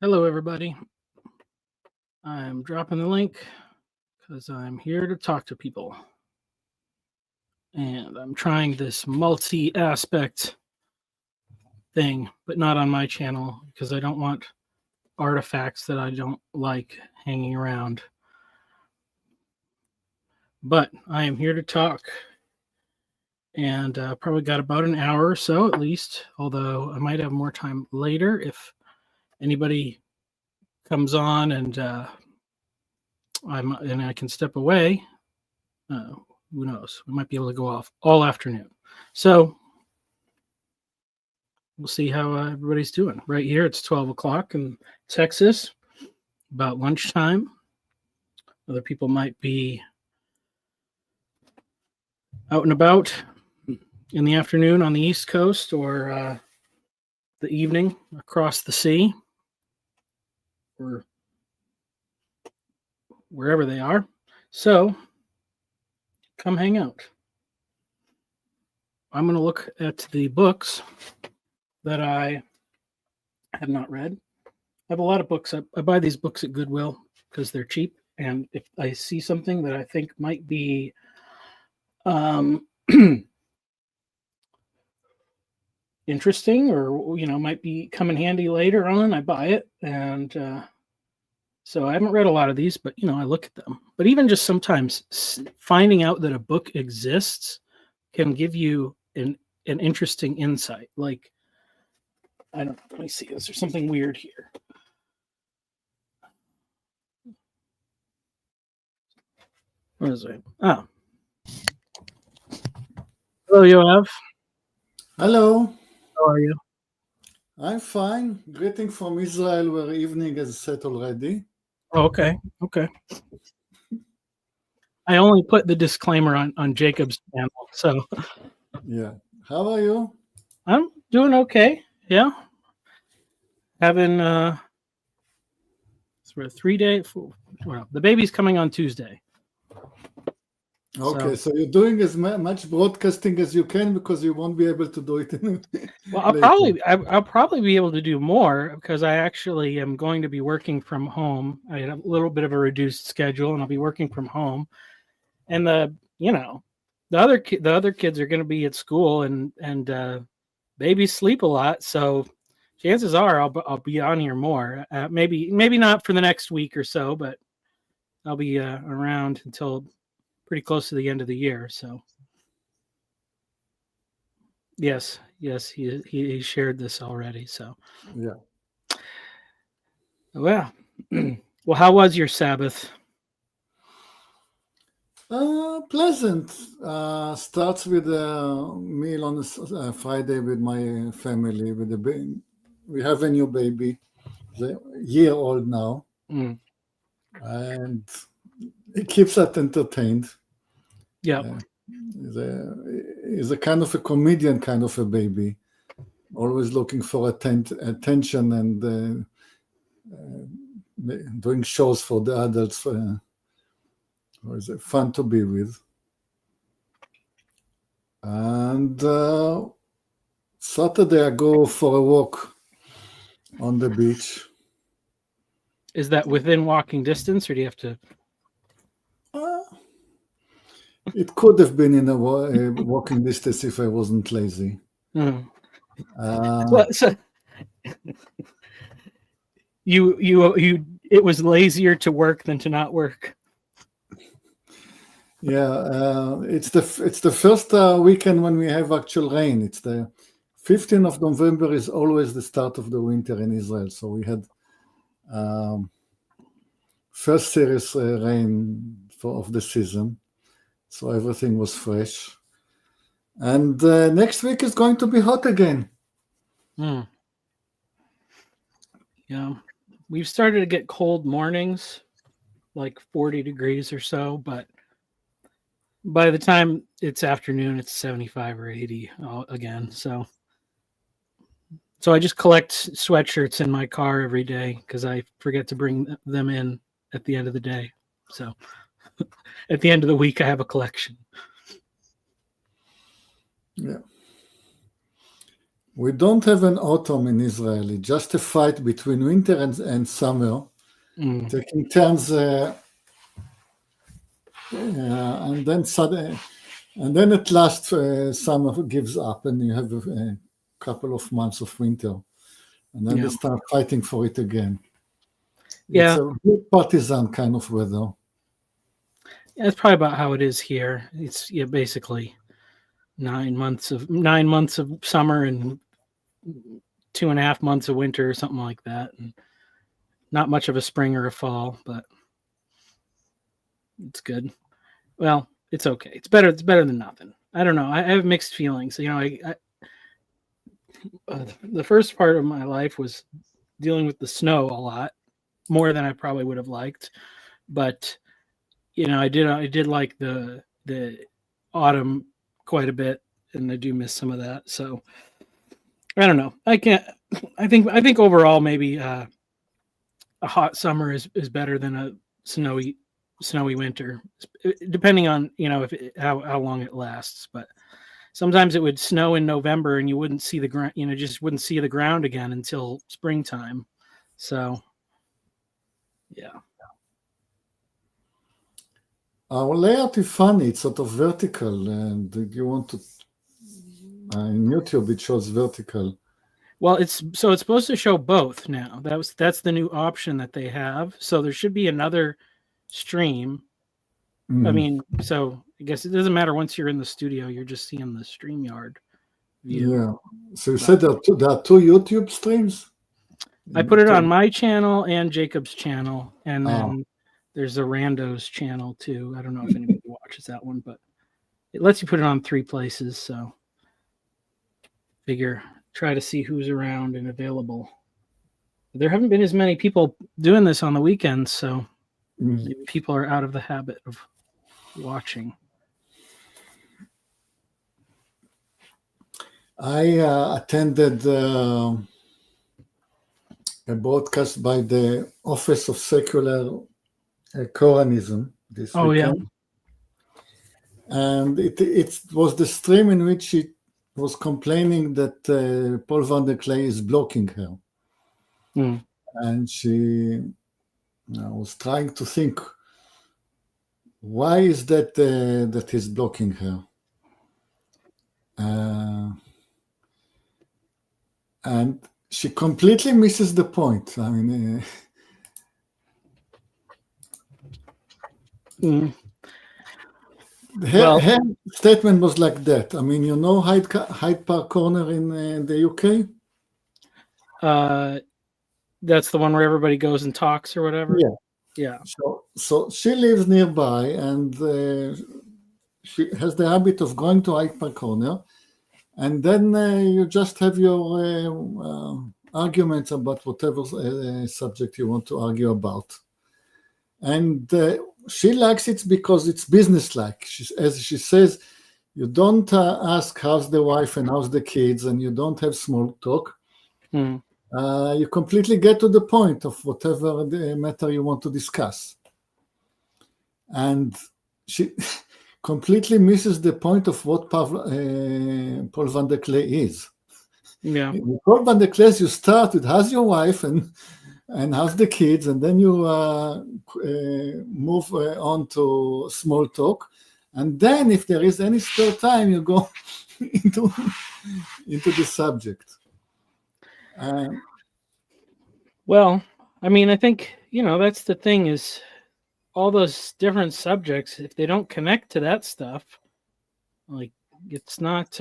Hello, everybody. I'm dropping the link because I'm here to talk to people. And I'm trying this multi aspect thing, but not on my channel because I don't want artifacts that I don't like hanging around. But I am here to talk. And probably got about an hour or so at least, although I might have more time later if anybody comes on and I can step away. Who knows? We might be able to go off all afternoon. So we'll see how everybody's doing. Right here, it's 12 o'clock in Texas, about lunchtime. Other people might be out and about in the afternoon on the East Coast or the evening across the sea or wherever they are. So come hang out. I'm going to look at the books that I have not read. I have a lot of books. I buy these books at Goodwill because they're cheap. And if I see something that I think might be interesting or, might be come in handy later on, I buy it. And so I haven't read a lot of these, but, I look at them. But even just sometimes finding out that a book exists can give you an interesting insight. Like, let me see, is there something weird here? What is it? Oh. Hello, Yoav. Hello. How are you? I'm fine. Greeting from Israel, where evening is set already. Oh, okay. I only put the disclaimer on Jacob's channel, so. Yeah. How are you? I'm doing okay. Yeah. Having for 3 days. Well, the baby's coming on Tuesday. Okay, so you're doing as much broadcasting as you can because you won't be able to do it. Well, I'll probably be able to do more because I actually am going to be working from home. I had a little bit of a reduced schedule, and I'll be working from home. And the other kids are going to be at school, and babies sleep a lot, so chances are I'll be on here more. Maybe not for the next week or so, but I'll be around until pretty close to the end of the year. So yes, he shared this already. So yeah. Well, well, how was your Sabbath? Pleasant. Starts with a meal on a Friday with my family. With we have a new baby, a year old now, and it keeps us entertained. Yeah, he's a kind of a comedian, kind of a baby, always looking for attention and doing shows for the adults. It's fun to be with. And Saturday I go for a walk on the beach. Is that within walking distance, or do you have to? It could have been in a walking distance if I wasn't lazy. Well, so it was lazier to work than to not work. Yeah, it's the first weekend when we have actual rain. It's the 15th of November is always the start of the winter in Israel. So we had first serious rain of the season. So everything was fresh. And next week is going to be hot again. Yeah, we've started to get cold mornings, like 40 degrees or so, but by the time it's afternoon, it's 75 or 80 again. So I just collect sweatshirts in my car every day because I forget to bring them in at the end of the day. So at the end of the week, I have a collection. Yeah. We don't have an autumn in Israel. It's just a fight between winter and summer, taking turns, and then at last summer gives up, and you have a couple of months of winter, and then they start fighting for it again. Yeah. It's a good partisan kind of weather. Yeah, that's probably about how it is here. It's basically 9 months of summer and 2.5 months of winter or something like that, and not much of a spring or a fall, but it's good. Well, it's okay. It's better than nothing. I don't know. I have mixed feelings. The first part of my life was dealing with the snow a lot more than I probably would have liked, but I did like the autumn quite a bit, and I do miss some of that. So I don't know. I think overall maybe a hot summer is better than a snowy winter, depending on how long it lasts. But sometimes it would snow in November and you wouldn't see the ground, just wouldn't see the ground again until springtime. So yeah. Our layout is funny. It's sort of vertical, and you want to. In YouTube, it shows vertical. Well, it's supposed to show both now. That's the new option that they have. So there should be another stream. I mean, so I guess it doesn't matter once you're in the studio. You're just seeing the StreamYard view. Yeah. So you said there are two YouTube streams? I put it on my channel and Jacob's channel, and then there's the Randos channel too. I don't know if anybody watches that one, but it lets you put it on 3 places. So try to see who's around and available. There haven't been as many people doing this on the weekends, so maybe people are out of the habit of watching. I attended a broadcast by the Office of Secular Koranism this weekend. And it was the stream in which she was complaining that Paul van der Klee is blocking her. And she was trying to think, why is that that he's blocking her? And she completely misses the point. I mean, her statement was like that. I mean, Hyde Park Corner in the UK? That's the one where everybody goes and talks or whatever? Yeah. So she lives nearby, and she has the habit of going to Hyde Park Corner, and then you just have your arguments about whatever subject you want to argue about. And she likes it because it's businesslike. As she says, you don't ask how's the wife and how's the kids, and you don't have small talk. You completely get to the point of whatever the matter you want to discuss. And she completely misses the point of what Paul van der Klee is. Yeah. With Paul van der Klee, you start with how's your wife and how's the kids, and then you move on to small talk. And then if there is any spare time, you go into the subject. Well, I mean, I think, that's the thing is all those different subjects, if they don't connect to that stuff, like it's not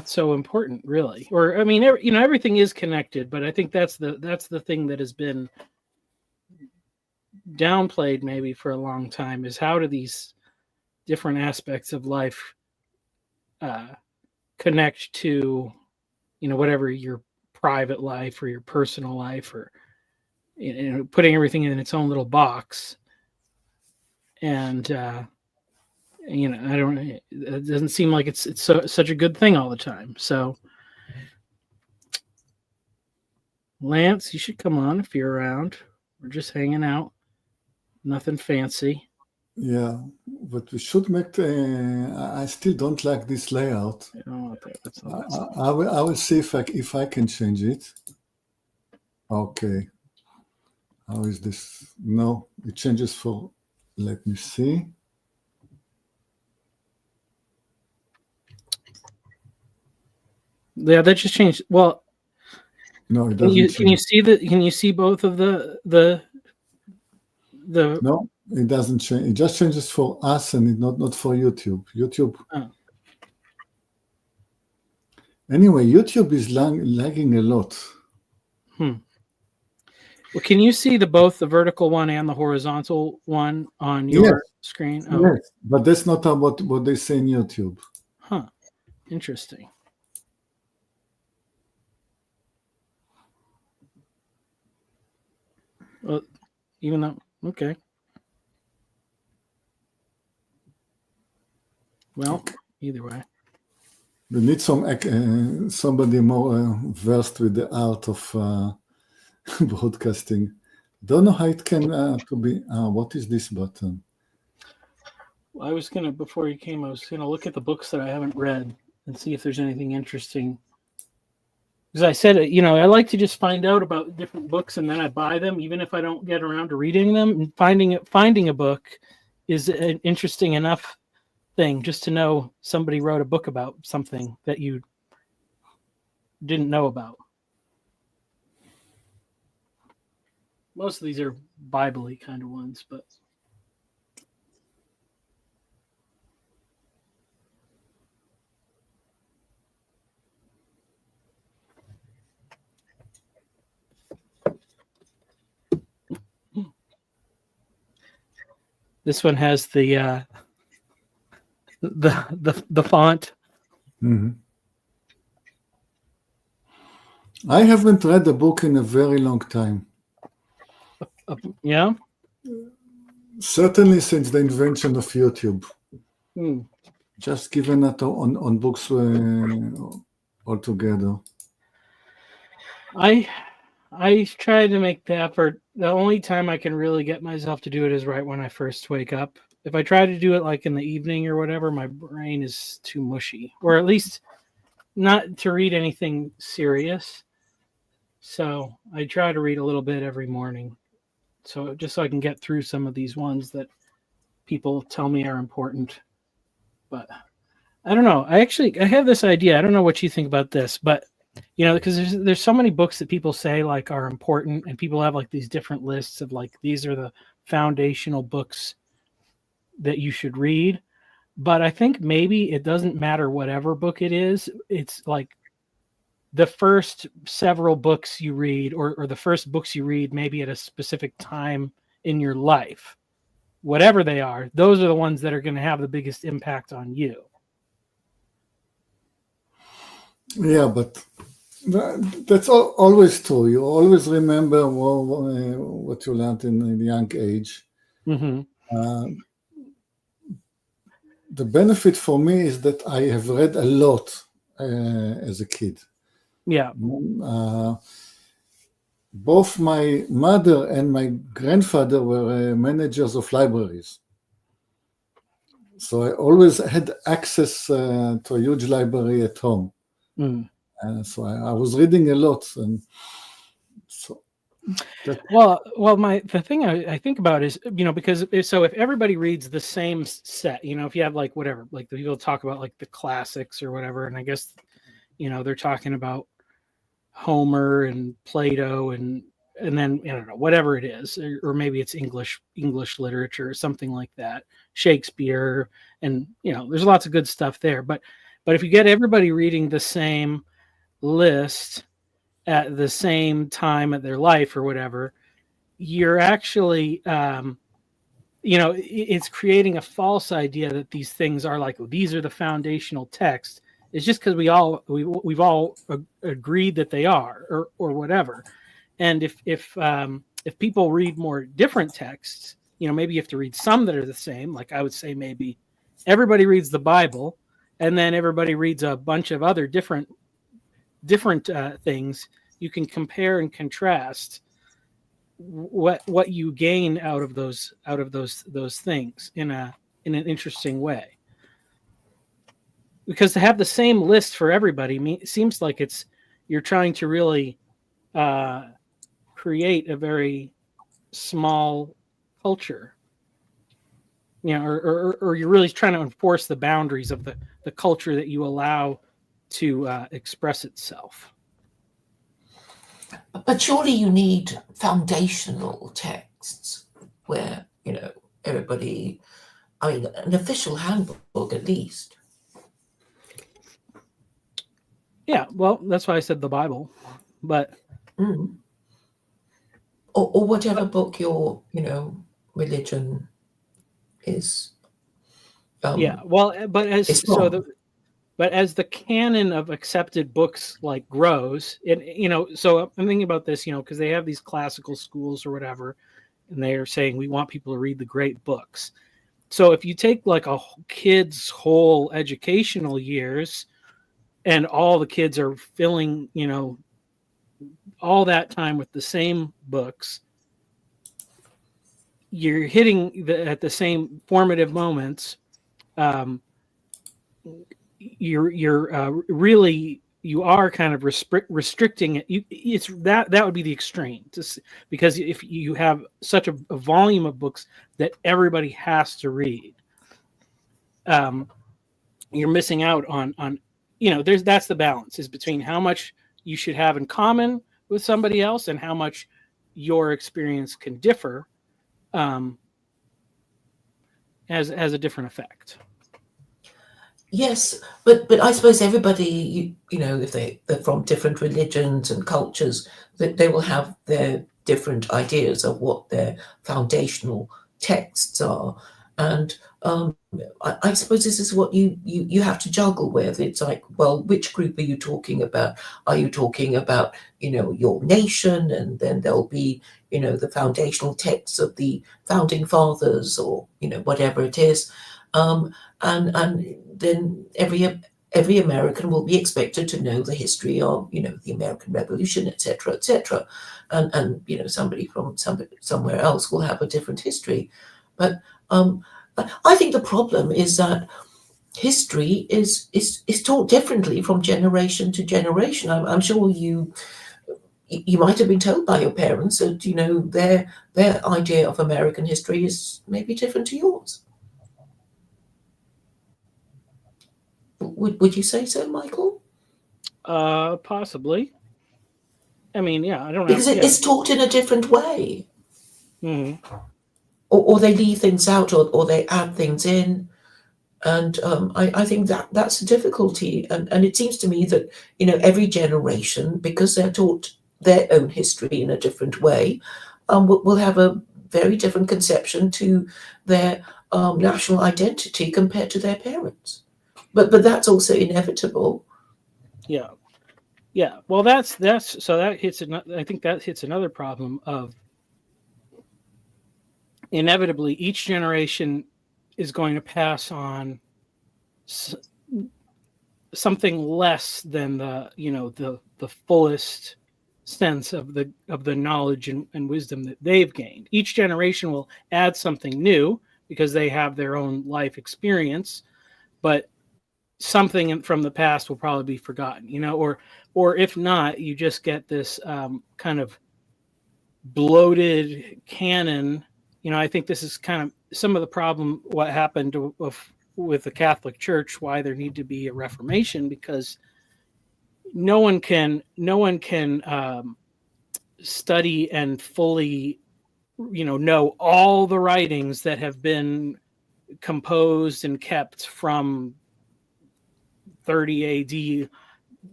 so important really. Or, I mean, everything is connected, but I think that's the thing that has been downplayed maybe for a long time is how do these different aspects of life connect to, whatever your private life or your personal life, or putting everything in its own little box. And I don't. It doesn't seem like it's such a good thing all the time. So, Lance, you should come on if you're around. We're just hanging out. Nothing fancy. Yeah, but we should make. I still don't like this layout. not that. That's not that. I will see if I can change it. Okay. How is this? No, it changes for. Let me see. Yeah, that just changed. Well, No, it can doesn't you change. see the? Can you see both of the? No, it doesn't change. It just changes for us and it not for YouTube. YouTube. Oh. Anyway, YouTube is lagging a lot. Well, can you see both the vertical one and the horizontal one on your screen? Oh, yes, but that's not what they say in YouTube. huh. Interesting. Well, even though, okay. Well, either way. We need somebody more versed with the art of broadcasting. Don't know how it can to be. What is this button? I was gonna, before you came, I was gonna look at the books that I haven't read and see if there's anything interesting. Because I said, I like to just find out about different books and then I buy them, even if I don't get around to reading them. And finding a book is an interesting enough thing just to know somebody wrote a book about something that you didn't know about. Most of these are Bible-y kind of ones, but this one has the font. Mm-hmm. I haven't read a book in a very long time. Yeah? Certainly since the invention of YouTube. Hmm. Just given that on books altogether. I try to make the effort. The only time I can really get myself to do it is right when I first wake up. If I try to do it like in the evening or whatever, my brain is too mushy, or at least not to read anything serious. So I try to read a little bit every morning. So just so I can get through some of these ones that people tell me are important. But I don't know. I have this idea. I don't know what you think about this, but because there's so many books that people say like are important, and people have like these different lists of like these are the foundational books that you should read. But I think maybe it doesn't matter whatever book it is. It's like the first several books you read, or the first books you read, maybe at a specific time in your life, whatever they are, those are the ones that are going to have the biggest impact on you. Yeah, but that's always true. You always remember what you learned in a young age. Mm-hmm. The benefit for me is that I have read a lot as a kid. Yeah. Both my mother and my grandfather were managers of libraries. So I always had access to a huge library at home. Mm. So I was reading a lot. And so the thing I think about is, because if everybody reads the same set, if you have like whatever, like the people talk about like the classics or whatever, and I guess, they're talking about Homer and Plato and then, I don't know, whatever it is, or maybe it's English literature or something like that, Shakespeare, and, there's lots of good stuff there. But if you get everybody reading the same list at the same time of their life or whatever, you're actually, it's creating a false idea that these things are like, these are the foundational texts. It's just because we've all agreed that they are, or whatever. And if people read more different texts, maybe you have to read some that are the same. Like I would say maybe everybody reads the Bible, and then everybody reads a bunch of other different things. You can compare and contrast what you gain out of those things in an interesting way. because to have the same list for everybody seems like you're trying to really create a very small culture, or you're really trying to enforce the boundaries of the culture that you allow to express itself. But surely you need foundational texts where, everybody, an official handbook at least. Yeah, well, that's why I said the Bible, but or whatever book your religion is. Yeah, well, but as the canon of accepted books like grows, so I'm thinking about this, because they have these classical schools or whatever, and they are saying we want people to read the great books. So if you take like a kid's whole educational years, and all the kids are filling, all that time with the same books, you're hitting at the same formative moments. You're really, you are kind of restricting it. It's that would be the extreme, because if you have such a volume of books that everybody has to read, you're missing out on that's the balance, is between how much you should have in common with somebody else and how much your experience can differ, has a different effect. Yes, but I suppose everybody, if they're from different religions and cultures, that they will have their different ideas of what their foundational texts are, and I suppose this is what you have to juggle with. It's like, well, which group are you talking about? Are you talking about your nation, and then there'll be the foundational texts of the founding fathers, or whatever it is, and then every American will be expected to know the history of the American Revolution, etc., etc., and somebody from somewhere else will have a different history, but I think the problem is that history is taught differently from generation to generation. I'm sure you might have been told by your parents that their idea of American history is maybe different to yours. Would you say so, Michael? Possibly. I mean, yeah, I don't know. Because it's taught in a different way. Mm-hmm. Or they leave things out, or they add things in. And I think that's a difficulty. And it seems to me that, every generation, because they're taught their own history in a different way, will have a very different conception to their national identity compared to their parents. But that's also inevitable. Yeah. Yeah. Well, that's so that hits I think that hits another problem of, inevitably each generation is going to pass on something less than the fullest sense of the knowledge and wisdom that they've gained. Each generation will add something new because they have their own life experience, but something from the past will probably be forgotten, or if not, you just get this kind of bloated canon. I think this is kind of some of the problem, what happened with the Catholic Church, why there need to be a reformation, because no one can study and fully know all the writings that have been composed and kept from 30 AD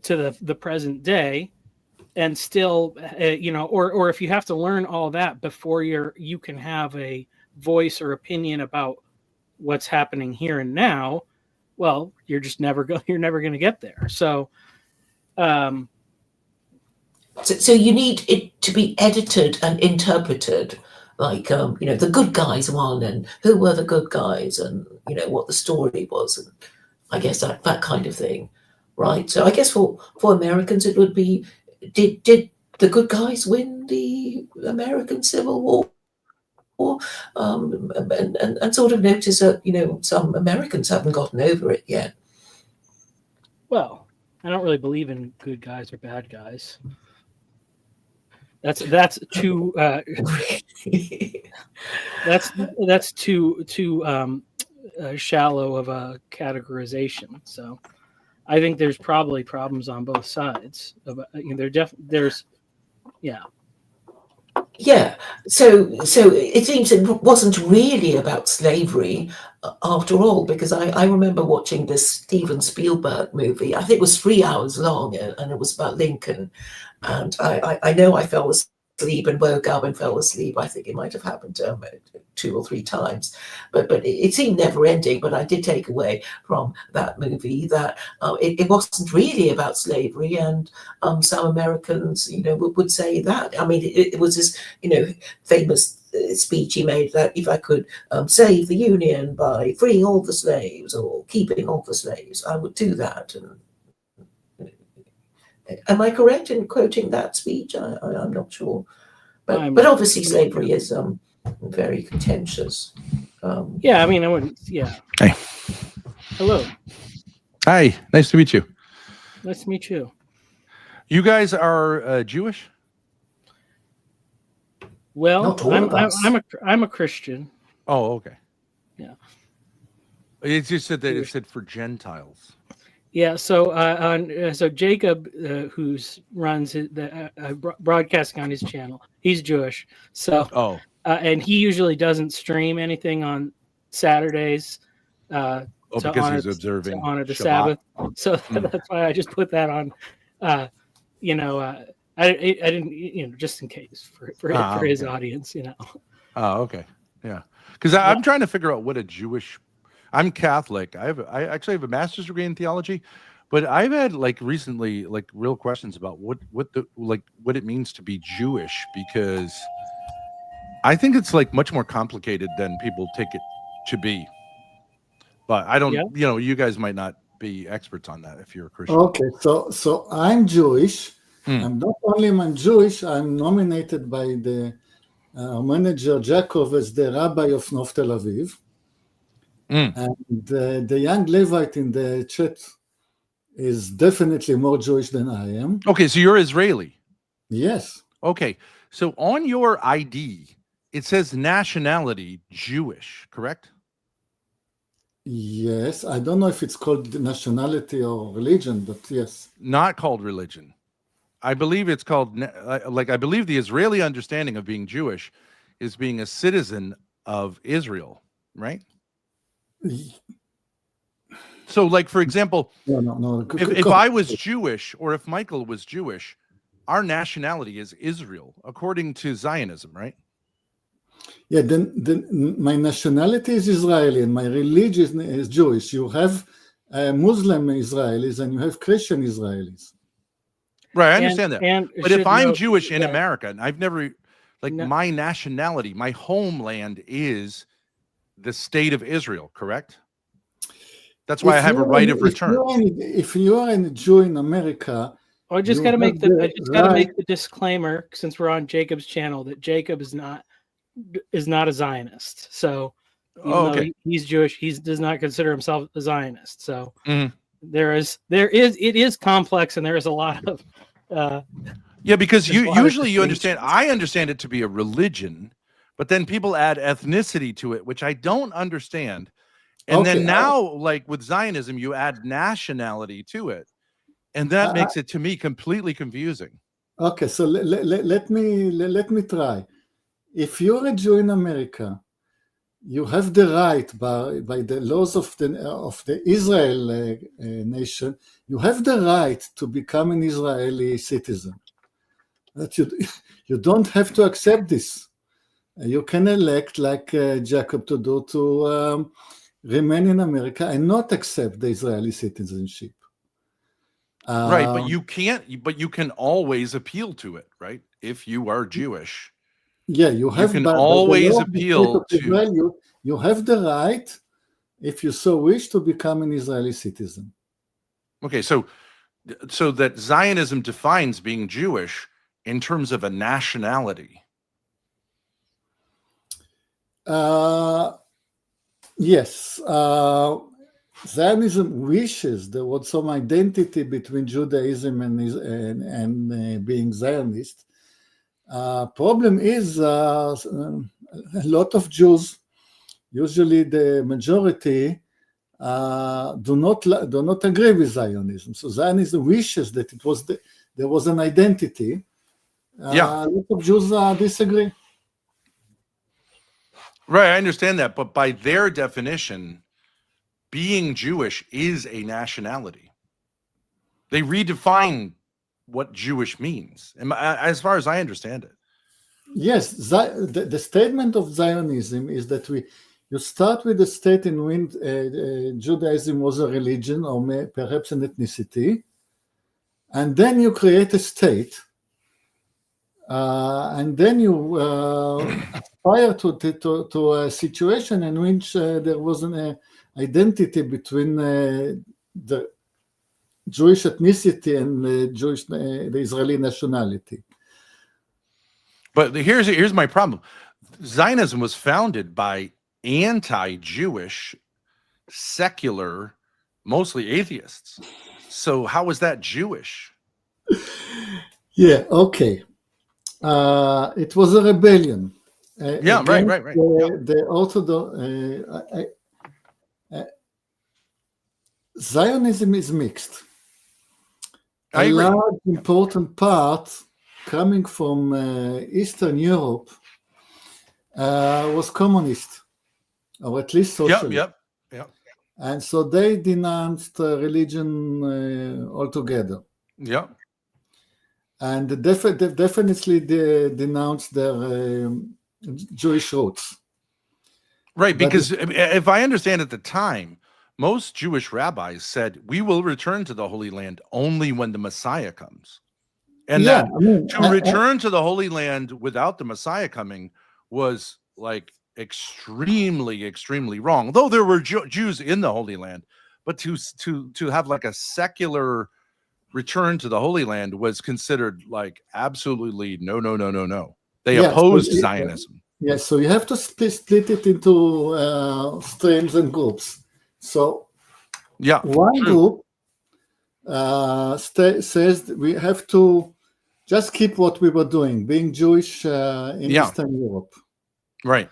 to the present day, and still or if you have to learn all that before you can have a voice or opinion about what's happening here and now, well, you're never going to get there. So So you need it to be edited and interpreted, like the good guys won, and who were the good guys, and what the story was, and I guess that kind of thing, right? So I guess for Americans it would be, did the good guys win the American Civil War? And sort of notice that some Americans haven't gotten over it yet. Well, I don't really believe in good guys or bad guys. That's too that's too shallow of a categorization. So I think there's probably problems on both sides. There's yeah. Yeah, so it seems it wasn't really about slavery after all, because I remember watching this Steven Spielberg movie. I think it was 3 hours long, and it was about Lincoln. And I know I fell asleep and woke up and fell asleep. I think it might have happened 2 or 3 times, but it seemed never ending. But I did take away from that movie that it wasn't really about slavery, and some Americans, would say that. I mean, it was this, famous speech he made that if I could save the Union by freeing all the slaves or keeping all the slaves, I would do that. And am I correct in quoting that speech? I'm not sure, but obviously slavery is very contentious. Yeah, I mean, I wouldn't. Yeah. Hey. Hello. Hi. Nice to meet you. Nice to meet you. You guys are Jewish? Well, Not all of us. I'm a Christian. Oh, okay. Yeah. It just said that it said for Gentiles. Yeah. So so Jacob, who runs the broadcasting on his channel, he's Jewish. So and he usually doesn't stream anything on Saturdays. Because he's observing to honor the Shabbat. Sabbath. So that's why I just put that on. I didn't, just in case for his audience, Oh, okay. Yeah. Because I'm trying to figure out what a Jewish. I'm Catholic. I actually have a master's degree in theology, but I've had recently real questions about what it means to be Jewish, because I think it's much more complicated than people take it to be. But I don't, you guys might not be experts on that if you're a Christian. Okay, so I'm Jewish. I'm not only I'm Jewish, I'm nominated by the manager Jacob as the rabbi of North Tel Aviv. And the young Levite in the chat is definitely more Jewish than I am. Okay, so you're Israeli. Yes. Okay, so on your ID, it says nationality Jewish, correct? Yes, I don't know if it's called nationality or religion, but yes. Not called religion. I believe it's called, I believe the Israeli understanding of being Jewish is being a citizen of Israel, right? So, for example, no. If I was Jewish, or if Michael was Jewish, our nationality is Israel, according to Zionism, right? Yeah, then my nationality is Israeli and my religion is Jewish. You have Muslim Israelis and you have Christian Israelis. Right, I understand that. But if I'm Jewish in America, and I've never, my nationality, my homeland is the state of Israel, correct? That's why I have a right of return. If you are a Jew in America, I just got to make the disclaimer, since we're on Jacob's channel, that Jacob is not a Zionist. So even though he's Jewish, he does not consider himself a Zionist. So it is complex, and there is a lot of because usually I understand it to be a religion, but then people add ethnicity to it, which I don't understand. And then now, with Zionism, you add nationality to it, and that makes it to me completely confusing. Okay, so let me try. If you're a Jew in America, you have the right by the laws of the Israel nation, you have the right to become an Israeli citizen. That you don't have to accept this. You can elect, like Jacob to do, to remain in America and not accept the Israeli citizenship. Right, but you can't. But you can always appeal to it, right? If you are Jewish. Yeah, you can always appeal to Israel, you have the right, if you so wish, to become an Israeli citizen. Okay, so that Zionism defines being Jewish in terms of a nationality. Yes. Zionism wishes there was some identity between Judaism and being Zionist. Problem is, a lot of Jews, usually the majority, do not agree with Zionism. So Zionism wishes that there was an identity. A lot of Jews disagree. Right, I understand that, but by their definition, being Jewish is a nationality. They redefine what Jewish means, as far as I understand it. Yes, the statement of Zionism is that you start with a state in which Judaism was a religion or perhaps an ethnicity, and then you create a state, and then you aspire to a situation in which there was an identity between the Jewish ethnicity and the Israeli nationality. But here's my problem. Zionism was founded by anti-Jewish, secular, mostly atheists. So how is that Jewish? Yeah, okay. It was a rebellion. Right. The Orthodox Zionism is mixed. I agree. Large important part coming from Eastern Europe was communist, or at least socialist. Yep. And so they denounced religion altogether. Yep. And definitely they denounced their Jewish roots. Right, because if I understand at the time, most Jewish rabbis said, we will return to the Holy Land only when the Messiah comes. And to return to the Holy Land without the Messiah coming was like extremely, extremely wrong. Though there were Jews in the Holy Land, but to have like a secular return to the Holy Land was considered like absolutely no. They opposed Zionism. Yes, so you have to split it into streams and groups. So one group says that we have to just keep what we were doing, being Jewish in Eastern Europe. Right.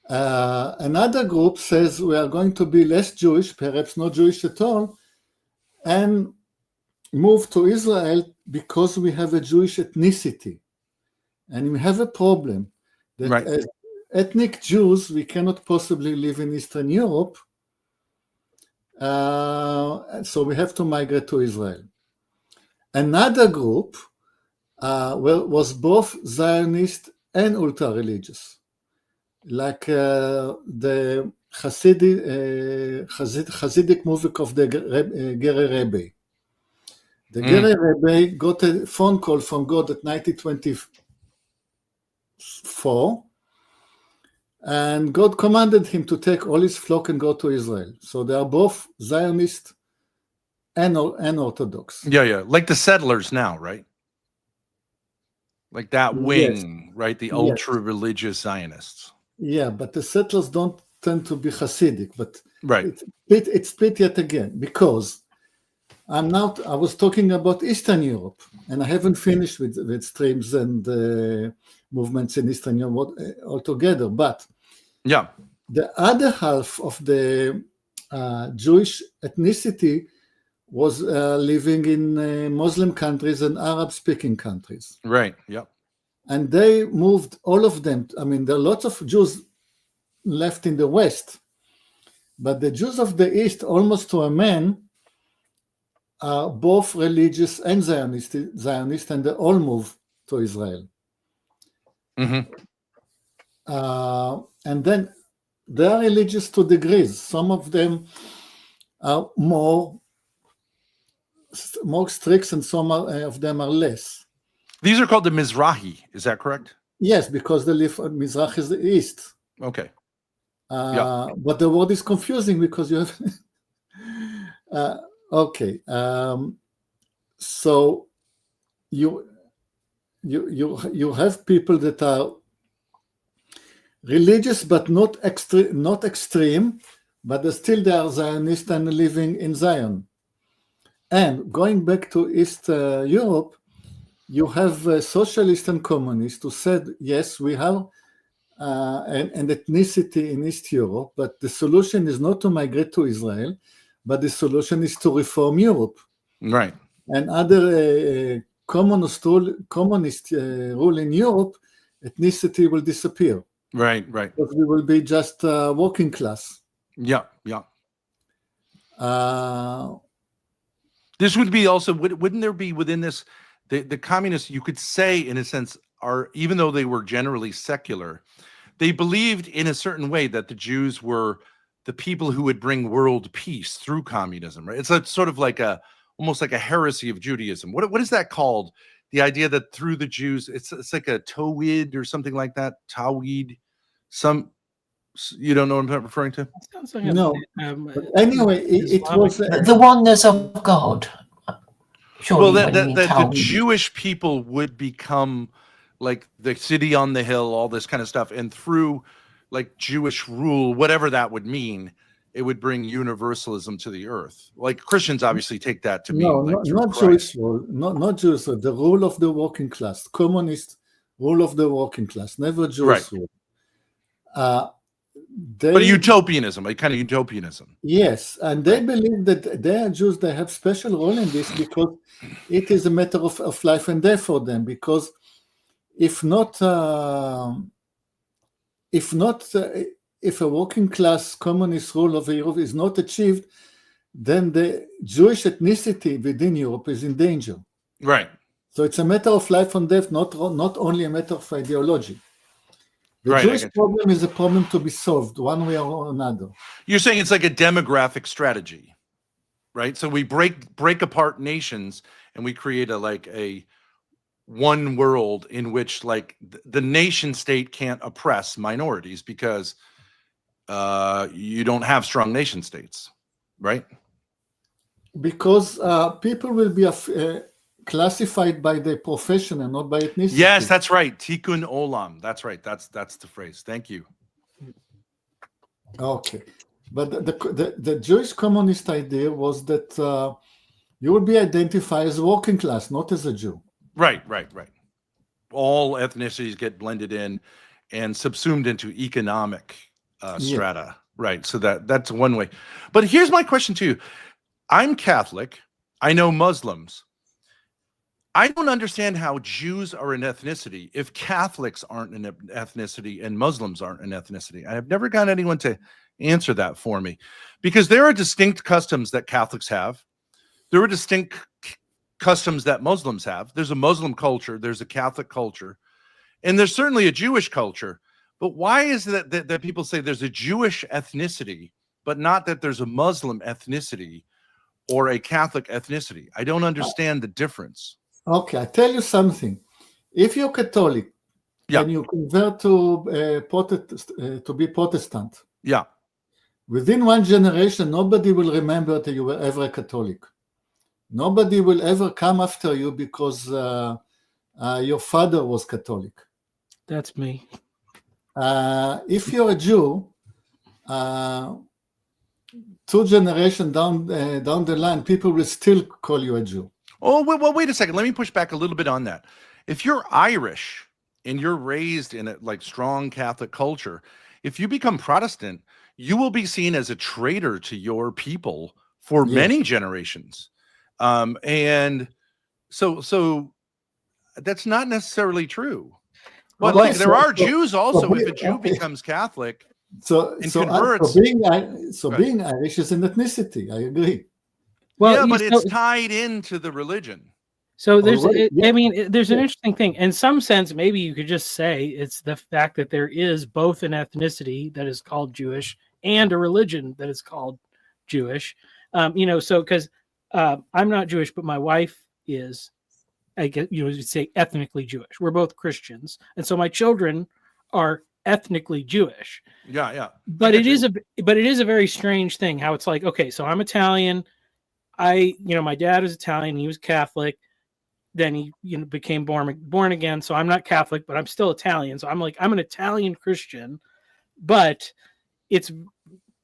Another group says we are going to be less Jewish, perhaps not Jewish at all, and move to Israel because we have a Jewish ethnicity. And we have a problem that as ethnic Jews, we cannot possibly live in Eastern Europe. So we have to migrate to Israel. Another group was both Zionist and ultra-religious, like the Hasidic movement of the Gere Rebbe. The Gere Rebbe got a phone call from God at 1924, and God commanded him to take all his flock and go to Israel. So they are both Zionist and Orthodox. Yeah. Like the settlers now, right? Like that wing, right? The ultra-religious Zionists. Yeah, but the settlers don't tend to be Hasidic, but right. It's split yet again, because I was talking about Eastern Europe, and I haven't finished with streams and movements in Eastern Europe altogether. But the other half of the Jewish ethnicity was living in Muslim countries and Arab-speaking countries. Right. Yep. And they moved, all of them. I mean, there are lots of Jews left in the West, but the Jews of the East, almost to a man, are both religious and Zionist, and they all move to Israel. Mm-hmm. And then they are religious to degrees. Some of them are more strict, and some of them are less. These are called the Mizrahi. Is that correct? Yes, because they live on Mizrach is the East. Okay. But the word is confusing because you have. Okay. So you have people that are religious but not extreme, but they are Zionists and living in Zion. And going back to East Europe, you have socialists and communists who said, yes, we have an ethnicity in East Europe, but the solution is not to migrate to Israel, but the solution is to reform Europe. Right. And other communist rule in Europe, ethnicity will disappear. Right. Because we will be just working class. Yeah. This would be also, wouldn't there be within this, the communists, you could say in a sense, are, even though they were generally secular, they believed in a certain way that the Jews were the people who would bring world peace through communism, right? It's a sort of like almost like a heresy of Judaism. What is that called? The idea that through the Jews, it's like a Tawhid or something like that. Tawhid. You don't know what I'm referring to? Sounds like No. But anyway, it was The oneness of God. Surely, Well, when you mean the Talmud. Jewish people would become like the city on the hill, all this kind of stuff, and through like Jewish rule, whatever that would mean, it would bring universalism to the earth. Like Christians obviously take that to mean not Jewish rule, not Jewish rule, the rule of the working class, communist rule of the working class, never Jewish rule. But utopianism, like kind of utopianism. Yes, and they believe that they are Jews, they have special role in this because it is a matter of life and death for them. Because if a working class communist rule of Europe is not achieved, then the Jewish ethnicity within Europe is in danger. Right. So it's a matter of life and death, not only a matter of ideology. The Jewish problem is a problem to be solved one way or another. You're saying it's like a demographic strategy, right? So we break apart nations and we create a one world in which like the nation state can't oppress minorities because you don't have strong nation states, right? Because people will be classified by their profession and not by ethnicity. Yes, that's right. Tikkun olam. That's right. That's the phrase. Thank you. Okay, but the Jewish communist idea was that you will be identified as working class, not as a Jew. Right. All ethnicities get blended in and subsumed into economic strata. Yeah. Right. So that's one way. But here's my question to you. I'm Catholic. I know Muslims. I don't understand how Jews are an ethnicity if Catholics aren't an ethnicity and Muslims aren't an ethnicity. I have never got anyone to answer that for me, because there are distinct customs that Catholics have. There are distinct customs that Muslims have. There's a Muslim culture, there's a Catholic culture, and there's certainly a Jewish culture. But why is that people say there's a Jewish ethnicity, but not that there's a Muslim ethnicity or a Catholic ethnicity? I don't understand the difference. Okay, I tell you something. If you're Catholic and you convert to be Protestant, within one generation, nobody will remember that you were ever a Catholic. Nobody will ever come after you because your father was Catholic. That's me. If you're a Jew, 2 generations down the line, people will still call you a Jew. Oh, well, wait a second. Let me push back a little bit on that. If you're Irish and you're raised in a like strong Catholic culture, if you become Protestant, you will be seen as a traitor to your people for many generations. And so that's not necessarily true. But like there are Jews also. If a Jew becomes Catholic and converts, being Irish is an ethnicity. I agree. Well, but it's tied into the religion. So there's, I mean, there's an interesting thing. In some sense, maybe you could just say it's the fact that there is both an ethnicity that is called Jewish and a religion that is called Jewish. So because I'm not Jewish, but my wife is, I guess you'd say ethnically Jewish. We're both Christians, and so my children are ethnically Jewish. Yeah. But it is a very strange thing how it's like, okay, so I'm Italian. My dad was Italian. He was Catholic. Then he, became born again. So I'm not Catholic, but I'm still Italian. So I'm an Italian Christian, but it's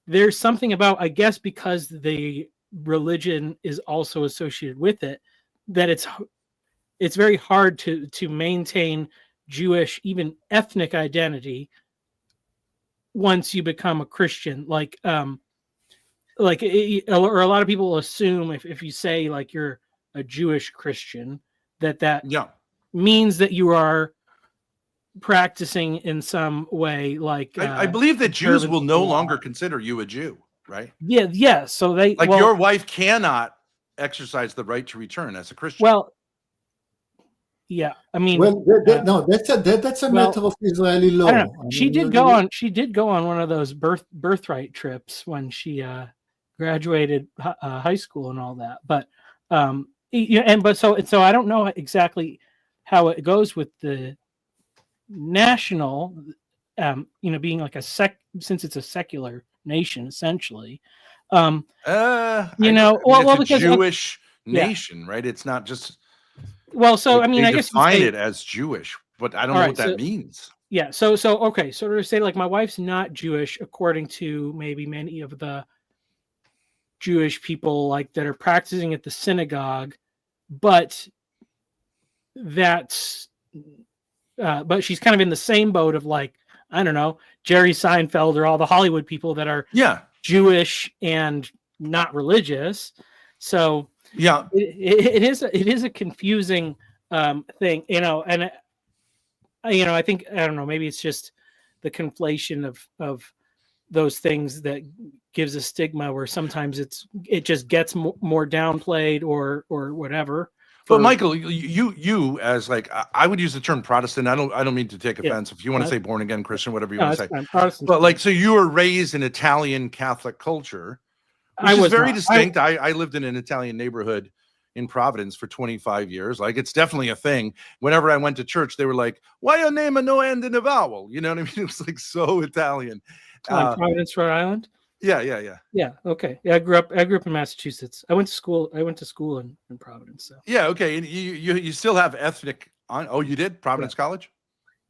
there's something about, I guess, because the religion is also associated with it, that it's very hard to maintain Jewish, even ethnic identity once you become a Christian. Like or a lot of people assume if you say like you're a Jewish Christian, that Yeah. means that you are practicing in some way, like I believe that Jews will observance of no the law. longer consider you a Jew, right? Yeah. So they Like well, your wife cannot exercise the right to return as a Christian. well, yeah. I mean, Well, no, that's a well, matter of Israeli law. I don't know. I She mean, did go on. She did go on one of those birthright trips when she graduated high school and all that. But so I don't know exactly how it goes with the national, being like since it's a secular nation essentially. Well, Well, it's a because Jewish yeah. nation, right? It's not just. Well, so Like, I mean, they I guess define say, it as Jewish, but I don't all know right, what that so means. yeah, so okay, so to say like my wife's not Jewish according to maybe many of the Jewish people like that are practicing at the synagogue, but that's but she's kind of in the same boat of like, I don't know, Jerry Seinfeld or all the Hollywood people that are Yeah, Jewish and not religious. So yeah. it is a confusing thing, and I think, I don't know, maybe it's just the conflation of those things that gives a stigma where sometimes it just gets more downplayed or whatever. But Michael, you as like I would use the term Protestant. I don't mean to take offense. If you want to say born again Christian, whatever you want to say. Protestant. But like, so you were raised in Italian Catholic culture, which is very distinct. I lived in an Italian neighborhood in Providence for 25 years. Like, it's definitely a thing. Whenever I went to church, they were like, "Why your name a no end in a vowel?" You know what I mean? It was like so Italian. Providence, Rhode Island. Yeah. Okay. Yeah, I grew up in Massachusetts. I went to school in Providence. So yeah. Okay. And you still have ethnic on. Oh, you did Providence College?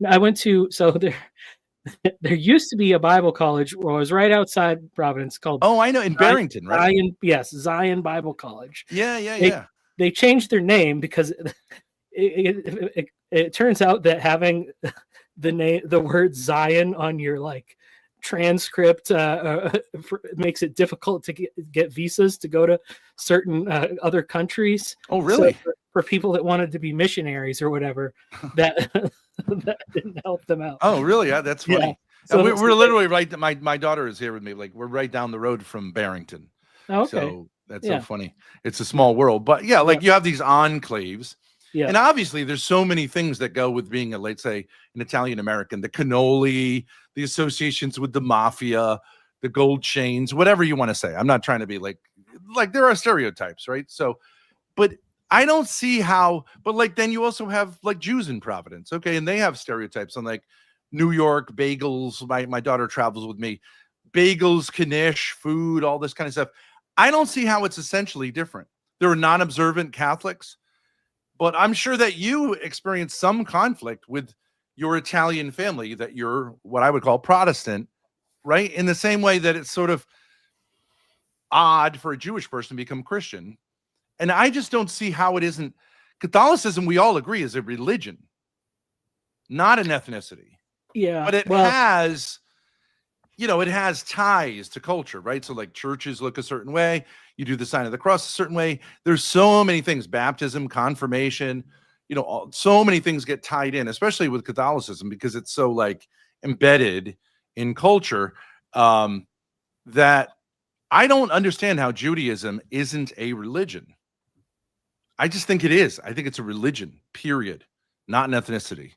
I went to there used to be a Bible college where I was right outside Providence called. Oh, I know, in Barrington, right? Zion, yes, Zion Bible College. Yeah. They changed their name because it turns out that having the word Zion on your like transcript makes it difficult to get visas to go to certain other countries. Oh, really? So for people that wanted to be missionaries or whatever, that didn't help them out. Oh, really? Yeah, that's funny. Yeah. So we're literally right. My daughter is here with me. Like, we're right down the road from Barrington. Okay. So that's so funny. It's a small world, but yeah, like you have these enclaves. Yeah. And obviously there's so many things that go with being let's say an Italian American, the cannoli, the associations with the mafia, the gold chains, whatever you want to say. I'm not trying to be like there are stereotypes, right? So, but I don't see how, but like, then you also have like Jews in Providence. Okay. And they have stereotypes on like New York bagels. My daughter travels with me. Bagels, knish, food, all this kind of stuff. I don't see how it's essentially different. There are non-observant Catholics, but I'm sure that you experience some conflict with your Italian family, that you're what I would call Protestant, right? In the same way that it's sort of odd for a Jewish person to become Christian. And I just don't see how it isn't. Catholicism, we all agree, is a religion, not an ethnicity. Yeah. But it has, it has ties to culture, right? So like churches look a certain way. You do the sign of the cross a certain way. There's so many things, baptism, confirmation, so many things get tied in, especially with Catholicism, because it's so like embedded in culture that I don't understand how Judaism isn't a religion. I just think it is. I think it's a religion, period, not an ethnicity.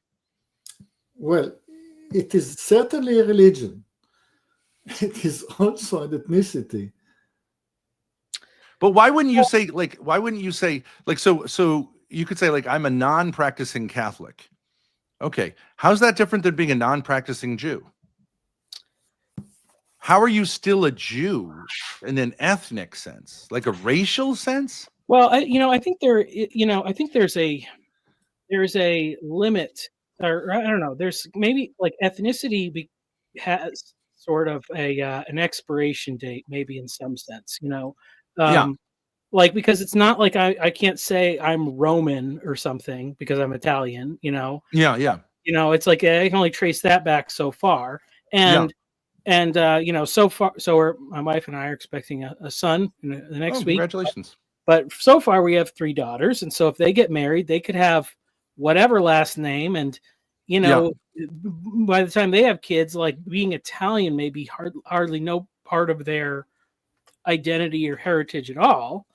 Well, it is certainly a religion. It is also an ethnicity. But why wouldn't you say so you could say like, I'm a non-practicing Catholic. Okay. How's that different than being a non-practicing Jew? How are you still a Jew in an ethnic sense, like a racial sense? Well, I think I think there's a limit, or I don't know. There's maybe like ethnicity has sort of an expiration date, maybe in some sense, Yeah. like, because it's not like I can't say I'm Roman or something because I'm Italian, Yeah. Yeah. it's like I can only trace that back so far. Yeah. And so far, my wife and I are expecting a son in the next Oh, week. congratulations. But so far we have 3 daughters, and so if they get married, they could have whatever last name, and by the time they have kids, like, being Italian may be hardly no part of their identity or heritage at all.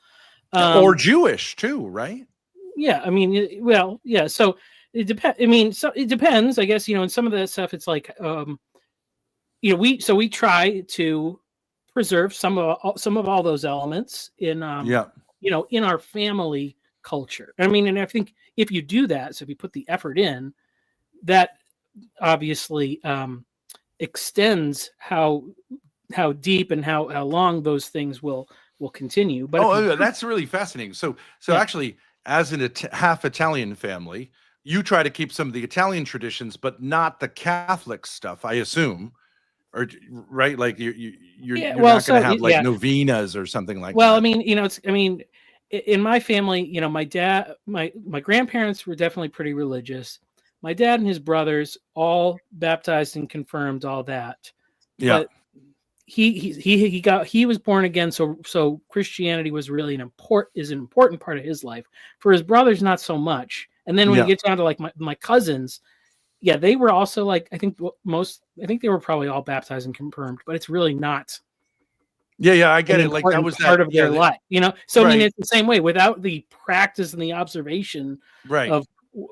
Or Jewish too, right? Yeah, I mean, well, yeah. So it depends. I mean, so it depends, I guess. In some of that stuff, it's like, we try to preserve some of all those elements in in our family culture. I mean, and I think if you do that, so if you put the effort in, that obviously extends how deep and how long those things will continue. But that's really fascinating. So Yeah. actually, as an half Italian family, you try to keep some of the Italian traditions, but not the Catholic stuff, I assume. Or right, like you're Yeah, not well, going to so, have like yeah. novenas or something like Well, that. I mean, in my family, my dad, my grandparents were definitely pretty religious. My dad and his brothers all baptized and confirmed, all that. Yeah. But he was born again, so Christianity was really an important part of his life. For his brothers, not so much. And then when Yeah. you get down to like my cousins, yeah, they were also, like, I think they were probably all baptized and confirmed, but it's really not Yeah, I get an it. Like that important was part of their life, So I mean, right. it's the same way. Without the practice and the observation Right. of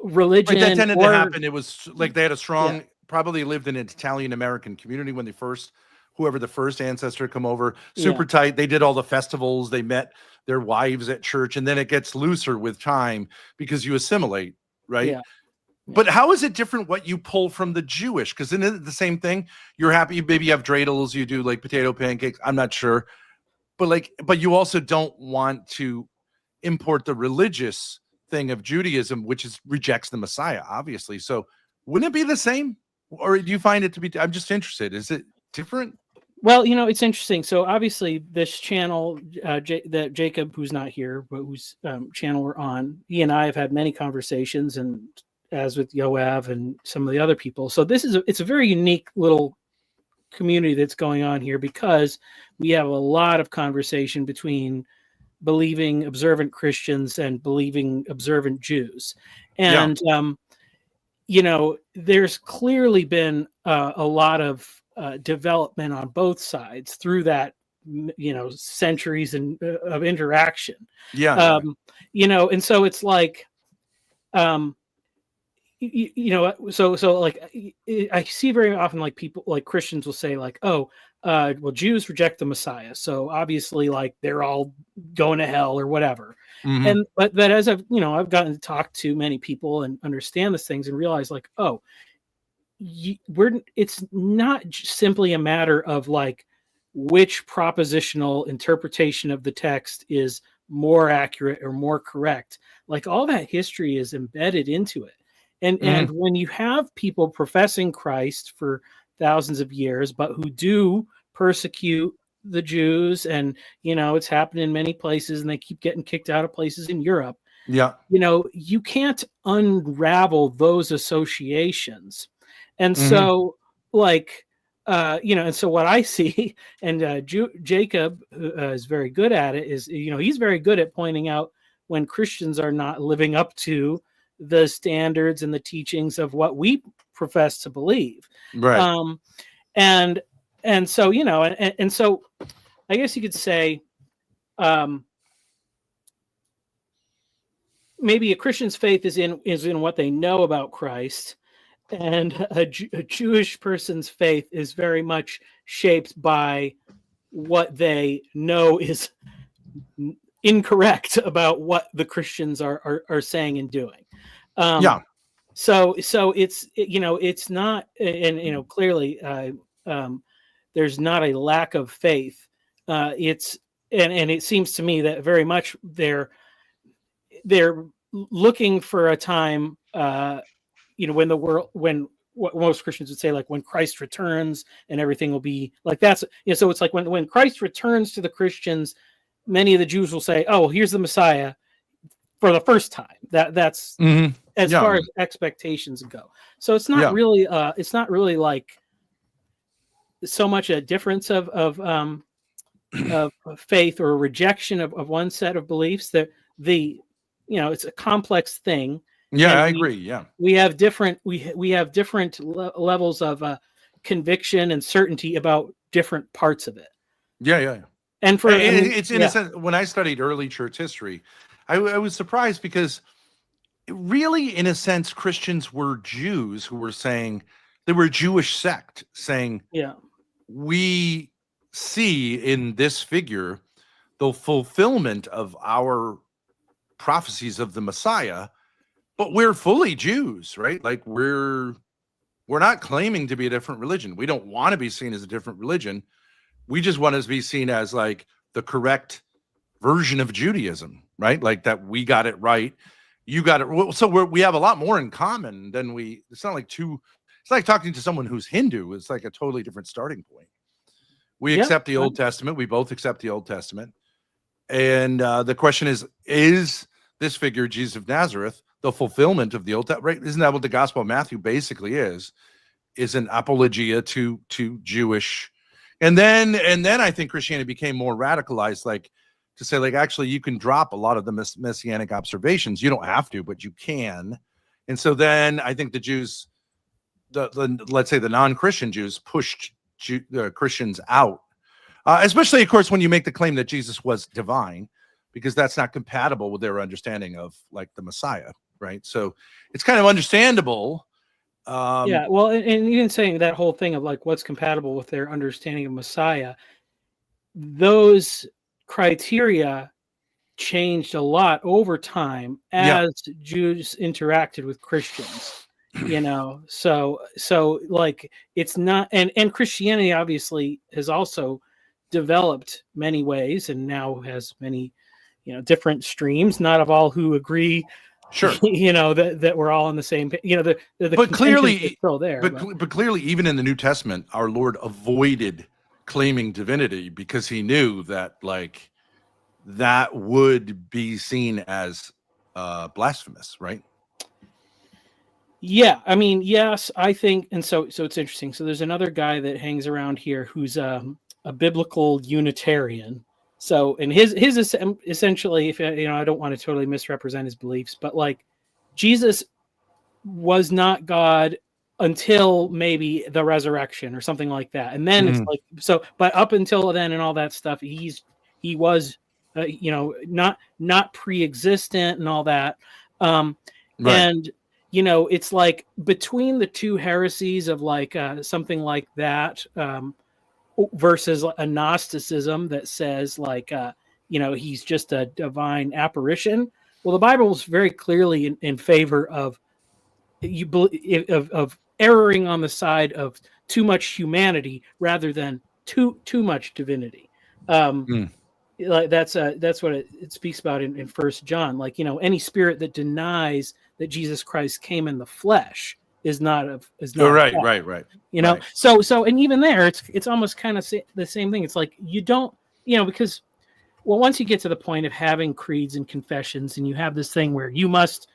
religion, Right, that tended to or happen. It was like they had a strong, probably lived in an Italian American community when whoever the first ancestor come over, super tight. They did all the festivals. They met their wives at church, and then it gets looser with time because you assimilate, right? Yeah. But how is it different what you pull from the Jewish? Because isn't it the same thing? You're happy, maybe you have dreidels, you do like potato pancakes. I'm not sure. But you also don't want to import the religious thing of Judaism, which rejects the Messiah, obviously. So wouldn't it be the same? Or do you find it to be, I'm just interested. Is it different? Well, it's interesting. So obviously this channel, that Jacob, who's not here, but whose channel we're on, he and I have had many conversations, and as with Yoav and some of the other people. So it's a very unique little community that's going on here, because we have a lot of conversation between believing observant Christians and believing observant Jews. And, there's clearly been a lot of development on both sides through that, centuries of interaction. And so it's like, so like I see very often, like, people, like Christians will say, like, oh, well, Jews reject the Messiah, so obviously, like, they're all going to hell or whatever. Mhm. But as I've gotten to talk to many people and understand these things and realize, like, oh, it's not simply a matter of, like, which propositional interpretation of the text is more accurate or more correct. Like, all that history is embedded into it. And when you have people professing Christ for thousands of years, but who do persecute the Jews, and it's happened in many places, and they keep getting kicked out of places in Europe. You can't unravel those associations. And so, like, and so what I see, and Jacob is very good at it, is, he's very good at pointing out when Christians are not living up to the standards and the teachings of what we profess to believe. Right. And so, and so I guess you could say, maybe a Christian's faith is in what they know about Christ, and a Jewish person's faith is very much shaped by what they know is incorrect about what the Christians are saying and doing. So it's not, and clearly there's not a lack of faith. And it seems to me that very much they're looking for a time, when what most Christians would say, like when Christ returns and everything will be like that's, so it's like when Christ returns to the Christians, many of the Jews will say, oh, here's the Messiah for the first time. That's as far as expectations go. So it's not really like so much a difference of faith or a rejection of one set of beliefs, that it's a complex thing. Yeah, I agree. Yeah, we have different levels of conviction and certainty about different parts of it. Yeah. And it's in a sense, when I studied early church history, I was surprised because really, in a sense, Christians were Jews who were saying, they were a Jewish sect saying, we see in this figure the fulfillment of our prophecies of the Messiah, but we're fully Jews, right? Like we're not claiming to be a different religion. We don't want to be seen as a different religion. We just want to be seen as like the correct version of Judaism, right? Like that we got it right. You got it. So we have a lot more in common than it's not like it's like talking to someone who's Hindu. It's like a totally different starting point. We accept the Old Testament. We both accept the Old Testament. And the question is this figure, Jesus of Nazareth, the fulfillment of the Old Testament? Right? Isn't that what the Gospel of Matthew basically is an apologia to Jewish? And then I think Christianity became more radicalized, like to say, like, actually, you can drop a lot of the messianic observations. You don't have to, but you can. And so then I think the Jews, let's say the non-Christian Jews, pushed Christians out, especially, of course, when you make the claim that Jesus was divine, because that's not compatible with their understanding of like the Messiah, right? So it's kind of understandable. Well, and even saying that whole thing of like what's compatible with their understanding of Messiah, those criteria changed a lot over time as Jews interacted with Christians. So like it's not, and Christianity obviously has also developed many ways and now has many different streams, not of all who agree, sure, that we're all on the same page, but clearly is still there, but clearly even in the New Testament our Lord avoided claiming divinity because he knew that like that would be seen as blasphemous, right? Yeah, I mean, yes, I think, and so it's interesting. So there's another guy that hangs around here who's a biblical Unitarian. So, and his essentially, if I don't want to totally misrepresent his beliefs, but like Jesus was not God until maybe the resurrection or something like that, and then it's like so. But up until then and all that stuff, he was, not pre-existent and all that, right. And it's like between the two heresies of like something like that. Versus a Gnosticism that says like he's just a divine apparition. Well, the Bible is very clearly in favor of erring on the side of too much humanity rather than too much divinity. Like that's what it speaks about in 1 John. Like any spirit that denies that Jesus Christ came in the flesh is not right. Right. So and even there it's almost kind of the same thing. It's like you don't because once you get to the point of having creeds and confessions and you have this thing where you must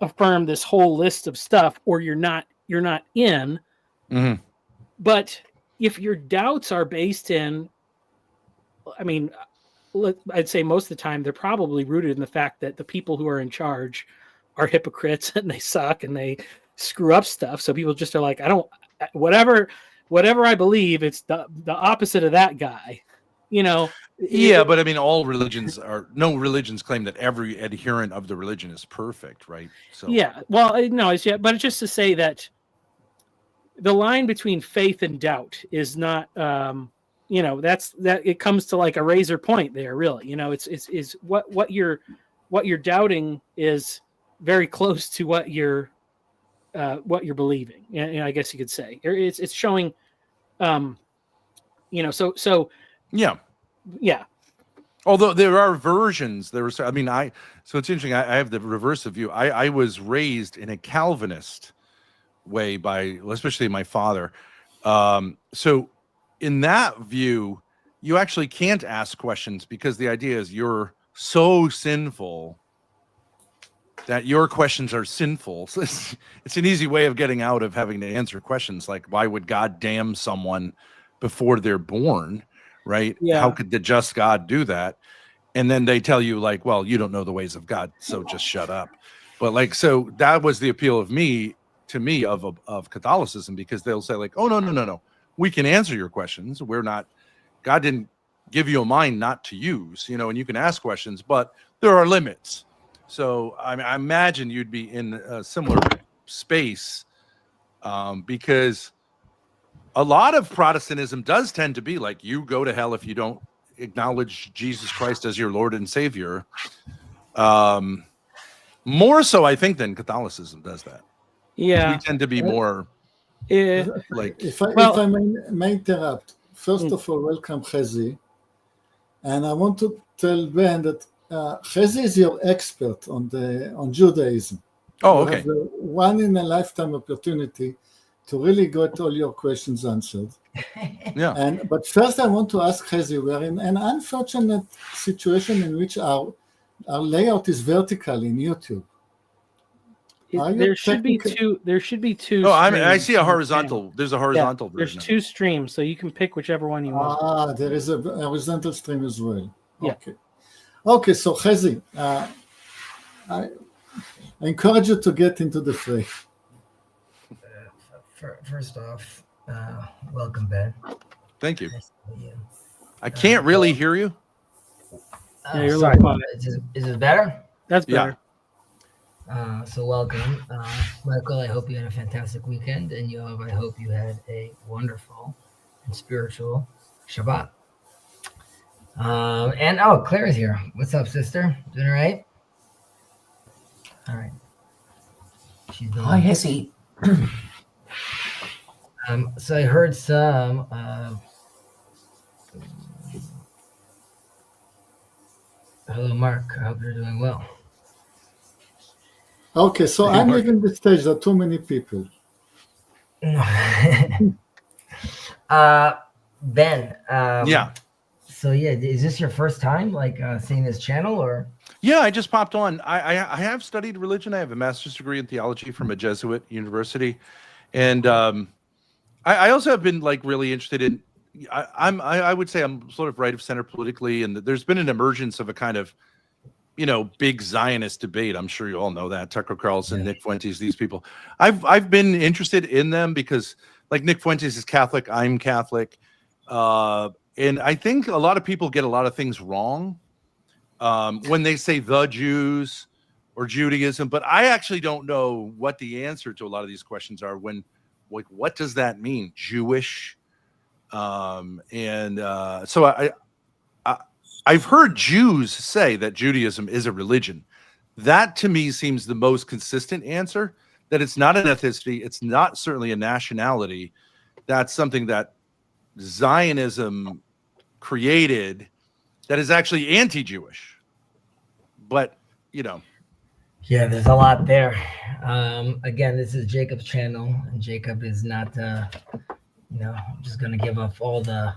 affirm this whole list of stuff or you're not in. But if your doubts are based in, I mean, I'd say most of the time they're probably rooted in the fact that the people who are in charge are hypocrites and they suck and they screw up stuff. So people just are like, I don't, whatever I believe, it's the opposite of that guy, but I mean, no religions claim that every adherent of the religion is perfect, right? So but it's just to say that the line between faith and doubt is not, it comes to like a razor point there, really. It's what you're doubting is very close to what you're believing. I guess you could say it's showing, so yeah. Although there are versions, so it's interesting. I have the reverse of you. I was raised in a Calvinist way by especially my father. So in that view, you actually can't ask questions because the idea is you're so sinful that your questions are sinful. So it's an easy way of getting out of having to answer questions like, why would God damn someone before they're born, right? Yeah. How could the just God do that? And then they tell you like, well, you don't know the ways of God, so just shut up. But like, so that was the appeal of of Catholicism, because they'll say like, oh, no. We can answer your questions. God didn't give you a mind not to use, and you can ask questions, but there are limits. So I imagine you'd be in a similar space, because a lot of Protestantism does tend to be like, you go to hell if you don't acknowledge Jesus Christ as your Lord and Savior. More so, I think, than Catholicism does that. Yeah. We tend to be more like. If I may interrupt, first of all, welcome Chezi, and I want to tell Ben that Chezi is your expert on Judaism. Oh, you okay. have a one in a lifetime opportunity to really get all your questions answered. Yeah. But first, I want to ask Chezi, we're in an unfortunate situation in which our layout is vertical in YouTube. There should be two. There should be two. Oh, I see a streams. horizontal. There's a horizontal There's version. two streams, so you can pick whichever one you want. There is a horizontal stream as well. Yeah. Okay. So Chezi, I encourage you to get into the fray. First off, welcome, Ben. Thank you. Nice to meet you. I can't really hear you. Yeah, you're Sorry, like, is this better? That's better. So welcome, Michael. I hope you had a fantastic weekend, and Yoav, I hope you had a wonderful and spiritual Shabbat. And Claire's here. What's up, sister? Doing all right? All right. She's doing. Hi, Hezzy. So I heard some. Hello, Mark. I hope you're doing well. Okay, so I'm leaving the stage. There are too many people. Ben. Yeah. So is this your first time seeing this channel, or? Yeah, I just popped on. I have studied religion. I have a master's degree in theology from a Jesuit university, and I also have been like really interested in. I would say I'm sort of right of center politically, and there's been an emergence of a kind of, big Zionist debate. I'm sure you all know that. Tucker Carlson, Nick Fuentes, these people. I've been interested in them because, like, Nick Fuentes is Catholic. I'm Catholic, and I think a lot of people get a lot of things wrong when they say the Jews or Judaism. But I actually don't know what the answer to a lot of these questions are. Like, what does that mean? Jewish? So I've heard Jews say that Judaism is a religion. That to me seems the most consistent answer, that it's not an ethnicity. It's not certainly a nationality. That's something that Zionism created that is actually anti-Jewish. But, Yeah, there's a lot there. Again, this is Jacob's channel, and Jacob is not, I'm just going to give up all the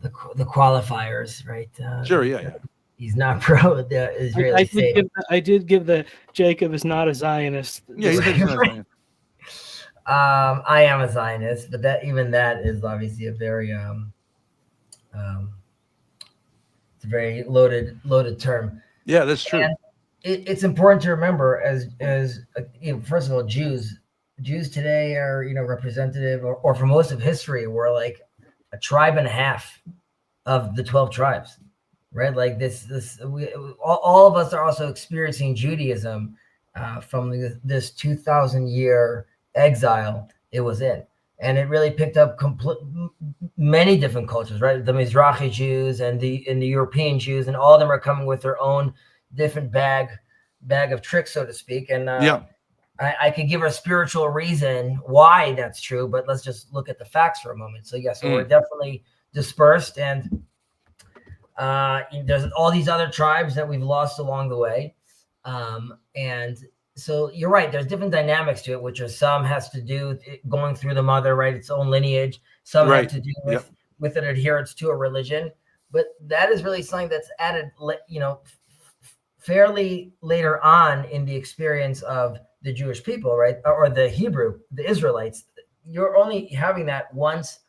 qualifiers, right? Sure, yeah. He's not pro the Israeli state. I did give the Jacob is not a Zionist. Yeah, he's not a Zionist. I am a Zionist, but that is obviously a very it's a very loaded term. Yeah, that's true. And it's important to remember, as first of all, Jews today are representative, or for most of history, were like a tribe and a half of the 12 tribes, right? Like all of us are also experiencing Judaism from this 2,000 year exile it was in, and it really picked up many different cultures, right? The Mizrahi Jews and the European Jews, and all of them are coming with their own different bag of tricks, so to speak. And I could give a spiritual reason why that's true, but let's just look at the facts for a moment. So we're definitely dispersed, and there's all these other tribes that we've lost along the way, and so you're right. There's different dynamics to it, which are some has to do with it going through the mother, right? Its own lineage. Some Right. have to do with an adherence to a religion. But that is really something that's added, fairly later on in the experience of the Jewish people, right? Or the Israelites. You're only having that once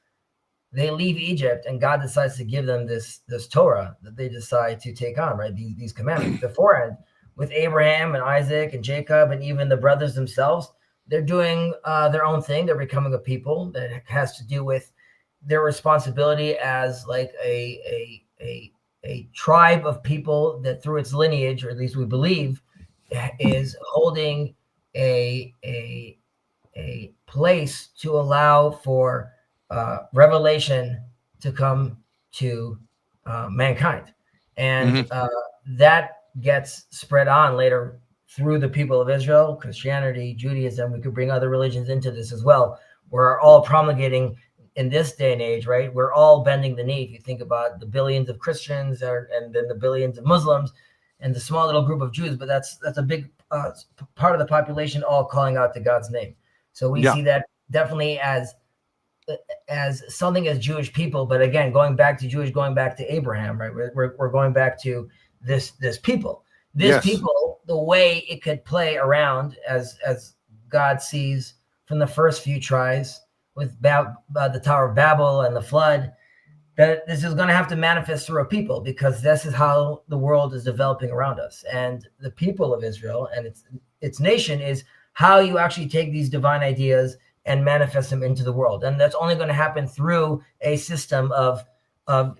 they leave Egypt and God decides to give them this Torah that they decide to take on, right? These commandments. Beforehand, with Abraham and Isaac and Jacob and even the brothers themselves, they're doing their own thing. They're becoming a people that has to do with their responsibility as like a tribe of people that through its lineage, or at least we believe, is holding a place to allow for revelation to come to mankind. And that gets spread on later through the people of Israel, Christianity, Judaism. We could bring other religions into this as well. We're all promulgating in this day and age, right? We're all bending the knee. If you think about the billions of Christians and then the billions of Muslims and the small little group of Jews, but that's a big part of the population all calling out to God's name. So we see that definitely as something as Jewish people, but again, going back to Abraham, right? We're going back to this people. People, the way it could play around as God sees from the first few tries with the Tower of Babel and the flood, that this is going to have to manifest through a people, because this is how the world is developing around us. And the people of Israel and its nation is how you actually take these divine ideas and manifest them into the world. And that's only going to happen through a system of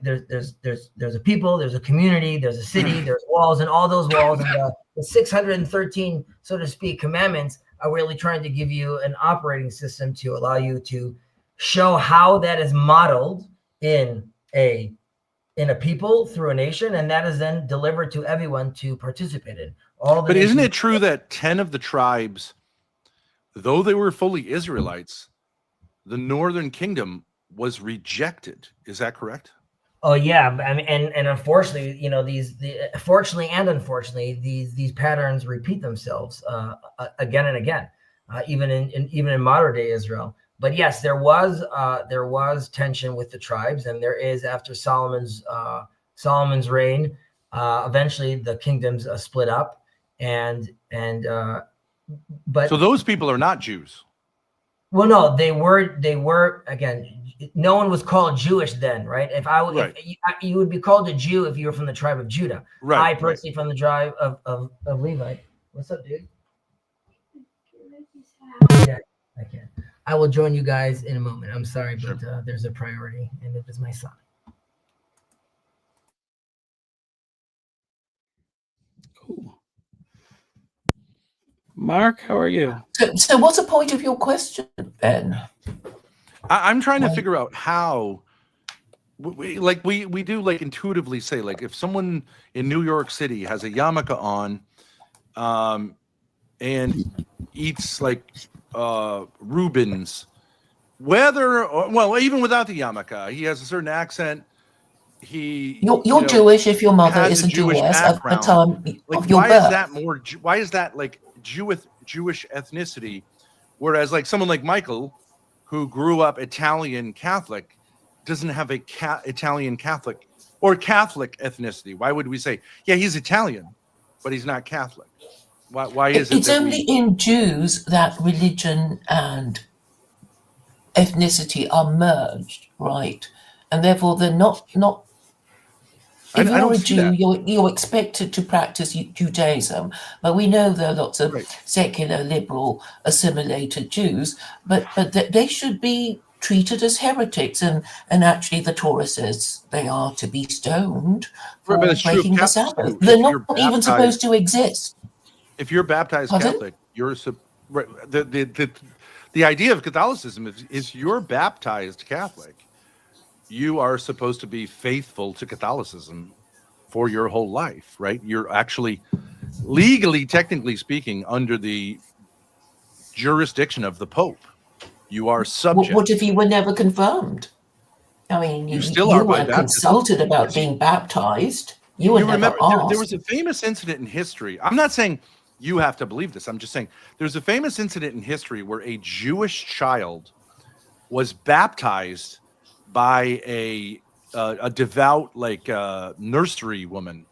there's a people, there's a community, there's a city, there's walls, and all those walls and the 613, so to speak, commandments are really trying to give you an operating system to allow you to show how that is modeled in a people through a nation, and that is then delivered to everyone to participate in. But isn't it true that 10 of the tribes, though they were fully Israelites, the northern kingdom was rejected? Is that correct? Oh yeah, I mean, and unfortunately, fortunately and unfortunately, these patterns repeat themselves again and again, even in modern day Israel. But yes, there was tension with the tribes, and there is after Solomon's reign. Eventually, the kingdoms split up, but so those people are not Jews. Well, no, they were again. No one was called Jewish then, right? If you would be called a Jew if you were from the tribe of Judah. Right. I personally from the tribe of Levi. What's up, dude? Yeah, I can. I will join you guys in a moment. I'm sorry, but there's a priority, and it is my son. Cool. Mark, how are you? So what's the point of your question, Ben? I'm trying to figure out how, we do like intuitively say, like if someone in New York City has a yarmulke on, and eats like Reubens, even without the yarmulke, he has a certain accent. You're Jewish if your mother is a Jewess at the time of your birth. Why is that like Jewish ethnicity, whereas like someone like Michael, who grew up Italian Catholic, doesn't have a Italian Catholic or Catholic ethnicity? Why would we say, yeah, he's Italian, but he's not Catholic? Why is it? It's only in Jews that religion and ethnicity are merged, right? And therefore, they're not. If you're a Jew, you're expected to practice Judaism, but we know there are lots of secular, liberal, assimilated Jews, but they should be treated as heretics, and actually the Torah says they are to be stoned for breaking the Sabbath. They're not even supposed to exist. If you're baptized Catholic, you're the idea of Catholicism is you're baptized Catholic, you are supposed to be faithful to Catholicism for your whole life, right? You're actually legally, technically speaking, under the jurisdiction of the Pope. You are subject. What if you were never confirmed? I mean, you weren't consulted about being baptized. You were never asked. There was a famous incident in history. I'm not saying you have to believe this. I'm just saying there's a famous incident in history where a Jewish child was baptized by a devout nursery woman.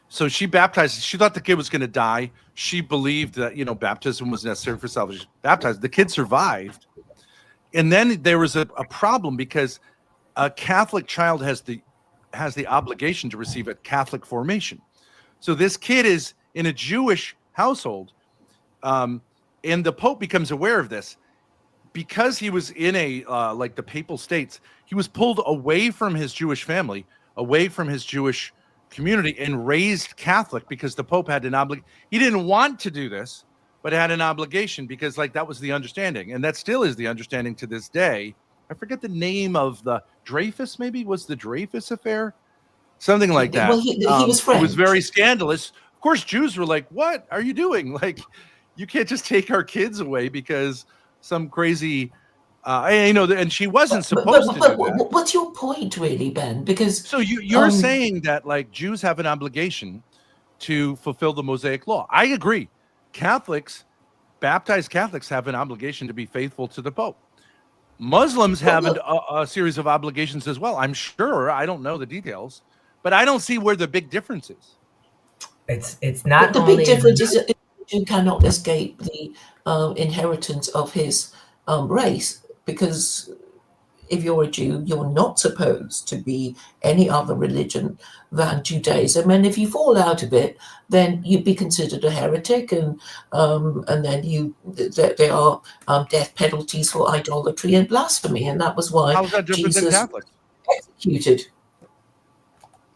So she baptized. She thought the kid was going to die. She believed that baptism was necessary for salvation. Baptized. The kid survived, and then there was a problem because a Catholic child has the obligation to receive a Catholic formation. So this kid is in a Jewish household, and the Pope becomes aware of this. Because he was in the Papal States, he was pulled away from his Jewish family, away from his Jewish community, and raised Catholic because the Pope had an obligation. He didn't want to do this, but had an obligation because that was the understanding. And that still is the understanding to this day. I forget the name of the Dreyfus, maybe was the Dreyfus affair, something like that. Well, he was French. It was very scandalous. Of course, Jews were like, "What are you doing? You can't just take our kids away because some crazy, and she wasn't supposed to do that." What's your point, really, Ben? Because so you're saying that Jews have an obligation to fulfill the Mosaic Law. I agree. Baptized Catholics have an obligation to be faithful to the Pope. Muslims have a series of obligations as well. I'm sure. I don't know the details, but I don't see where the big difference is. It's not the big difference is that you cannot escape the inheritance of his race, because if you're a Jew, you're not supposed to be any other religion than Judaism, and if you fall out of it, then you'd be considered a heretic, and then there are death penalties for idolatry and blasphemy, and that was why How is that different Jesus than Catholics? executed.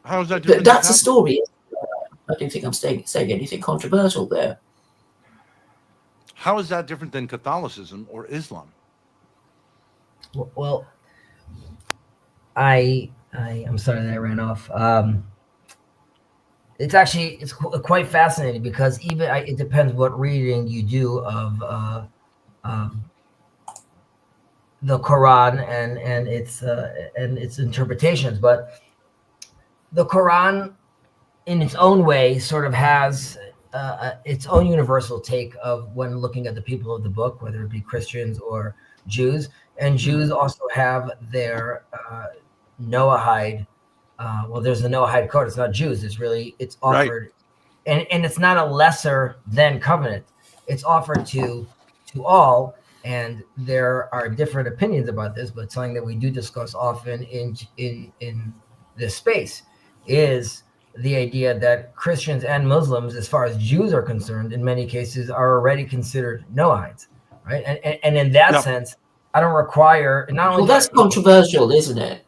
How is that different? But that's a story. I don't think I'm saying anything controversial there. How is that different than Catholicism or Islam? Well, I'm sorry that I ran off. It's quite fascinating because it depends what reading you do of the Quran and its interpretations. But the Quran, in its own way, sort of has its own universal take of when looking at the people of the book, whether it be Christians or Jews. And Jews also have their Noahide. There's the Noahide code. It's not Jews. It's offered, right. and it's not a lesser than covenant. It's offered to all, and there are different opinions about this. But something that we do discuss often in this space is the idea that Christians and Muslims, as far as Jews are concerned, in many cases are already considered Noahides, right? And in that sense, I don't require not only. Well, that's controversial, isn't it?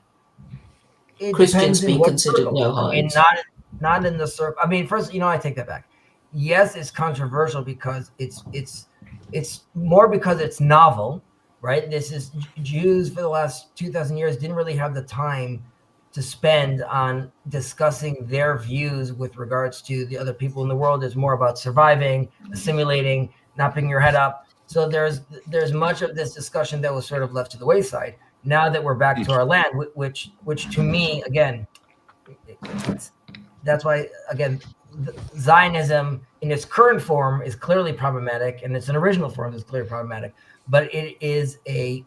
Christians be considered Noahides. I mean, not in the circle. I mean, first, I take that back. Yes, it's controversial because it's more because it's novel, right? This is Jews for the last 2,000 years didn't really have the time to spend on discussing their views with regards to the other people in the world. It's more about surviving, assimilating, not picking your head up. So there's much of this discussion that was sort of left to the wayside. Now that we're back to our land, which to me, again, that's why, again, Zionism in its current form is clearly problematic, and its original form is clearly problematic. But it is a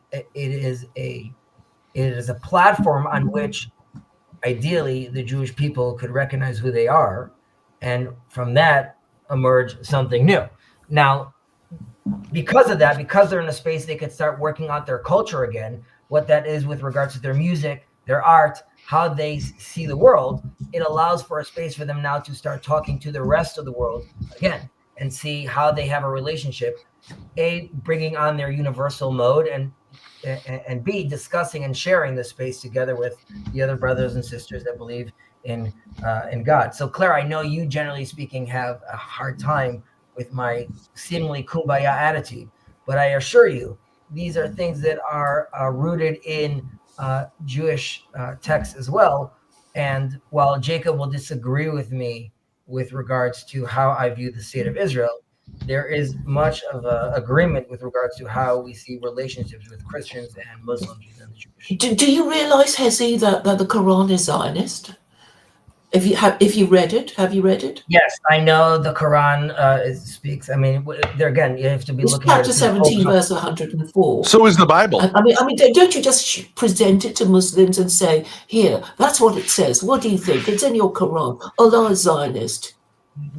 platform on which ideally the Jewish people could recognize who they are, and from that emerge something new. Now, because of that, because they're in a space, they could start working out their culture again, what that is with regards to their music, their art, how they see the world. It allows for a space for them now to start talking to the rest of the world again and see how they have a relationship, A, bringing on their universal mode, and B, discussing and sharing the space together with the other brothers and sisters that believe in God. So, Claire, I know you, generally speaking, have a hard time with my seemingly kumbaya attitude, but I assure you, these are things that are rooted in Jewish texts as well. And while Jacob will disagree with me with regards to how I view the state of Israel, there is much of an agreement with regards to how we see relationships with Christians and Muslims and the Jewish. Do you realize, Hezi, that the Quran is Zionist? If you read it, have you read it? Yes, I know the Quran speaks. I mean, there again, you have to be It's looking at chapter it through the whole 17, verse 104. So is the Bible. I mean, don't you just present it to Muslims and say, "Here, that's what it says. What do you think? It's in your Quran. Allah is Zionist,"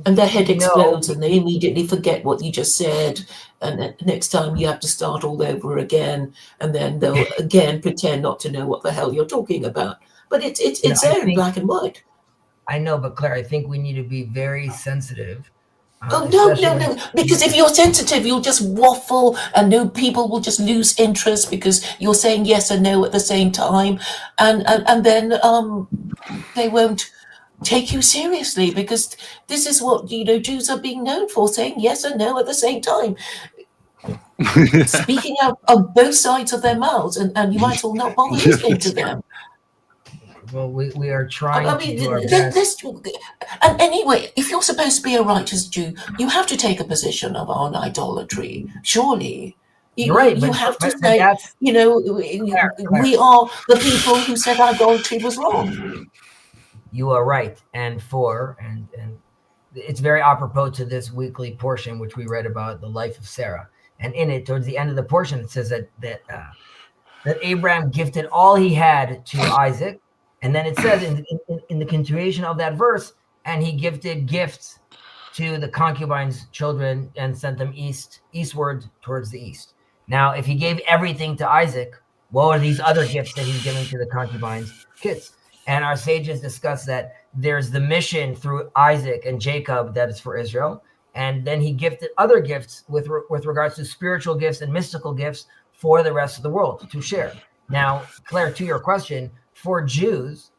and their head explodes, and they immediately forget what you just said, and then next time you have to start all over again, and then they'll again pretend not to know what the hell you're talking about. But it's there in black and white. I know, but Claire, I think we need to be very sensitive. Oh, no. Because if you're sensitive, you'll just waffle and no people will just lose interest because you're saying yes and no at the same time. And then they won't take you seriously because this is what, Jews are being known for, saying yes and no at the same time. Speaking out on both sides of their mouths, and you might as well not bother listening to them. Well, we are trying to do our best. And anyway, if you're supposed to be a righteous Jew, you have to take a position on idolatry. Surely, you're right. You have to say, we are the people who said idolatry was wrong. You are right, and it's very apropos to this weekly portion which we read about the life of Sarah, and in it, towards the end of the portion, it says that Abraham gifted all he had to Isaac. And then it says in the continuation of that verse, and he gifted gifts to the concubines' children and sent them eastward towards the east. Now, if he gave everything to Isaac, what are these other gifts that he's giving to the concubines' kids? And our sages discuss that there's the mission through Isaac and Jacob that is for Israel. And then he gifted other gifts with regards to spiritual gifts and mystical gifts for the rest of the world to share. Now, Claire, to your question, for Jews,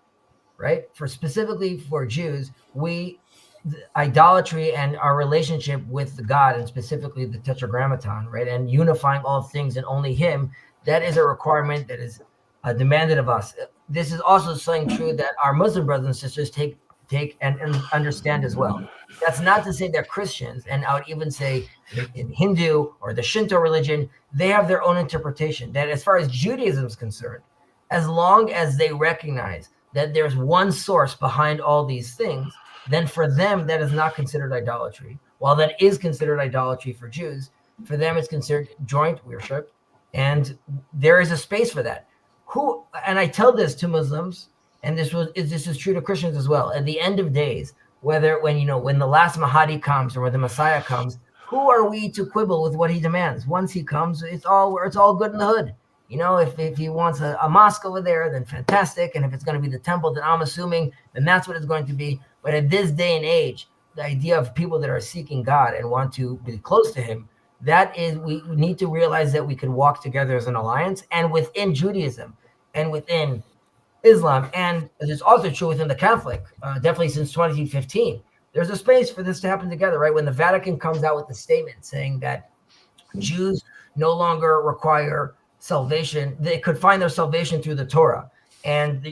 right? Specifically for Jews, idolatry and our relationship with God, and specifically the Tetragrammaton, right? And unifying all things in only Him, that is a requirement that is demanded of us. This is also something true that our Muslim brothers and sisters take and understand as well. That's not to say they're Christians, and I would even say in Hindu or the Shinto religion, they have their own interpretation. That as far as Judaism is concerned, as long as they recognize that there's one source behind all these things, then for them, that is not considered idolatry. While that is considered idolatry for Jews, for them, it's considered joint worship. And there is a space for that. And I tell this to Muslims, and this is true to Christians as well. At the end of days, when the last Mahdi comes or when the Messiah comes, who are we to quibble with what he demands? Once he comes, it's all good in the hood. If he wants a mosque over there, then fantastic. And if it's going to be the temple, then I'm assuming then that's what it's going to be. But at this day and age, the idea of people that are seeking God and want to be close to Him, that is, we need to realize that we can walk together as an alliance, and within Judaism and within Islam, and it's also true within the Catholic, definitely since 2015. There's a space for this to happen together, right? When the Vatican comes out with the statement saying that Jews no longer require salvation, they could find their salvation through the Torah. And,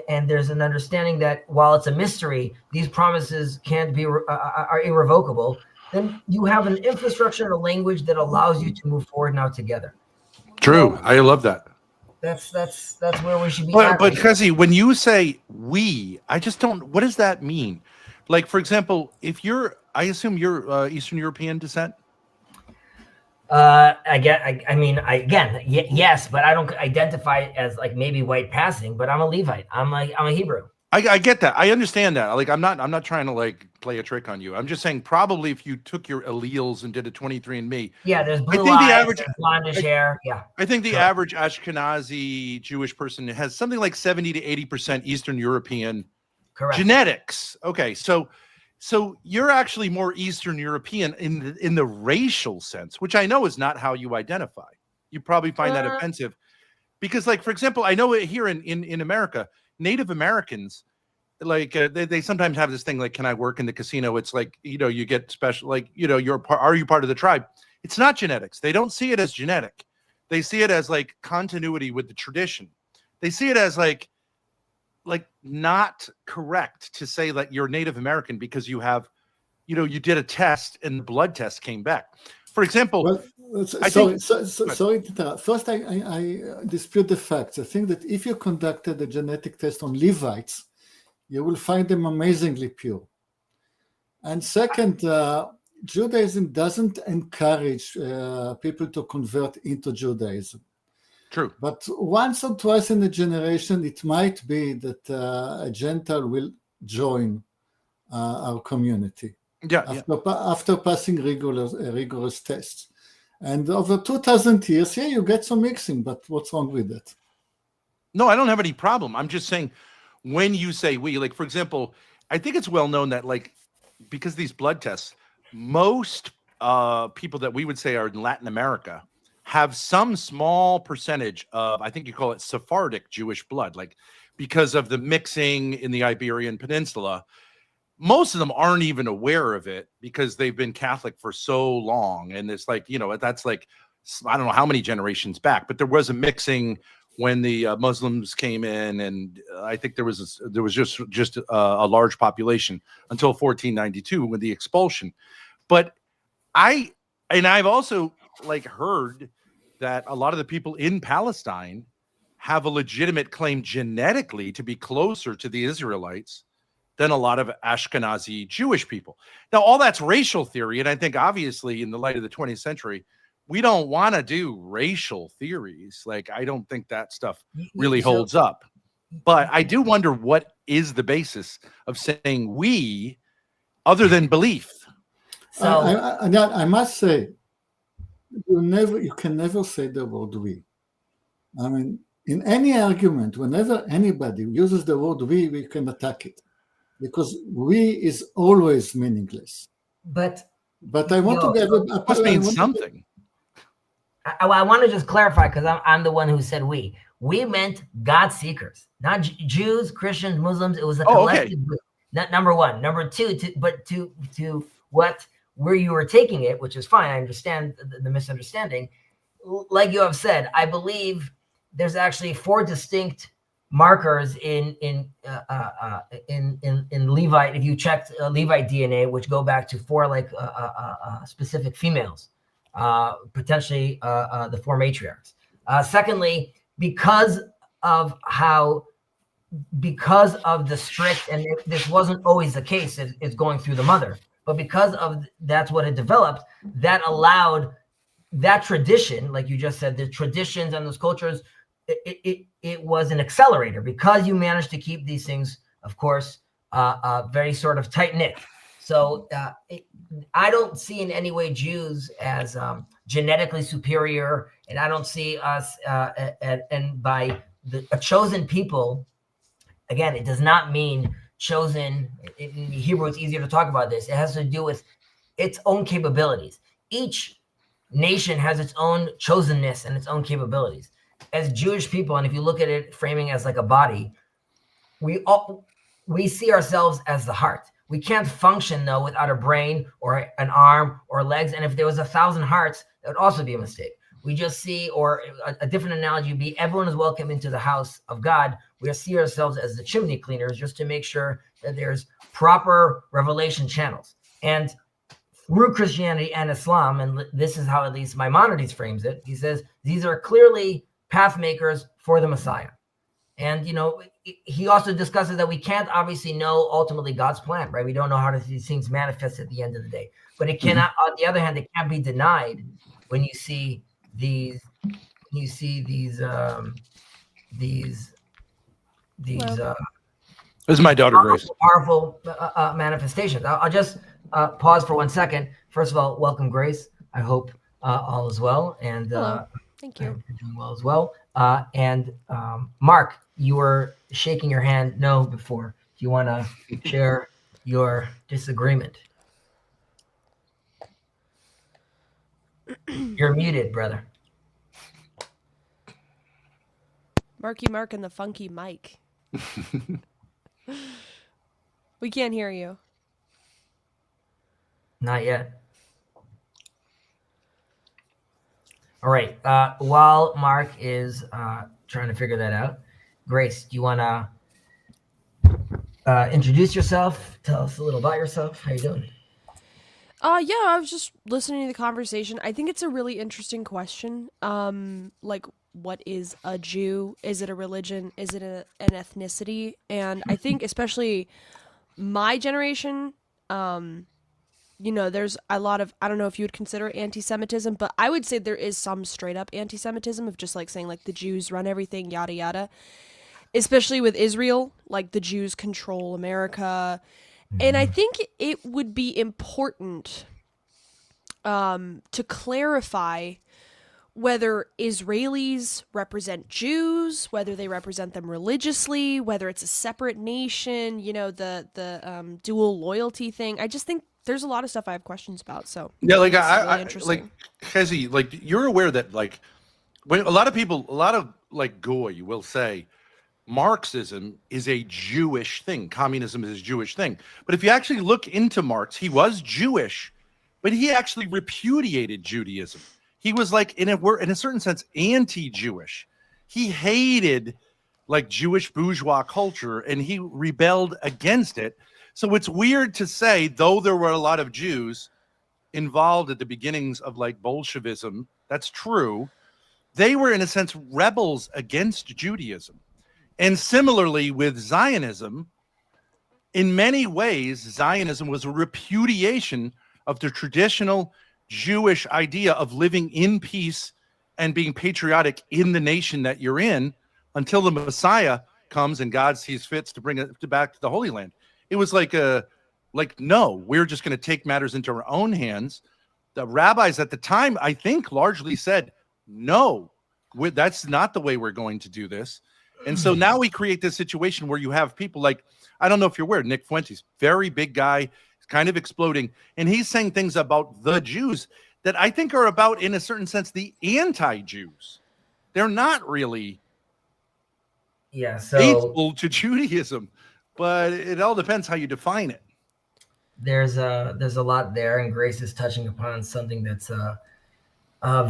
and there's an understanding that while it's a mystery, these promises can't be, are irrevocable. Then you have an infrastructure and a language that allows you to move forward now together. True. I love that. That's where we should be. But Chazi, when you say we, I just don't, what does that mean? Like, for example, I assume you're Eastern European descent? Yes, but I don't identify as like maybe white passing, but I'm a Levite. I'm a Hebrew. I get that. I understand that. Like, I'm not trying to like play a trick on you. I'm just saying probably if you took your alleles and did a 23andMe. Yeah, there's blue eyes, blondish hair. Yeah. I think the average Ashkenazi Jewish person has something like 70 to 80% Eastern European genetics. Okay, so you're actually more Eastern European in the racial sense, which I know is not how you identify. You probably find that offensive because, like, for example, I know here in America, Native Americans, like they sometimes have this thing like, can I work in the casino? It's like, you get special, like, are you part of the tribe? It's not genetics. They don't see it as genetic. They see it as like continuity with the tradition. They see it as like not correct to say that you're Native American because you have, you did a test and the blood test came back. For example, sorry to interrupt. First, I dispute the facts. I think that if you conducted a genetic test on Levites, you will find them amazingly pure. And second, Judaism doesn't encourage people to convert into Judaism. True. But once or twice in a generation, it might be that a Gentile will join our community after passing rigorous tests. And over 2,000 years, you get some mixing, but what's wrong with that? No, I don't have any problem. I'm just saying, when you say we, like, for example, I think it's well known that, like, because these blood tests, most people that we would say are in Latin America have some small percentage of, I think you call it Sephardic Jewish blood, like, because of the mixing in the Iberian Peninsula. Most of them aren't even aware of it because they've been Catholic for so long. And it's like, that's like, I don't know how many generations back, but there was a mixing when the Muslims came in, and I think there was just a large population until 1492 with the expulsion. But I've also, like, heard that a lot of the people in Palestine have a legitimate claim genetically to be closer to the Israelites than a lot of Ashkenazi Jewish people. Now, all that's racial theory, and I think obviously in the light of the 20th century, we don't want to do racial theories. Like, I don't think that stuff really holds up. But I do wonder, what is the basis of saying we, other than belief? So I must say, you can never say the word we. I mean, in any argument, whenever anybody uses the word we can attack it, because we is always meaningless. But I want to give it must mean something. I want to just clarify, because I'm the one who said we. We meant God seekers, not Jews, Christians, Muslims. It was a collective group. Not number one. Number two, to where you were taking it, which is fine. I understand the misunderstanding. Like you have said, I believe there's actually 4 distinct markers in Levite. If you checked Levite DNA, which go back to 4 specific females, potentially the 4 matriarchs. Secondly, because of the strict, and this wasn't always the case, it's going through the mother, but because of that's what it developed, that allowed that tradition, like you just said, the traditions and those cultures, it was an accelerator, because you managed to keep these things, of course, very sort of tight knit. So I don't see in any way Jews as genetically superior, and I don't see us and by a chosen people. Again, it does not mean chosen. In Hebrew, it's easier to talk about this. It has to do with its own capabilities. Each nation has its own chosenness and its own capabilities. As Jewish people, and if you look at it framing as like a body, we see ourselves as the heart. We can't function, though, without a brain or an arm or legs. And if there was 1,000 hearts, that would also be a mistake. We just see, or a different analogy would be, everyone is welcome into the house of God. We see ourselves as the chimney cleaners, just to make sure that there's proper revelation channels. And through Christianity and Islam, and this is how at least Maimonides frames it, he says these are clearly path makers for the Messiah. And, he also discusses that we can't obviously know ultimately God's plan, right? We don't know how these things manifest at the end of the day. But it cannot, on the other hand, it can't be denied when you see these this is my daughter Grace. Powerful manifestations. I'll just pause for 1 second. First of all, welcome, Grace. I hope all is well, and thank you. You're doing well as well. And Mark, you were shaking your hand no before. Do you want to share your disagreement? You're muted, brother. Marky Mark and the funky Mike. We can't hear you. Not yet. All right. While Mark is trying to figure that out, Grace, do you want to introduce yourself? Tell us a little about yourself. How you doing? Yeah, I was just listening to the conversation. I think it's a really interesting question. Like, what is a Jew? Is it a religion? Is it an ethnicity? And I think especially my generation, there's a lot of, I don't know if you would consider anti-Semitism, but I would say there is some straight up anti-Semitism of just like saying like the Jews run everything, yada yada. Especially with Israel, like the Jews control America. And I think it would be important to clarify whether Israelis represent Jews, whether they represent them religiously, whether it's a separate nation, the dual loyalty thing. I just think there's a lot of stuff I have questions about. So Yeah, like it's really I interesting. like Hezi, like you're aware that like when a lot of like goy will say Marxism is a Jewish thing. Communism is a Jewish thing. But if you actually look into Marx, he was Jewish, but he actually repudiated Judaism. He was like, in a certain sense, anti-Jewish. He hated like Jewish bourgeois culture, and he rebelled against it. So it's weird to say, though there were a lot of Jews involved at the beginnings of like Bolshevism, that's true. They were, in a sense, rebels against Judaism. And similarly with Zionism, in many ways, Zionism was a repudiation of the traditional Jewish idea of living in peace and being patriotic in the nation that you're in until the Messiah comes and God sees fit to bring it back to the Holy Land. It was like no, we're just going to take matters into our own hands. The rabbis at the time, I think, largely said, no, that's not the way we're going to do this. And so now we create this situation where you have people like, I don't know if you're aware, Nick Fuentes, very big guy, he's kind of exploding. And he's saying things about the Jews that I think are about, in a certain sense, the anti-Jews. They're not really faithful to Judaism, but it all depends how you define it. There's a lot there, and Grace is touching upon something that's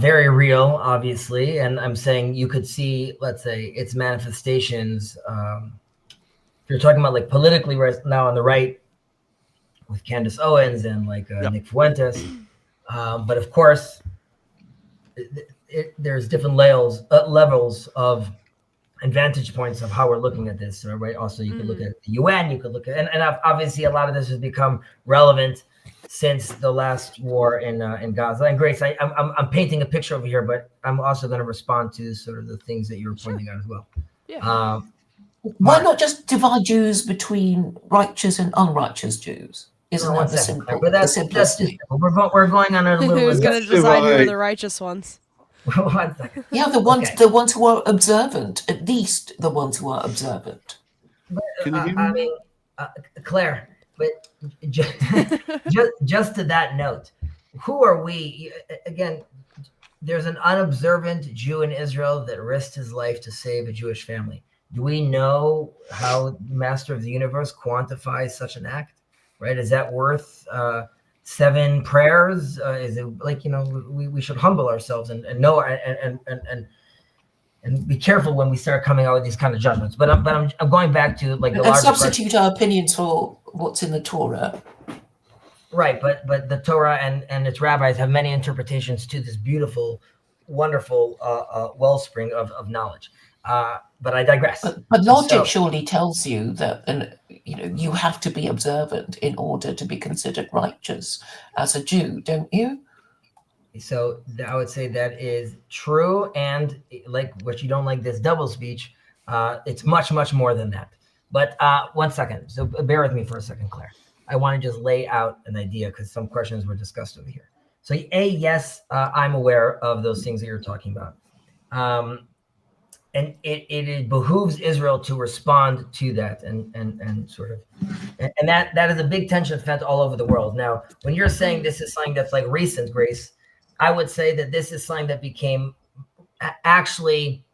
very real, obviously, and I'm saying you could see, let's say, its manifestations. If you're talking about like politically right now on the right with Candace Owens and like Nick Fuentes, but of course, there's different levels of and vantage points of how we're looking at this, right? Also, you could look at the UN, you could look at, and obviously a lot of this has become relevant since the last war in Gaza. And Grace, I'm painting a picture over here, but I'm also going to respond to sort of the things that you were pointing out as well. Yeah. Why not just divide Jews between righteous and unrighteous Jews? Isn't that the simple? But that's simplicity. We're going on a little. Who's going to decide who are the righteous ones? 1 second. Yeah, the ones who are observant, at least the ones who are observant. But, I mean, Claire, but just to that note, who are we? Again, there's an unobservant Jew in Israel that risked his life to save a Jewish family. Do we know how Master of the Universe quantifies such an act? Right? Is that worth 7 prayers? Is it like, we should humble ourselves and know and be careful when we start coming out with these kind of judgments. But I'm going back to like the larger substitute our opinions for what's in the Torah. Right, but the Torah and its rabbis have many interpretations to this beautiful, wonderful wellspring of knowledge. But I digress. But logic surely tells you that, you have to be observant in order to be considered righteous as a Jew, don't you? So I would say that is true, and like what you don't like this double speech, it's much, much more than that. But 1 second, so bear with me for a second, Claire. I want to just lay out an idea because some questions were discussed over here. So yes, I'm aware of those things that you're talking about. And it behooves Israel to respond to that and sort of, and that is a big tension felt all over the world. Now, when you're saying this is something that's like recent, Grace, I would say that this is something that became actually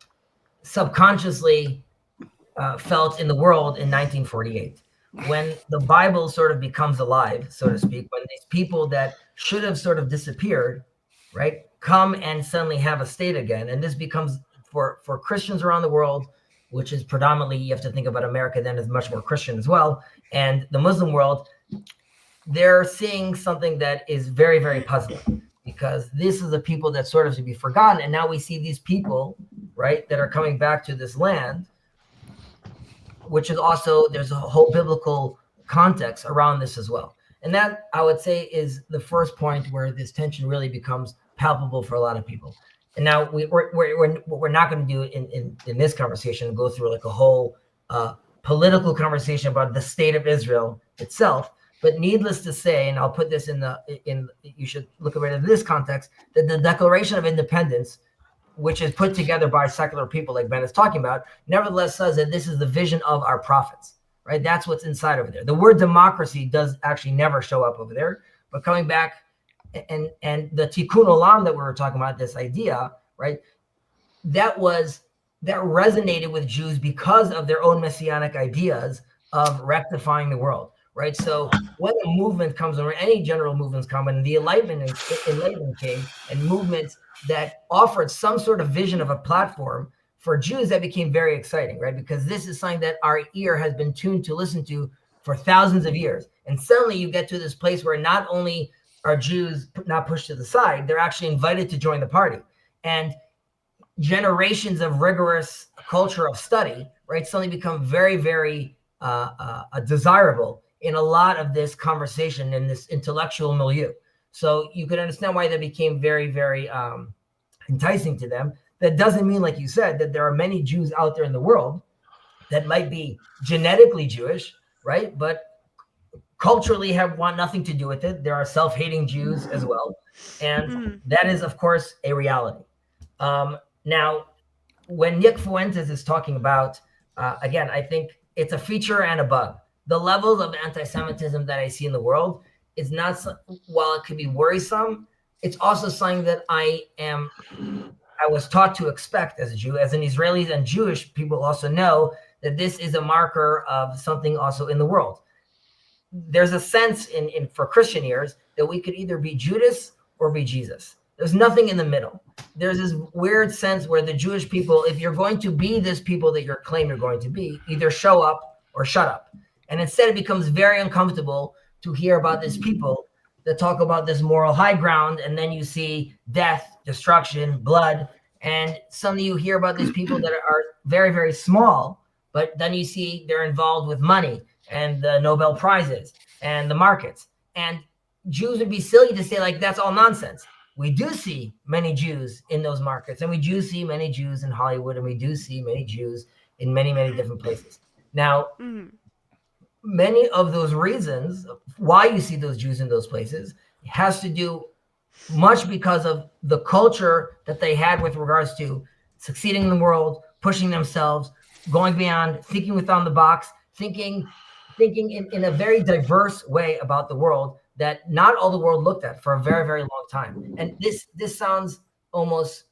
subconsciously felt in the world in 1948. When the Bible sort of becomes alive, so to speak, when these people that should have sort of disappeared, right, come and suddenly have a state again. And this becomes, for Christians around the world, which is predominantly, you have to think about America then as much more Christian as well, and the Muslim world, they're seeing something that is very, very puzzling, because this is the people that sort of should be forgotten. And now we see these people right, that are coming back to this land, which is also, there's a whole biblical context around this as well. And that, I would say, is the first point where this tension really becomes palpable for a lot of people. And now we're not going to do in this conversation, go through like a whole political conversation about the state of Israel itself. But needless to say, and I'll put this in you should look at it in this context, that the Declaration of Independence, which is put together by secular people like Ben is talking about, nevertheless says that this is the vision of our prophets, right? That's what's inside over there. The word democracy does actually never show up over there. But coming back, and the tikkun olam that we were talking about, this idea, right? That resonated with Jews because of their own messianic ideas of rectifying the world, right? So when a movement comes, or any general movements come, and the Enlightenment came, and movements that offered some sort of vision of a platform for Jews, that became very exciting, right? Because this is something that our ear has been tuned to listen to for thousands of years. And suddenly you get to this place where not only are Jews not pushed to the side, they're actually invited to join the party. And generations of rigorous culture of study, right, suddenly become very, very desirable in a lot of this conversation in this intellectual milieu. So you could understand why that became very, very enticing to them. That doesn't mean, like you said, that there are many Jews out there in the world that might be genetically Jewish, right, but culturally want nothing to do with it. There are self-hating Jews as well. And that is, of course, a reality. Now, when Nick Fuentes is talking about, again, I think it's a feature and a bug. The levels of anti-Semitism that I see in the world is not, while it could be worrisome, it's also something that I was taught to expect as a Jew. As an Israeli and Jewish people also know that this is a marker of something also in the world. There's a sense for Christian ears that we could either be Judas or be Jesus. There's nothing in the middle. There's this weird sense where the Jewish people, if you're going to be this people that you claim you're going to be, either show up or shut up. And instead it becomes very uncomfortable to hear about these people that talk about this moral high ground, and then you see death, destruction, blood, and suddenly you hear about these people that are very, very small, but then you see they're involved with money and the Nobel Prizes and the markets. And Jews would be silly to say, like, that's all nonsense. We do see many Jews in those markets, and we do see many Jews in Hollywood, and we do see many Jews in many, many different places. Now, many of those reasons why you see those Jews in those places has to do much because of the culture that they had with regards to succeeding in the world, pushing themselves, going beyond, thinking within the box, thinking in a very diverse way about the world that not all the world looked at for a very, very long time. And this sounds almost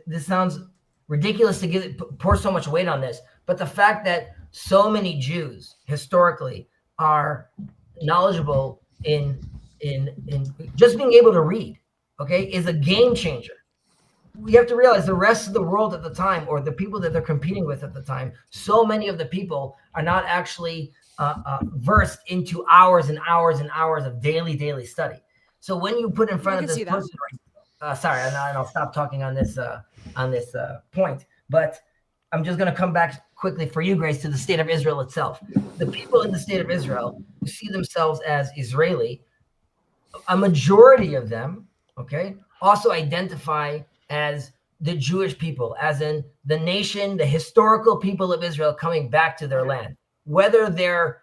this sounds ridiculous to pour so much weight on this, but the fact that so many Jews historically are knowledgeable in just being able to read, okay, is a game changer. We have to realize the rest of the world at the time, or the people that they're competing with at the time, so many of the people are not actually versed into hours and hours and hours of daily study. So when you put in front of this person, sorry, and I'll stop talking on this point, but I'm just going to come back quickly for you, Grace, to the state of Israel itself. The people in the state of Israel who see themselves as Israeli, a majority of them, okay, also identify as the Jewish people, as in the nation, the historical people of Israel coming back to their land. Whether they're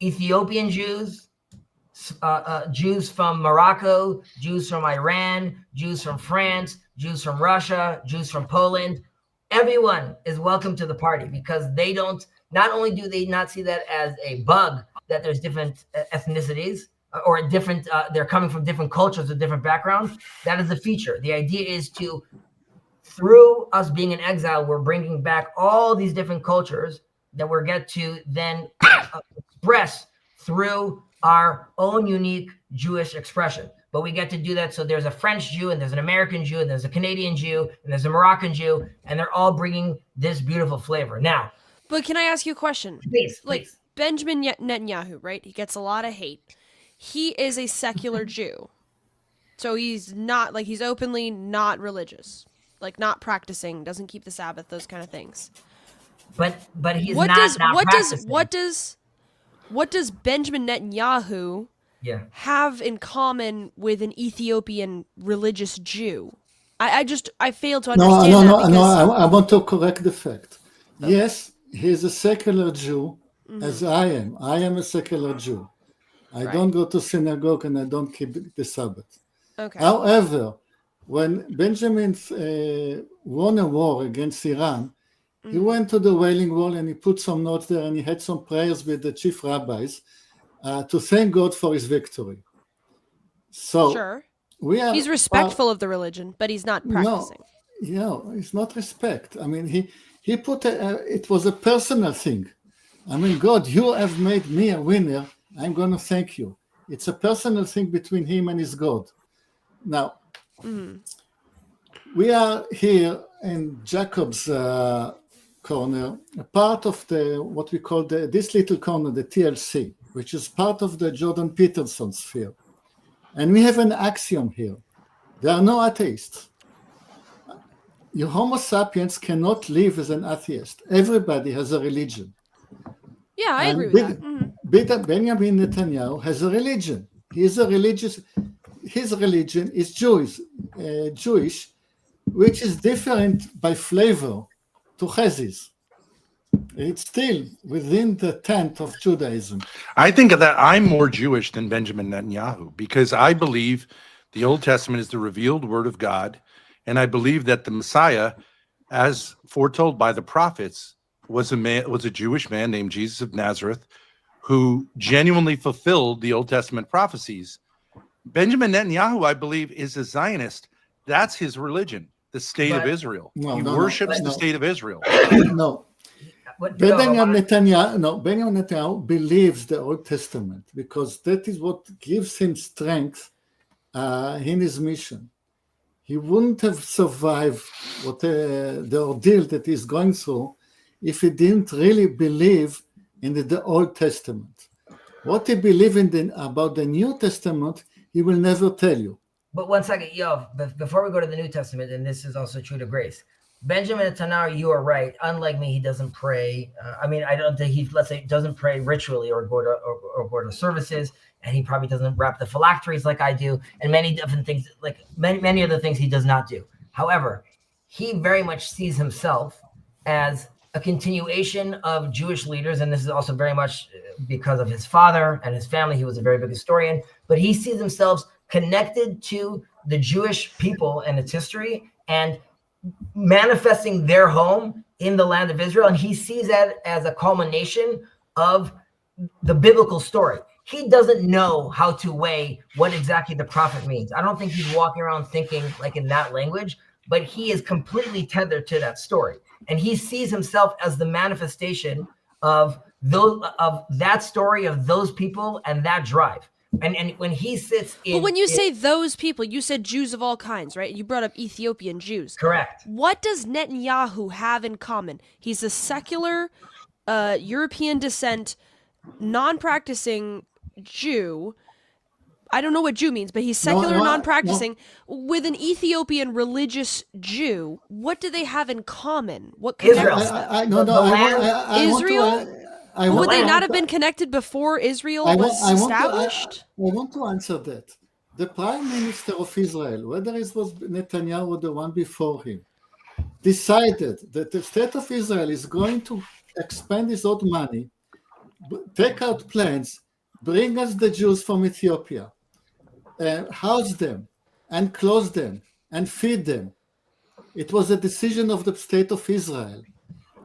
Ethiopian Jews, Jews from Morocco, Jews from Iran, Jews from France, Jews from Russia, Jews from Poland, everyone is welcome to the party, because they don't, not only do they not see that as a bug that there's different ethnicities or different, they're coming from different cultures with different backgrounds. That is a feature. The idea is to, through us being in exile, we're bringing back all these different cultures that we're get to then express through our own unique Jewish expression. But we get to do that. So there's a French Jew, and there's an American Jew, and there's a Canadian Jew, and there's a Moroccan Jew, and they're all bringing this beautiful flavor. Now, but can I ask you a question? Please. Benjamin Netanyahu, right? He gets a lot of hate. He is a secular Jew. So he's not, like, he's openly not religious. like not practicing, doesn't keep the Sabbath, those kind of things. But he's What not does practicing. what does Benjamin Netanyahu Yeah. have in common with an Ethiopian religious Jew? I fail to No, understand no, that no, no. because I want to correct the fact. Yes, he's a secular Jew, as I am. I am a secular Jew. I Right. don't go to synagogue and I don't keep the Sabbath. okay. However, when Benjamin won a war against Iran, he went to the Wailing Wall and he put some notes there and he had some prayers with the chief rabbis to thank God for his victory. So Sure. we are He's respectful of the religion, but he's not practicing. No, it's not respect. I mean, he put it was a personal thing. I mean, God, you have made me a winner. I'm going to thank you. It's a personal thing between him and his God. Now, we are here in Jacob's corner, a part of what we call this little corner, the TLC, which is part of the Jordan Peterson sphere. And we have an axiom here. There are no atheists. Your Homo sapiens cannot live as an atheist. Everybody has a religion. Yeah, I And agree with that. Benjamin Netanyahu has a religion. He's a religious. His religion is Jewish, which is different by flavor to Chazis. It's still within the tent of Judaism. I think that I'm more Jewish than Benjamin Netanyahu because I believe the Old Testament is the revealed word of God, and I believe that the Messiah, as foretold by the prophets, was a Jewish man named Jesus of Nazareth who genuinely fulfilled the Old Testament prophecies. Benjamin Netanyahu, I believe, is a Zionist. That's his religion, the state of Israel. He worships the state of Israel. No. Benjamin Netanyahu believes the Old Testament because that is what gives him strength in his mission. He wouldn't have survived the ordeal that he's going through if he didn't really believe in the Old Testament. What he believes about the New Testament, he will never tell you. But one second, before we go to the New Testament, and this is also true to grace, Benjamin Netanyahu, you are right. Unlike me, he doesn't pray. I don't think he, let's say, doesn't pray ritually or go to services, and he probably doesn't wrap the phylacteries like I do, and many different things, like many other things he does not do. However, he very much sees himself as a continuation of Jewish leaders, and this is also very much because of his father and his family. He was a very big historian, but he sees himself connected to the Jewish people and its history and manifesting their home in the land of Israel. And he sees that as a culmination of the biblical story. He doesn't know how to weigh what exactly the prophet means. I don't think he's walking around thinking like in that language, but he is completely tethered to that story. And he sees himself as the manifestation of that story, of those people and that drive. And when he sits in... But when you say those people, you said Jews of all kinds, right? You brought up Ethiopian Jews. Correct. What does Netanyahu have in common? He's a secular, European descent, non-practicing Jew. I don't know what Jew means, but he's secular, non-practicing, with an Ethiopian religious Jew. What do they have in common? What connects them? Israel? Would they not have been connected before Israel was established? I want to answer that. The Prime Minister of Israel, whether it was Netanyahu or the one before him, decided that the state of Israel is going to expend its own money, take out plans, bring us the Jews from Ethiopia, house them, and close them, and feed them. It was a decision of the state of Israel.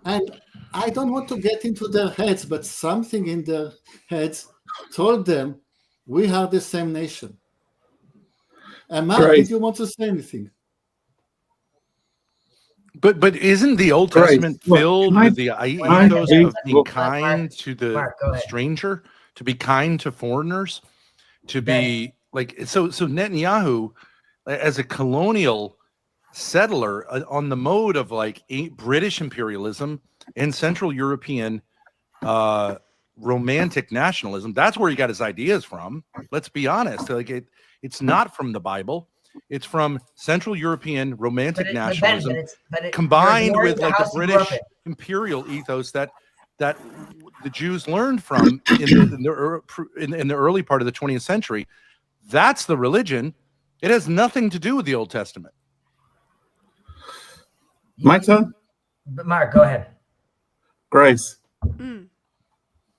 And I don't want to get into their heads, but something in their heads told them, we are the same nation. And Mark, did you want to say anything? But isn't the Old Testament filled with the ethos of being kind to the stranger, to be kind to foreigners, to be like, so Netanyahu, as a colonial settler on the mode of like British imperialism and Central European romantic nationalism, that's where he got his ideas from. Let's be honest. Like it's not from the Bible. It's from Central European romantic Ben, nationalism you're combined ignoring with like the house you grew up British imperial ethos that the Jews learned from in the early part of the 20th century. That's the religion. It has nothing to do with the Old Testament. My turn? Mark, go ahead. Grace, Mm.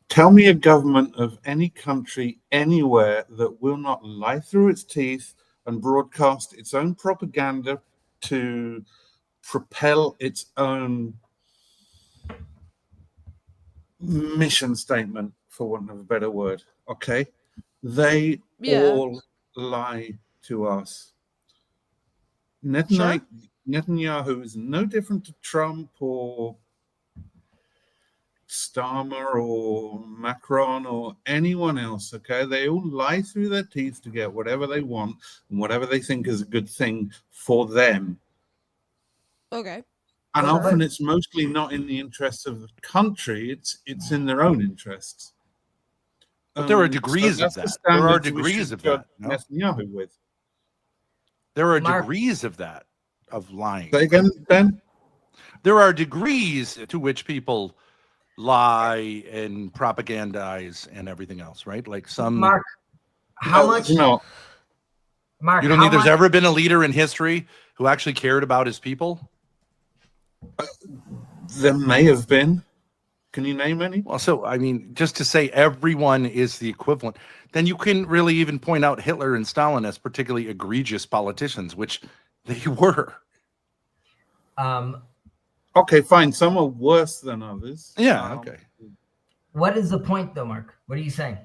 tell me a government of any country anywhere that will not lie through its teeth and broadcast its own propaganda to propel its own mission statement, for want of a better word. Okay? They Yeah. all lie to us. Netanyahu is no different to Trump or Starmer or Macron or anyone else. Okay, they all lie through their teeth to get whatever they want and whatever they think is a good thing for them. Okay. And Okay. often it's mostly not in the interests of the country, it's in their own interests. But there are So degrees of that's the that. There are standards we degrees should of judge that. No? Netanyahu with. There are Mark- degrees of that, of lying. Say again, Ben? There are degrees to which people lie and propagandize and everything else, right? Like some. Mark, how No, much? No. Mark, You don't how think there's much- ever been a leader in history who actually cared about his people? There may have been. Can you name any? Well, so I mean, just to say everyone is the equivalent, then you couldn't really even point out Hitler and Stalin as particularly egregious politicians, which they were. Okay, fine. Some are worse than others. Yeah, okay. What is the point, though, Mark? What are you saying?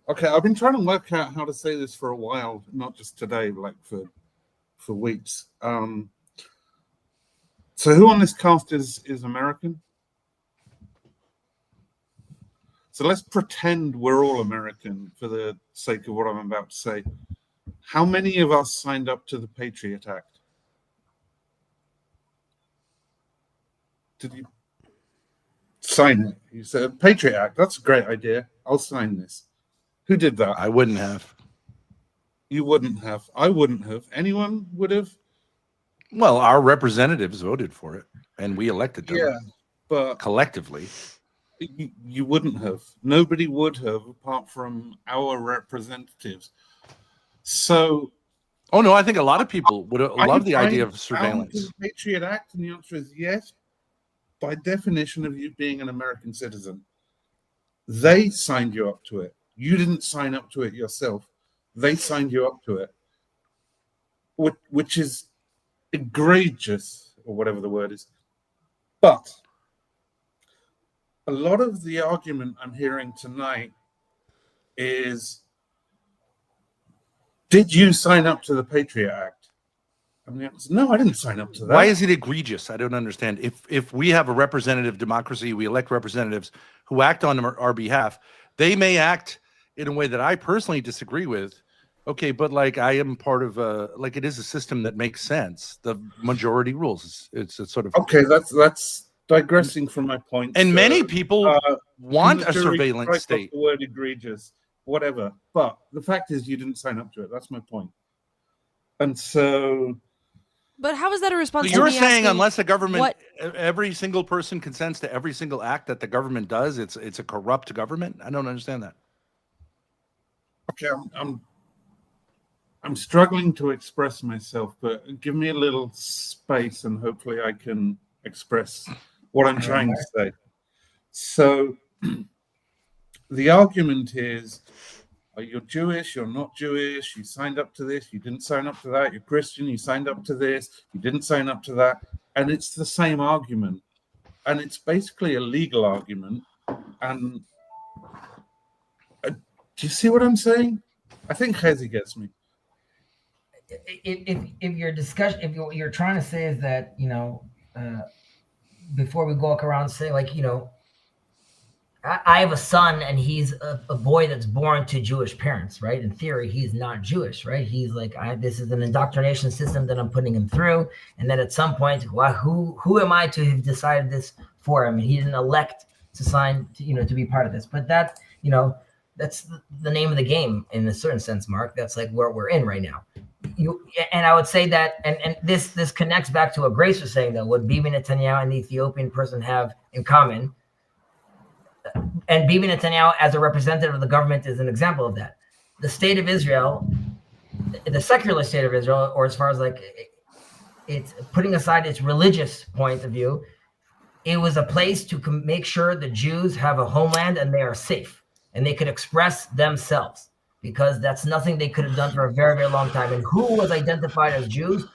Okay, I've been trying to work out how to say this for a while, not just today, like for weeks. So who on this cast is American? So let's pretend we're all American for the sake of what I'm about to say. How many of us signed up to the Patriot Act? Did you sign it? You said, Patriot Act, that's a great idea. I'll sign this. Who did that? I wouldn't have. You wouldn't have. I wouldn't have. Anyone would have? Well, our representatives voted for it, and we elected them Yeah, but collectively. you wouldn't have. Nobody would have, apart from our representatives. So, Oh no, I think a lot of people would are love you the idea tying of down to surveillance. the Patriot Act? And the answer is yes. By definition of you being an American citizen, they signed you up to it. You didn't sign up to it yourself. They signed you up to it, which is egregious, or whatever the word is. But a lot of the argument I'm hearing tonight is, did you sign up to the Patriot Act? And the answer is, no, I didn't sign up to that. Why is it egregious? I don't understand. If we have a representative democracy, we elect representatives who act on our behalf. They may act in a way that I personally disagree with. Okay, but like I am part of like it is a system that makes sense. The majority rules. It's a sort of Okay, that's digressing from my point. and many people want the a jury surveillance strike off state. The word egregious, whatever. But the fact is, you didn't sign up to it. That's my point. And so, But how is that a response? So to you're me saying asking unless the government, what- every single person consents to every single act that the government does, it's a corrupt government? I don't understand that. okay, I'm struggling to express myself, but give me a little space, and hopefully, I can express what I'm trying to say. So, the argument is, you're Jewish, you're not Jewish, you signed up to this, you didn't sign up to that, you're Christian, you signed up to this, you didn't sign up to that. And it's the same argument. And it's basically a legal argument. And do you see what I'm saying? I think Hezi gets me. If your discussion, if you're trying to say is that, you know, before we walk around say like, you know, I have a son and he's a boy that's born to Jewish parents, right? In theory, he's not Jewish, right? He's like, this is an indoctrination system that I'm putting him through. And then at some point, well, who am I to have decided this for him? And he didn't elect to sign, to be part of this. But that, you know, That's the name of the game in a certain sense, Mark. That's like where we're in right now. And I would say that, and this connects back to what Grace was saying, though, what Bibi Netanyahu and the Ethiopian person have in common. And Bibi Netanyahu, as a representative of the government, is an example of that. The state of Israel, the secular state of Israel, or as far as like it's putting aside its religious point of view, it was a place to make sure the Jews have a homeland and they are safe and they could express themselves, because that's nothing they could have done for a very, very long time. And who was identified as Jews?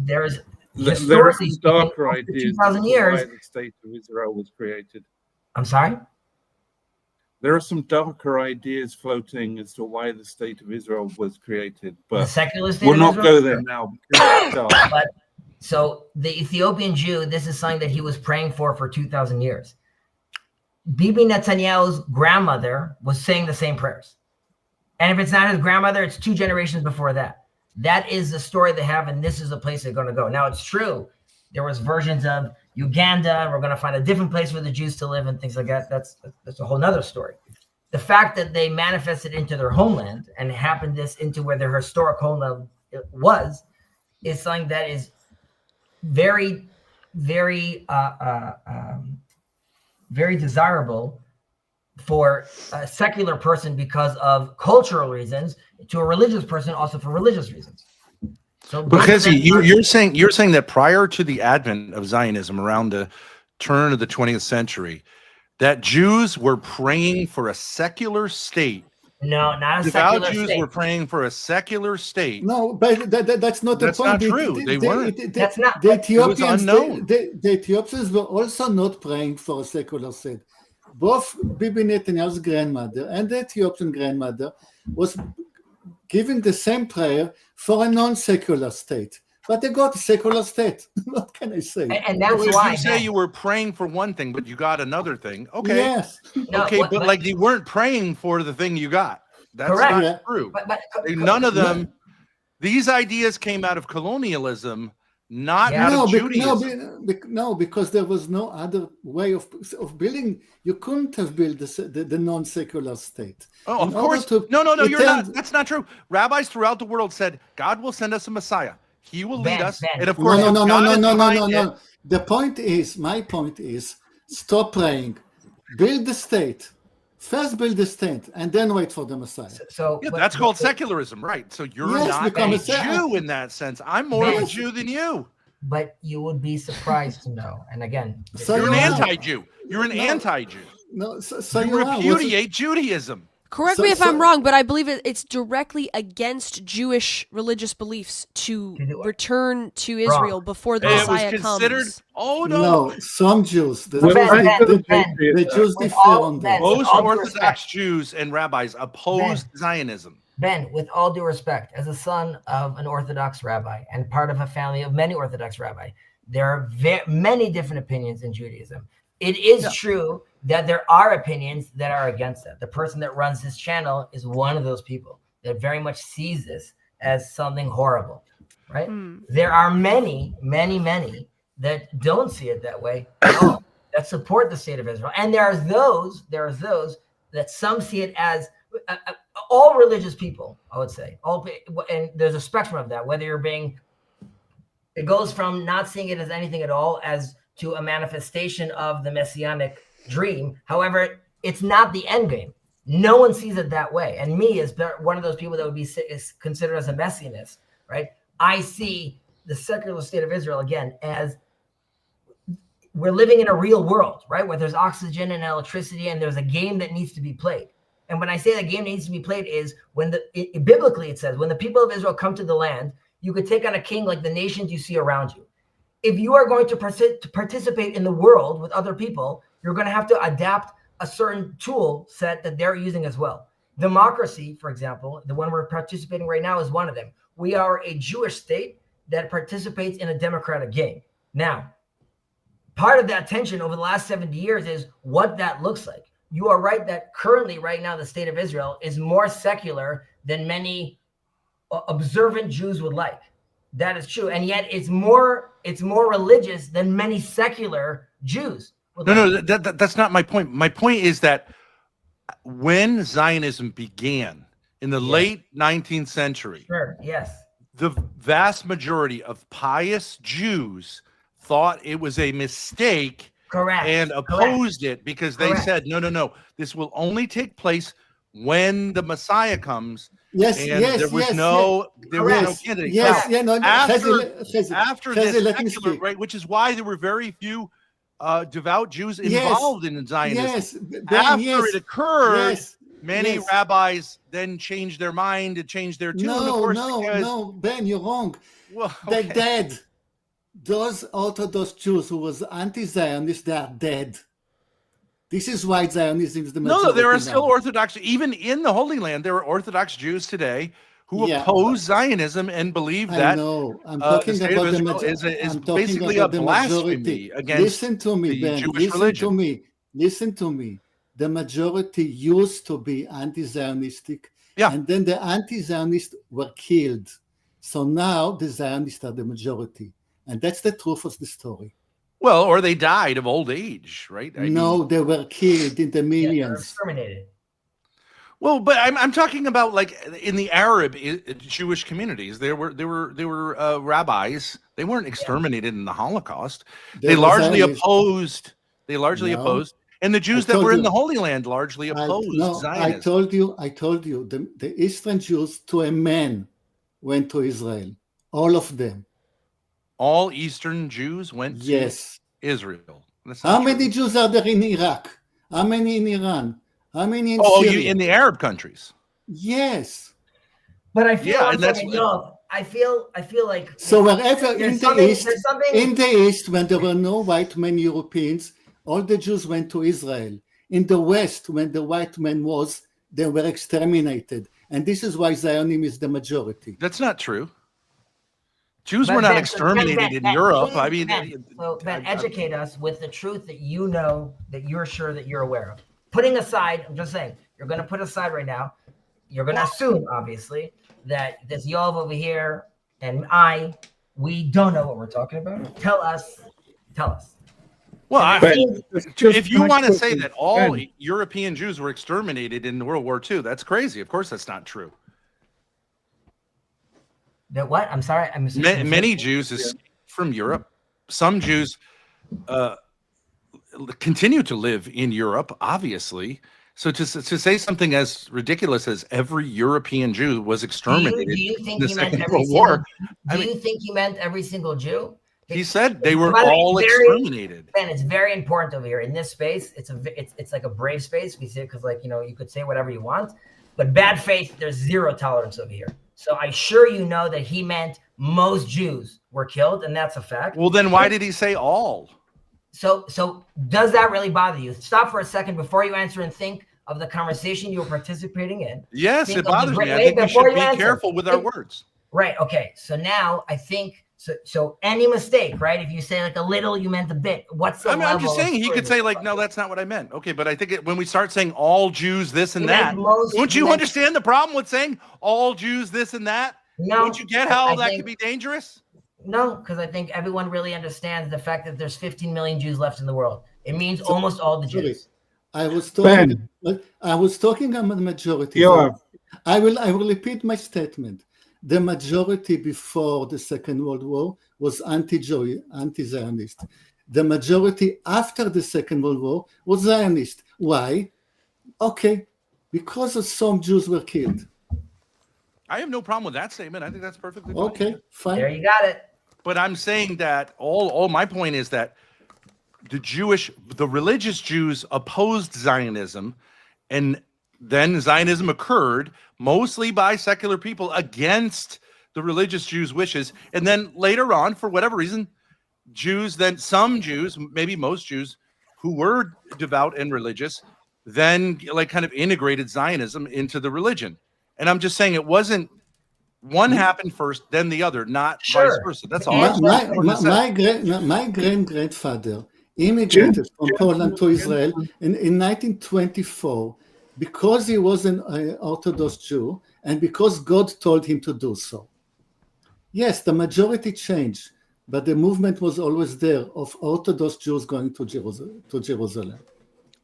There are Historically some darker speaking, ideas 2,000 as to years. why the state of Israel was created. I'm sorry? There are some darker ideas floating as to why the state of Israel was created, The but secular state we'll of not Israel? go there now. Because it's dark. But so the Ethiopian Jew, this is something that he was praying for 2,000 years. Bibi Netanyahu's grandmother was saying the same prayers. And if it's not his grandmother, it's 2 generations before that. That is the story they have, and this is the place they're going to go. Now, it's true. There was versions of Uganda, and we're going to find a different place for the Jews to live and things like that. That's a whole nother story. The fact that they manifested into their homeland and happened this into where their historic homeland was is something that is very, very, very desirable for a secular person because of cultural reasons, to a religious person also for religious reasons. So Because you're saying that prior to the advent of Zionism around the turn of the 20th century, that Jews were praying for a secular state. No, not a Devout secular Jews state. were praying for a secular state. No, but that's not That's the point. not true. They weren't. That's not. The It was Ethiopians, unknown. the Ethiopians were also not praying for a secular state. Both Bibi Netanyahu's grandmother and the Ethiopian grandmother was giving the same prayer for a non-secular state. But they got a secular state. What can I say? And that's Well, if why. you say you were praying for one thing, but you got another thing. Okay. Yes. No, Okay, what- but like you weren't praying for the thing you got. That's Correct. not Yeah. true. but None of them. These ideas came out of colonialism, not Yeah. out No, of Judaism. no, because there was no other way of building. You couldn't have built the non-secular state. Oh, In of order course. to No, it you're not. turned- That's not true. Rabbis throughout the world said God will send us a Messiah. He will lead Ben, us. Ben. And of course, No. if God is behind it- No. My point is, stop praying. Build the state. First build the state, and then wait for the Messiah. So Yeah, but- that's called but- secularism, right? So you're Yes, not become a a sect. Jew in that sense. I'm more of a Yes. Jew than you. But you would be surprised to know. And again, So You're an you are. anti-Jew. You're an No. anti-Jew. No, so You you are. repudiate Judaism. Correct So- me if so- I'm wrong, but I believe it's directly against Jewish religious beliefs to To do what? return to Wrong. Israel before the It was Messiah considered. comes. Oh no. No, some Jews. The Well, Ben, Jews, Ben, the Ben, the Jews with differ all- on Ben, that. with Most all due Orthodox respect. Jews and rabbis opposed Zionism. Ben, with all due respect, as a son of an Orthodox rabbi and part of a family of many Orthodox rabbi, there are many different opinions in Judaism. It is true that there are opinions that are against that. The person that runs this channel is one of those people that very much sees this as something horrible, right? There are many that don't see it that way at all, that support the state of Israel. And there are those that some see it as all religious people, I would say. And there's a spectrum of that, whether you're being, it goes from not seeing it as anything at all as to a manifestation of the messianic dream. However, it's not the end game. No one sees it that way. And me, as one of those people that would be considered as a messianist, right? I see the secular state of Israel, again, as we're living in a real world, right? Where there's oxygen and electricity and there's a game that needs to be played. And when I say that game needs to be played is when biblically it says, when the people of Israel come to the land, you could take on a king like the nations you see around you. If you are going to participate in the world with other people, you're going to have to adapt a certain tool set that they're using as well. Democracy, for example, the one we're participating right now is one of them. We are a Jewish state that participates in a democratic game. Now, part of that tension over the last 70 years is what that looks like. You are right that currently, right now, the state of Israel is more secular than many observant Jews would like. That is true. And yet it's more religious than many secular Jews would like. No, that's not my point. My point is that when Zionism began in the late 19th century, Sure. Yes. the vast majority of pious Jews thought it was a mistake Correct. and opposed it because they Correct. said, no, this will only take place when the Messiah comes. Yes, And yes, there was yes, no yes, candidate. yes, Now, yeah, no, after this let me secular, speak. right, which is why there were very few devout Jews involved in Zionism. Yes, Ben, After yes, it occurred, yes, many yes. rabbis then changed their mind and changed their tune. of course, because, No, Ben, you're wrong. well, They're okay. dead. Those Orthodox Jews who was anti-Zionist, they are dead. This is why Zionism is the majority. No, there are still now. Orthodox, even in the Holy Land, there are Orthodox Jews today who Yeah. oppose Zionism and believe I that know. I'm the talking state about of the Israel majority. is basically a blasphemy against Listen to me, the Ben. Jewish Listen religion. to me. Listen to me. The majority used to be anti-Zionistic, Yeah. and then the anti-Zionists were killed. So now the Zionists are the majority, and that's the truth of the story. Well, or they died of old age, right? I No, mean, they were killed in the Yeah, they're millions. exterminated. well, but I'm talking about like in the Arab Jewish communities. There were rabbis. They weren't exterminated in the Holocaust. They were largely Zionists. opposed. They largely No. opposed, and the Jews that told were in you. the Holy Land largely opposed I Zionism. told you, the Eastern Jews to a man went to Israel. All of them. All Eastern Jews went to Yes. Israel. That's How not many true. Jews are there in Iraq? How many in Iran? How many in Oh, Syria? in the Arab countries. Yes. But I feel Yeah, one and that's second, y'all, I feel like So wherever there's in something- the East, there's something- when there were no white men Europeans, all the Jews went to Israel. In the West, when the white man was, they were exterminated. And this is why Zionism is the majority. That's not true. Jews But were not Ben, exterminated in Europe. I mean, Ben, educate us with the truth that you know, that you're sure that you're aware of. Putting aside, I'm just saying, you're going to put aside right now. You're going to assume, obviously, that this Yov over here and we don't know what we're talking about. Tell us. well, Ben, if you want to say quickly, that all Ben. European Jews were exterminated in World War II, that's crazy. Of course, that's not true. That what? I'm sorry. Many Jews escaped from Europe. Some Jews continue to live in Europe, obviously. So to say something as ridiculous as every European Jew was exterminated Do you in think the he meant Second every World single? War, Do you think he meant every single Jew? he said they were By the way, all very- exterminated. Ben, it's very important over here in this space. It's like a brave space. We see it because, like, you could say whatever you want, but bad faith, there's zero tolerance over here. So I sure you know that he meant most Jews were killed, and that's a fact. Well, then why did he say all? So does that really bother you? Stop for a second before you answer and think of the conversation you're participating in. Yes, Think it of the bothers me. great I way think we before should you be answer. careful with our Think- words. Right. Okay. So now I think so. Any mistake, right? If you say like a little, you meant a bit. What's the I'm level? just saying of he could say like, no, that's not what I meant. Okay, but I think when we start saying all Jews this and He that, meant most- don't he you meant- understand the problem with saying all Jews this and that? No. Don't you get how I that think- could be dangerous? No, because I think everyone really understands the fact that there's 15 million Jews left in the world. It means almost all the Sorry. Jews. I was talking about the majority. Yoav. I will repeat my statement. The majority before the Second World War was anti-Zionist. The majority after the Second World War was Zionist. Why? Okay, because of some Jews were killed. I have no problem with that statement. I think that's perfectly fine. Okay, There fine. you got it. But I'm saying that all my point is that the religious Jews opposed Zionism, and then Zionism occurred mostly by secular people against the religious Jews' wishes. And then later on, for whatever reason, some Jews, maybe most Jews who were devout and religious, then like kind of integrated Zionism into the religion. And I'm just saying it wasn't one happened first, then the other, not vice Sure. versa. That's all. My great-grandfather immigrated from Poland to Israel in 1924 because he was an Orthodox Jew and because God told him to do so. Yes, the majority changed, but the movement was always there of Orthodox Jews going to Jerusalem.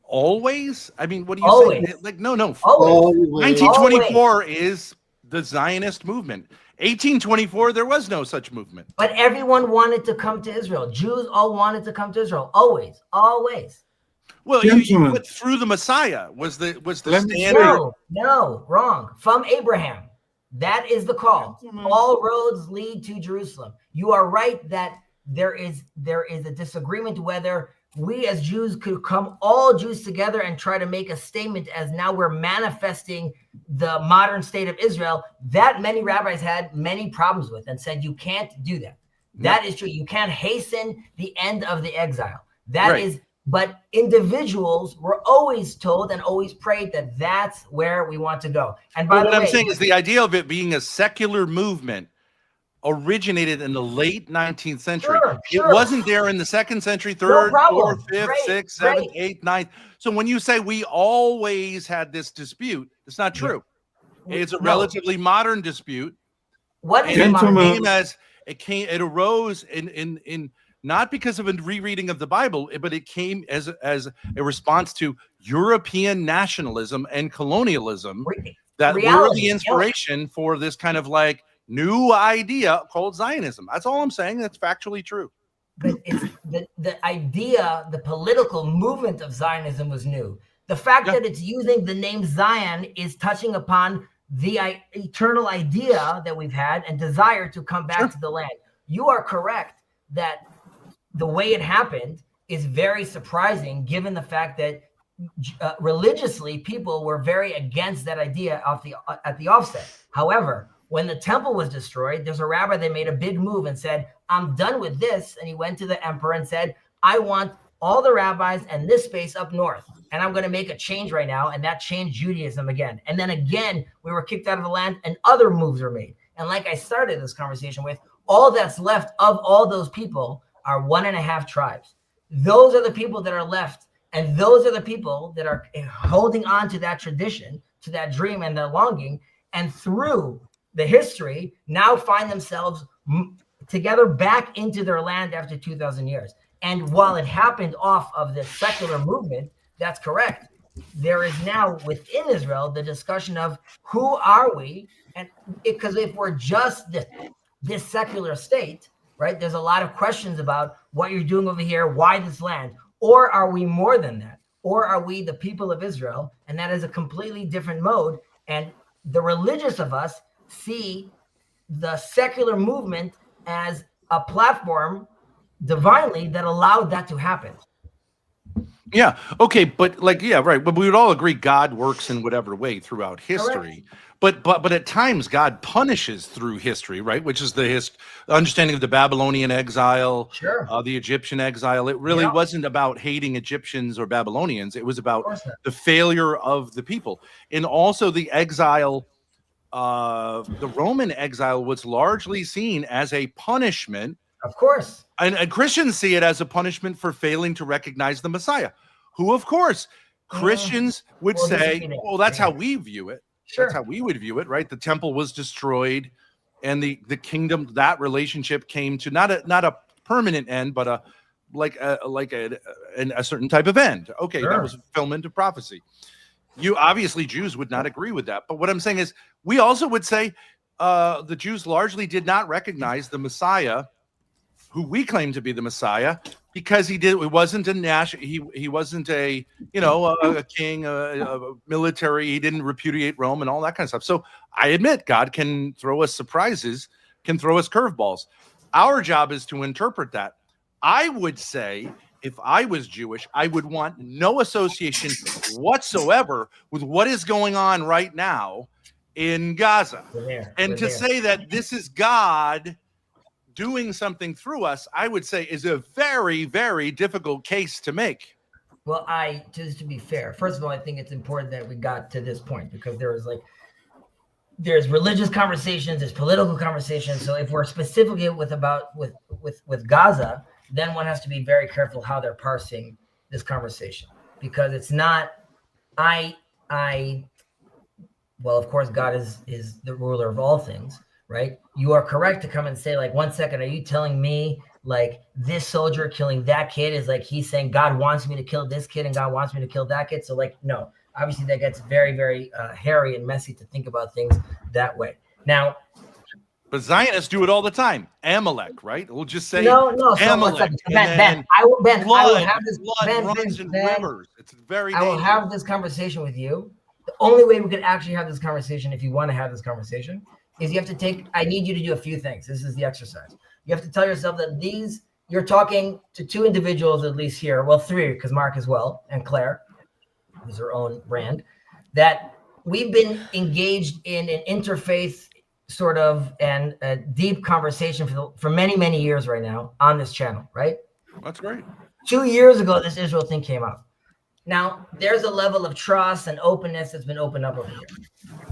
always? I mean, what do you Always. say? Like, no. Always. 1924 is the Zionist movement. 1824, there was no such movement. But everyone wanted to come to Israel. Jews all wanted to come to Israel. Always. Well, you Gentlemen. put through the Messiah was the Let me standard. No, wrong. From Abraham. That is the call. Gentlemen. All roads lead to Jerusalem. You are right that there is a disagreement whether we as Jews could come all Jews together and try to make a statement as now we're manifesting the modern state of Israel. That many rabbis had many problems with and said you can't do that. That is true. You can't hasten the end of the exile. That is. But individuals were always told and always prayed that that's where we want to go. And by the way, what I'm saying is the idea of it being a secular movement originated in the late 19th century. Sure. It wasn't there in the 2nd century, 3rd, 4th, 5th, 6th, 7th, 8th, 9th. So when you say we always had this dispute, it's not true. It's a relatively modern dispute. What is Gentlemen. It arose in not because of a rereading of the Bible, but it came as a response to European nationalism and colonialism that were the inspiration for this kind of like new idea called Zionism. That's all I'm saying. That's factually true. But it's the idea, the political movement of Zionism was new. The fact that it's using the name Zion is touching upon the eternal idea that we've had and desire to come back to the land. You are correct that the way it happened is very surprising given the fact that religiously people were very against that idea at the offset. However, when the temple was destroyed, there's a rabbi that made a big move and said, I'm done with this. And he went to the emperor and said, I want all the rabbis and this space up north. And I'm going to make a change right now. And that changed Judaism again. And then again, we were kicked out of the land and other moves were made. And like I started this conversation with, all that's left of all those people are 1.5 tribes. Those are the people that are left. And those are the people that are holding on to that tradition, to that dream and that longing. And through the history, now find themselves together back into their land after 2,000 years. And while it happened off of this secular movement, that's correct. There is now within Israel the discussion of who are we? And because if we're just this secular state, right, there's a lot of questions about what you're doing over here, why this land, or are we more than that? Or are we the people of Israel? And that is a completely different mode. And the religious of us see the secular movement as a platform divinely that allowed that to happen. Yeah. Okay. But like, yeah, right. But we would all agree God works in whatever way throughout history. But at times God punishes through history, right? Which is the understanding of the Babylonian exile, the Egyptian exile. It really wasn't about hating Egyptians or Babylonians. It was about the failure of the people. And also the exile, the Roman exile was largely seen as a punishment. Of course. And Christians see it as a punishment for failing to recognize the Messiah, who, of course, Christians would say, well, that's how we view it. That's how we would view it, right? The temple was destroyed and the kingdom, that relationship came to not a permanent end, but a certain type of end. Okay, that was a fulfillment of prophecy. Obviously Jews would not agree with that. But what I'm saying is we also would say the Jews largely did not recognize the Messiah, who we claim to be the Messiah, because it wasn't a national, he wasn't a king, a military, he didn't repudiate Rome and all that kind of stuff. So I admit God can throw us surprises, can throw us curveballs. Our job is to interpret that. I would say if I was Jewish, I would want no association whatsoever with what is going on right now in Gaza. To say that this is God doing something through us, I would say is a very, very difficult case to make. Well, just to be fair, first of all, I think it's important that we got to this point because there's religious conversations, there's political conversations. So if we're specifically with Gaza, then one has to be very careful how they're parsing this conversation because it's not, well, of course, God is the ruler of all things. Right? You are correct to come and say, like, 1 second, are you telling me like this soldier killing that kid is like he's saying God wants me to kill this kid and God wants me to kill that kid. So like, no, obviously that gets very, very hairy and messy to think about things that way. Now, but Zionists do it all the time. Amalek, right? We'll just say no. So Amalek. Ben, I will have this. Blood runs in rivers. It's very dangerous. I will have this conversation with you. The only way we can actually have this conversation, if you want to have this conversation, is you have to I need you to do a few things. This is the exercise. You have to tell yourself that you're talking to two individuals, at least here. Well, three, because Mark as well, and Claire, who's her own brand, that we've been engaged in an interfaith sort of and a deep conversation for many, many years right now on this channel, right? That's great. 2 years ago, this Israel thing came up. Now, there's a level of trust and openness that's been opened up over here.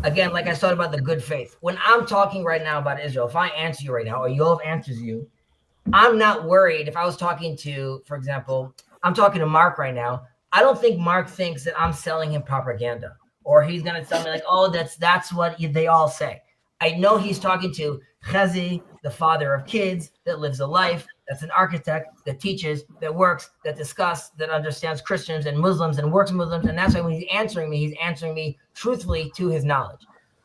Again, like I said about the good faith. When I'm talking right now about Israel, if I answer you right now, or Yoav answers you, I'm not worried. If I was talking to, for example, I'm talking to Mark right now, I don't think Mark thinks that I'm selling him propaganda, or he's going to tell me like, oh, that's what they all say. I know he's talking to Chazi, the father of kids that lives a life, that's an architect, that teaches, that works, that discusses, that understands Christians and Muslims and works with Muslims. And that's why when he's answering me truthfully to his knowledge.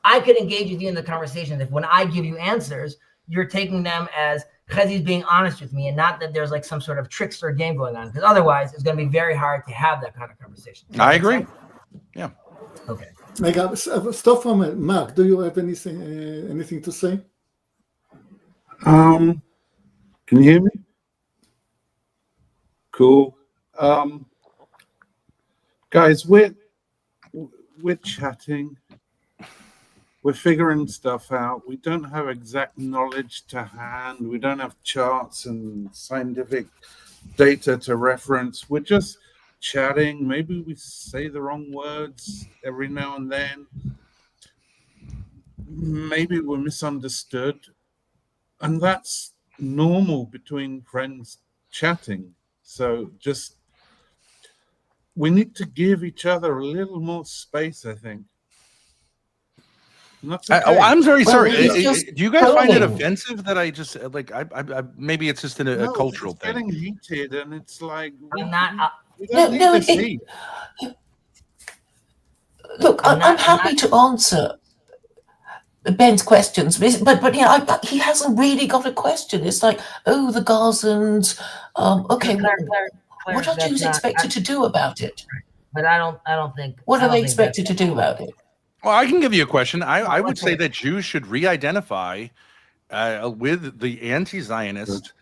I could engage with you in the conversation if when I give you answers, you're taking them as Chazi's being honest with me and not that there's like some sort of trickster game going on. Because otherwise, it's going to be very hard to have that kind of conversation. I agree. Yeah. Okay. Like stuff from Mark. Do you have anything to say? Can you hear me? Cool. Guys, we're chatting. We're figuring stuff out. We don't have exact knowledge to hand. We don't have charts and scientific data to reference. We're just chatting. Maybe we say the wrong words every now and then. Maybe we're misunderstood. And that's normal between friends chatting. So just, we need to give each other a little more space, I think. And that's okay. I'm very sorry. Well, Do you guys find it telling. offensive that I just like I maybe it's just a cultural it's thing. getting heated, and it's like we I'm not. don't need this it- heat. Look, I'm happy to answer Ben's questions, but yeah, he hasn't really got a question. It's like, oh, the Gazans. Okay, Claire, what are that's Jews not- expected to do about it? But I don't think. What I are don't they think expected to do about it? Well, I can give you a question. I would let's say hear it. that Jews should re-identify with the anti-Zionist,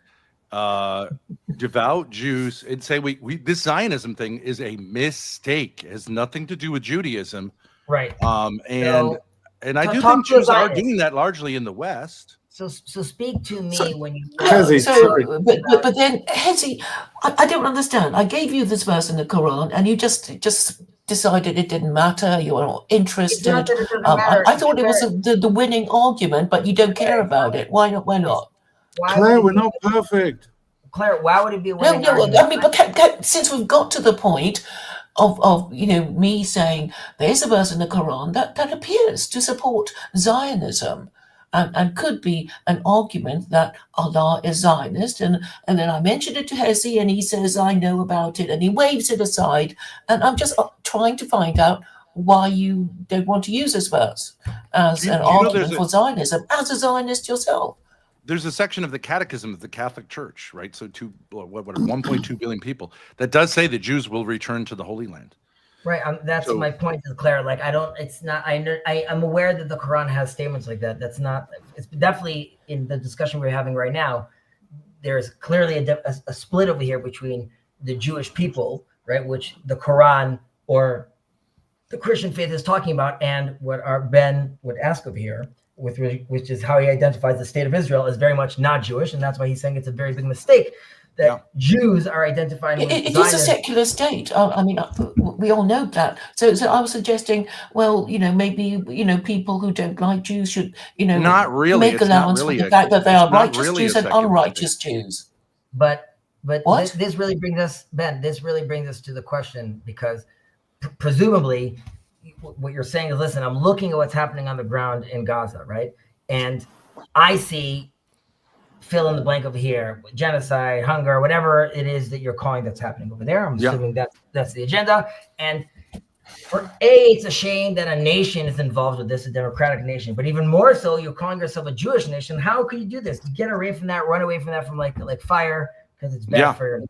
devout Jews and say we this Zionism thing is a mistake. It has nothing to do with Judaism. Right. And I do talk think to a Jews are Zionist. doing that largely in the West. So speak to me So- when you. Chazi, sorry. But then Hezi, I don't understand. I gave you this verse in the Quran, and you just decided it didn't matter. You were not interested. It's not that it doesn't I matter. thought it was the winning argument, but you don't care about it. Why not? Why not? Why Claire, would we're it not perfect. Claire, why would it be a No, winning no. argument? I mean, but since we've got to the point of me saying there's a verse in the Quran that appears to support Zionism. And could be an argument that Allah is Zionist, and then I mentioned it to Hezi, and he says I know about it, and he waves it aside, and I'm just trying to find out why you don't want to use this verse as an argument for Zionism, as a Zionist yourself. There's a section of the Catechism of the Catholic Church, right? So 1.2 billion people that does say that Jews will return to the Holy Land. Right. That's So- my point to Claire. Like, it's not, I'm aware that the Quran has statements like that. That's not, it's definitely in the discussion we're having right now. There's clearly a split over here between the Jewish people, right, which the Quran or the Christian faith is talking about, and what our Ben would ask over here, which is how he identifies the state of Israel as very much not Jewish. And that's why he's saying it's a very big mistake that Jews are identifying with It is a Zionism. secular state. I mean, we all know that. So I was suggesting, well, maybe people who don't like Jews should, Not really. make It's not allowance really for the a- fact that they it's are not righteous really a Jews and secular unrighteous Jews. But What? this really brings us, Ben, this really brings us to the question, because presumably what you're saying is, listen, I'm looking at what's happening on the ground in Gaza, right? And I see fill in the blank over here, genocide, hunger, whatever it is that you're calling that's happening over there. I'm assuming that's the agenda. And it's a shame that a nation is involved with this, a democratic nation. But even more so, you're calling yourself a Jewish nation. How could you do this? Get away from that, run away from that, from like fire, because it's bad for your.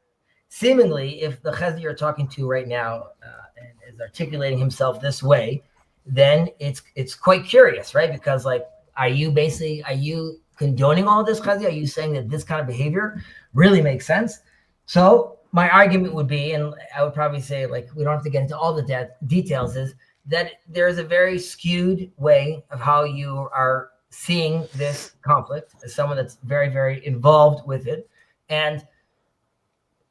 Seemingly, if the Chesed you're talking to right now and is articulating himself this way, then it's quite curious, right? Because like, are you condoning all of this, Chesed? Are you saying that this kind of behavior really makes sense? So my argument would be, and I would probably say, like, we don't have to get into all the details, is that there is a very skewed way of how you are seeing this conflict as someone that's very, very involved with it. And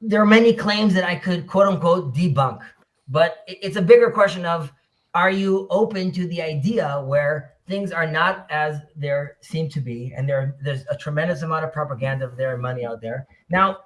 there are many claims that I could, quote unquote, debunk, but it's a bigger question of, are you open to the idea where things are not as there seem to be, and there's a tremendous amount of propaganda of their money out there. Now,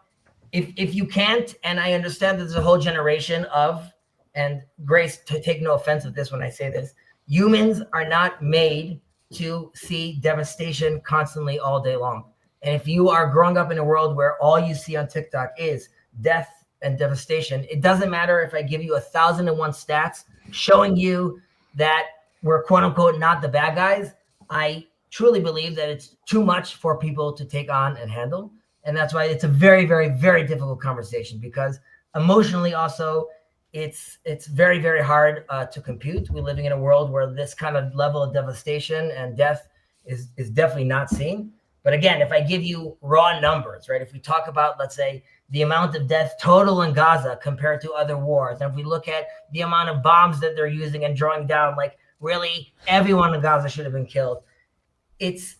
if you can't, and I understand that there's a whole generation of, and Grace, to take no offense with this when I say this, humans are not made to see devastation constantly all day long. And if you are growing up in a world where all you see on TikTok is death and devastation, it doesn't matter if I give you 1,001 stats showing you that we're, quote unquote, not the bad guys. I truly believe that it's too much for people to take on and handle. And that's why it's a very, very, very difficult conversation, because emotionally also it's very, very hard to compute. We're living in a world where this kind of level of devastation and death is definitely not seen. But again, if I give you raw numbers, right? If we talk about, let's say, the amount of death total in Gaza compared to other wars, and if we look at the amount of bombs that they're using and drawing down, like really everyone in Gaza should have been killed. It's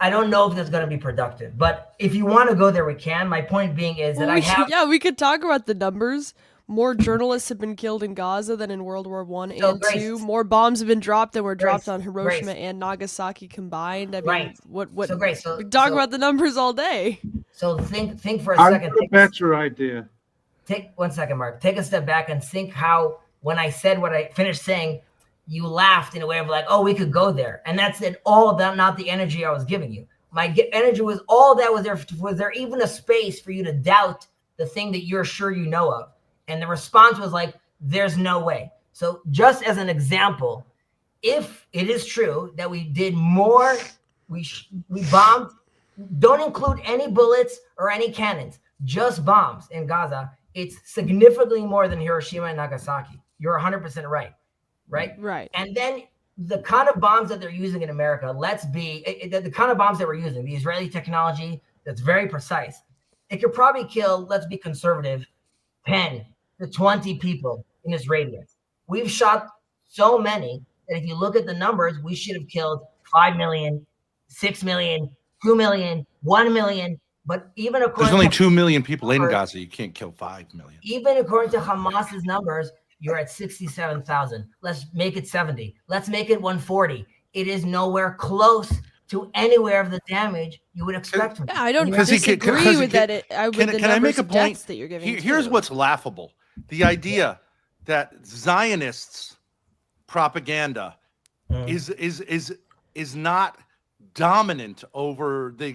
I don't know if that's going to be productive, but if you want to go there, we can. My point being is that we could talk about the numbers. More journalists have been killed in Gaza than in World War I and II. More bombs have been dropped than were dropped on Hiroshima and Nagasaki combined. I mean, what? We talk about the numbers all day. So think for a second. A better idea. Take 1 second, Mark. Take a step back and think how, when I said what I finished saying, you laughed in a way of like, oh, we could go there. And that's it, all of that, not the energy I was giving you. My energy was all that was there. Was there even a space for you to doubt the thing that you're sure you know of? And the response was like, there's no way. So just as an example, if it is true that we did more, we bombed, don't include any bullets or any cannons, just bombs in Gaza, it's significantly more than Hiroshima and Nagasaki. You're 100% right. Right. And then the kind of bombs that they're using in America, the kind of bombs that we're using, the Israeli technology that's very precise, it could probably kill, let's be conservative, 10 to 20 people in this radius. We've shot so many that if you look at the numbers, we should have killed 5 million, 6 million, 2 million, 1 million. But even according there's only 2 million people in Gaza. You can't kill 5 million. Even according to Hamas's numbers, you're at 67,000. Let's make it 70. Let's make it 140. It is nowhere close to anywhere of the damage you would expect. Yeah, I don't disagree with that. Can I make a point that you're giving? Here's what's laughable: the idea that Zionists' propaganda is not dominant over the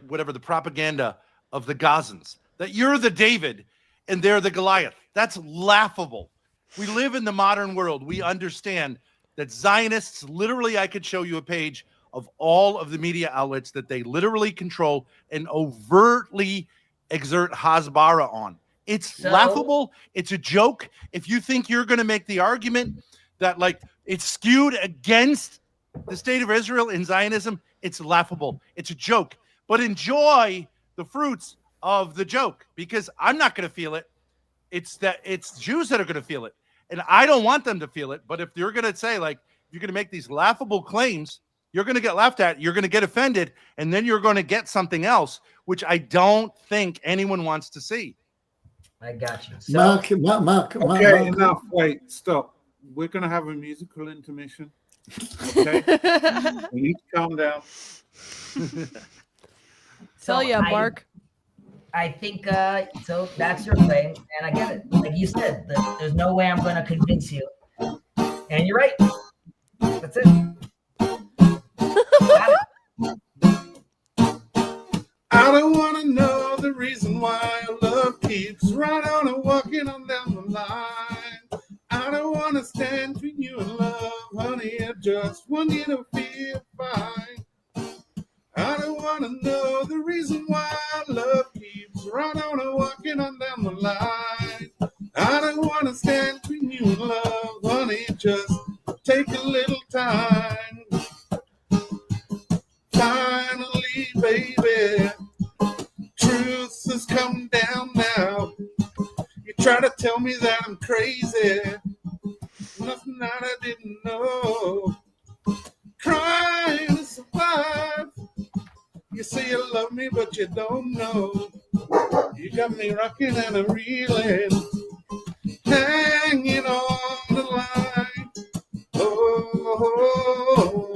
whatever the propaganda of the Gazans. That you're the David and they're the Goliath. That's laughable. We live in the modern world. We understand that Zionists, literally, I could show you a page of all of the media outlets that they literally control and overtly exert Hasbara on. It's laughable. It's a joke. If you think you're going to make the argument that like it's skewed against the state of Israel in Zionism, it's laughable. It's a joke. But enjoy the fruits of the joke, because I'm not going to feel it. It's Jews that are going to feel it. And I don't want them to feel it. But if you're going to say, like, you're going to make these laughable claims, you're going to get laughed at, you're going to get offended, and then you're going to get something else, which I don't think anyone wants to see. I got you. So, Mark. Okay, enough. Wait, stop. We're going to have a musical intermission. Okay? We need to calm down. Tell ya, Mark. I think so. That's your claim, and I get it. Like you said, there's no way I'm going to convince you, and you're right. That's it. reason why our love keeps right on and walking on down the line. I don't want to stand between you and love, honey. I just want you to feel fine. I don't want to know the reason why our love keeps right on and walking on down the line. I don't want to stand between you and love, honey. Just take a little time. Finally, baby, truth has come down now. You try to tell me that I'm crazy, nothing that I didn't know. Crying to survive. You say you love me, but you don't know. You got me rocking and I'm reeling, hanging on the line. Oh,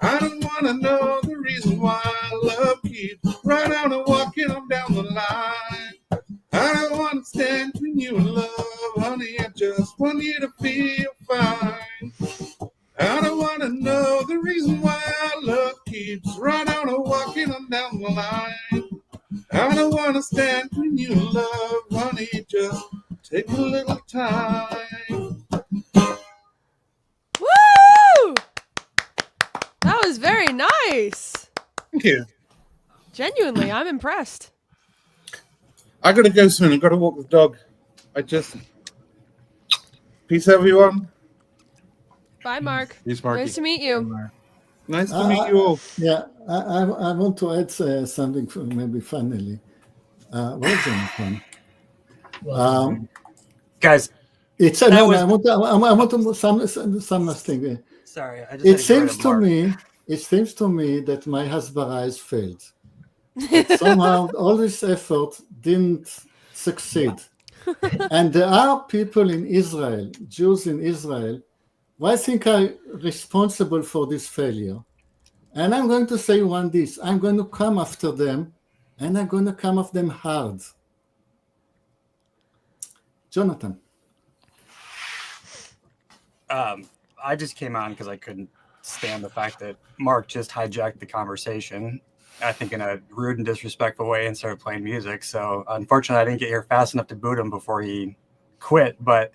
I don't want to know the reason why love keeps right on and walking on down the line. I don't want to stand between you and love, honey. I just want you to feel fine. I don't want to know the reason why our love keeps right on and walking on down the line. I don't want to stand between you and love, honey. Just take a little time. Woo! That was very nice. Thank you. Genuinely, I'm impressed. I gotta go soon. I gotta walk the dog. Peace, everyone. Bye, Mark. Peace, Marky. Nice to meet you. Nice to meet you all. Yeah, I want to add something maybe finally. Well, Jonathan. Guys, It's That no, was- I want to some last thing. sorry, I just It had to go seems to Mark. me that my Hasbara has failed. That somehow all this effort didn't succeed. And there are people in Israel, Jews in Israel, who I think are responsible for this failure. And I'm going to say this, I'm going to come after them, and I'm going to come after them hard. Jonathan. I just came on because I couldn't stand the fact that Mark just hijacked the conversation, I think in a rude and disrespectful way, and started playing music. So unfortunately, I didn't get here fast enough to boot him before he quit. But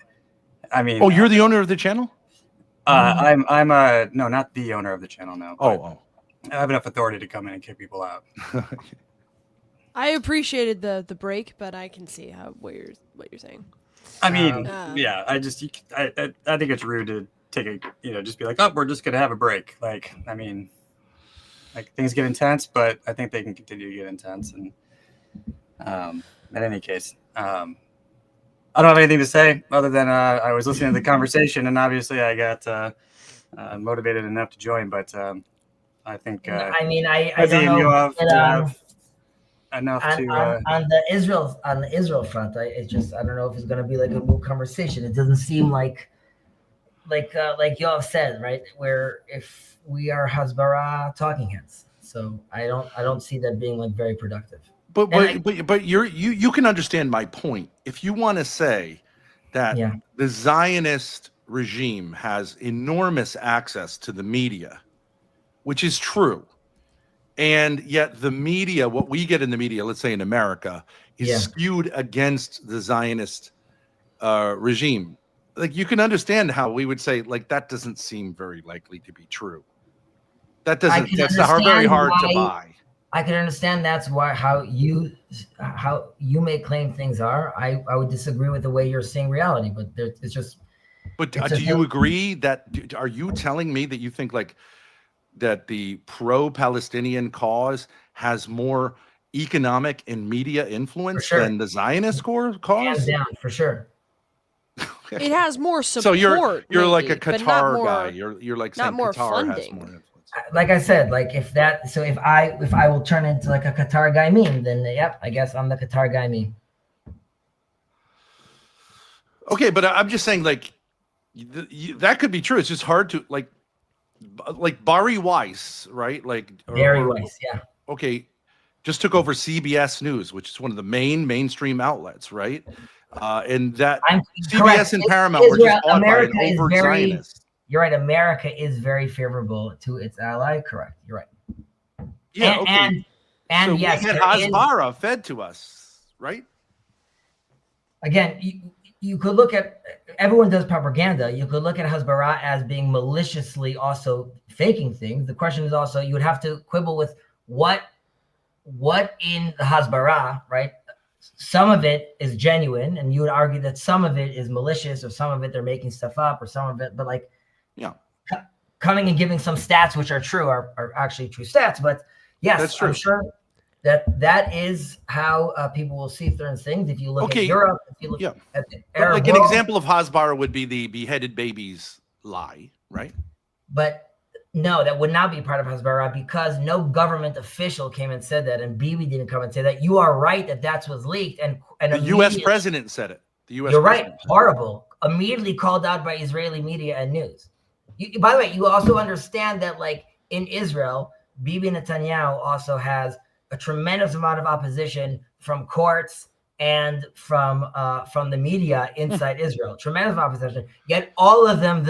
I mean, Oh, you're the owner of the channel? I'm no, not the owner of the channel. No. Oh. I have enough authority to come in and kick people out. I appreciated the break, but I can see what you're saying. I mean, Um, yeah, I think it's rude to take a, just be like, oh, we're just going to have a break. Like, I mean, like things get intense, but I think they can continue to get intense. And in any case, I don't have anything to say other than I was listening to the conversation, and obviously I got motivated enough to join, but I think I mean, I I don't think know. you have but, to have enough on, to on the Israel front, I don't know if it's going to be like a new conversation. It doesn't seem like Yoav said, right, where if we are Hasbara talking heads, so I don't see that being like very productive. But you can understand my point. If you want to say that Yeah. the Zionist regime has enormous access to the media, which is true, and yet the media, what we get in the media, let's say in America, is skewed against the Zionist regime. Like, you can understand how we would say, like, that doesn't seem very likely to be true. That's very hard to buy. I can understand that's how you may claim things are. I would disagree with the way you're seeing reality, but it's just. But do you agree that? Are you telling me that you think like that the pro-Palestinian cause has more economic and media influence than the Zionist cause? Hands down, for sure. It has more support. So you're maybe, like a but not Qatar more, guy. You're like not saying more Qatar funding. has more influence. Like I said, like if I will turn into like a Qatar guy meme, then yep, I guess I'm the Qatar guy meme. Okay, but I'm just saying, like, that could be true. It's just hard to like Bari Weiss, right? Like Bari Weiss, yeah. Okay, just took over CBS News, which is one of the mainstream outlets, right? And that CBS correct. and Paramount were just bought by an overt Zionist. You're right. America is very favorable to its ally. Correct. You're right. Yeah. And so yes, we get there is- Hasbara fed to us, right? again, you could look at, everyone does propaganda. You could look at Hasbara as being maliciously also faking things. The question is also, you would have to quibble with what in the Hasbara, right? Some of it is genuine, and you would argue that some of it is malicious, or some of it they're making stuff up, or some of it, but like, Yeah. Coming and giving some stats which are true are actually true stats. But yes, That's true. I'm sure that is how people will see certain things. If you look at Europe, if you look at the But Arab like an world, example of Hasbara would be the beheaded babies lie, right? but no, that would not be part of Hasbara, because no government official came and said that, and Bibi didn't come and say that. You are right that that's was leaked, and The U.S. president said it. The U.S. You're president right. Horrible. Immediately called out by Israeli media and news. By the way, you also understand that, like, in Israel, Bibi Netanyahu also has a tremendous amount of opposition from courts and from the media inside Israel. Tremendous opposition. Yet all of them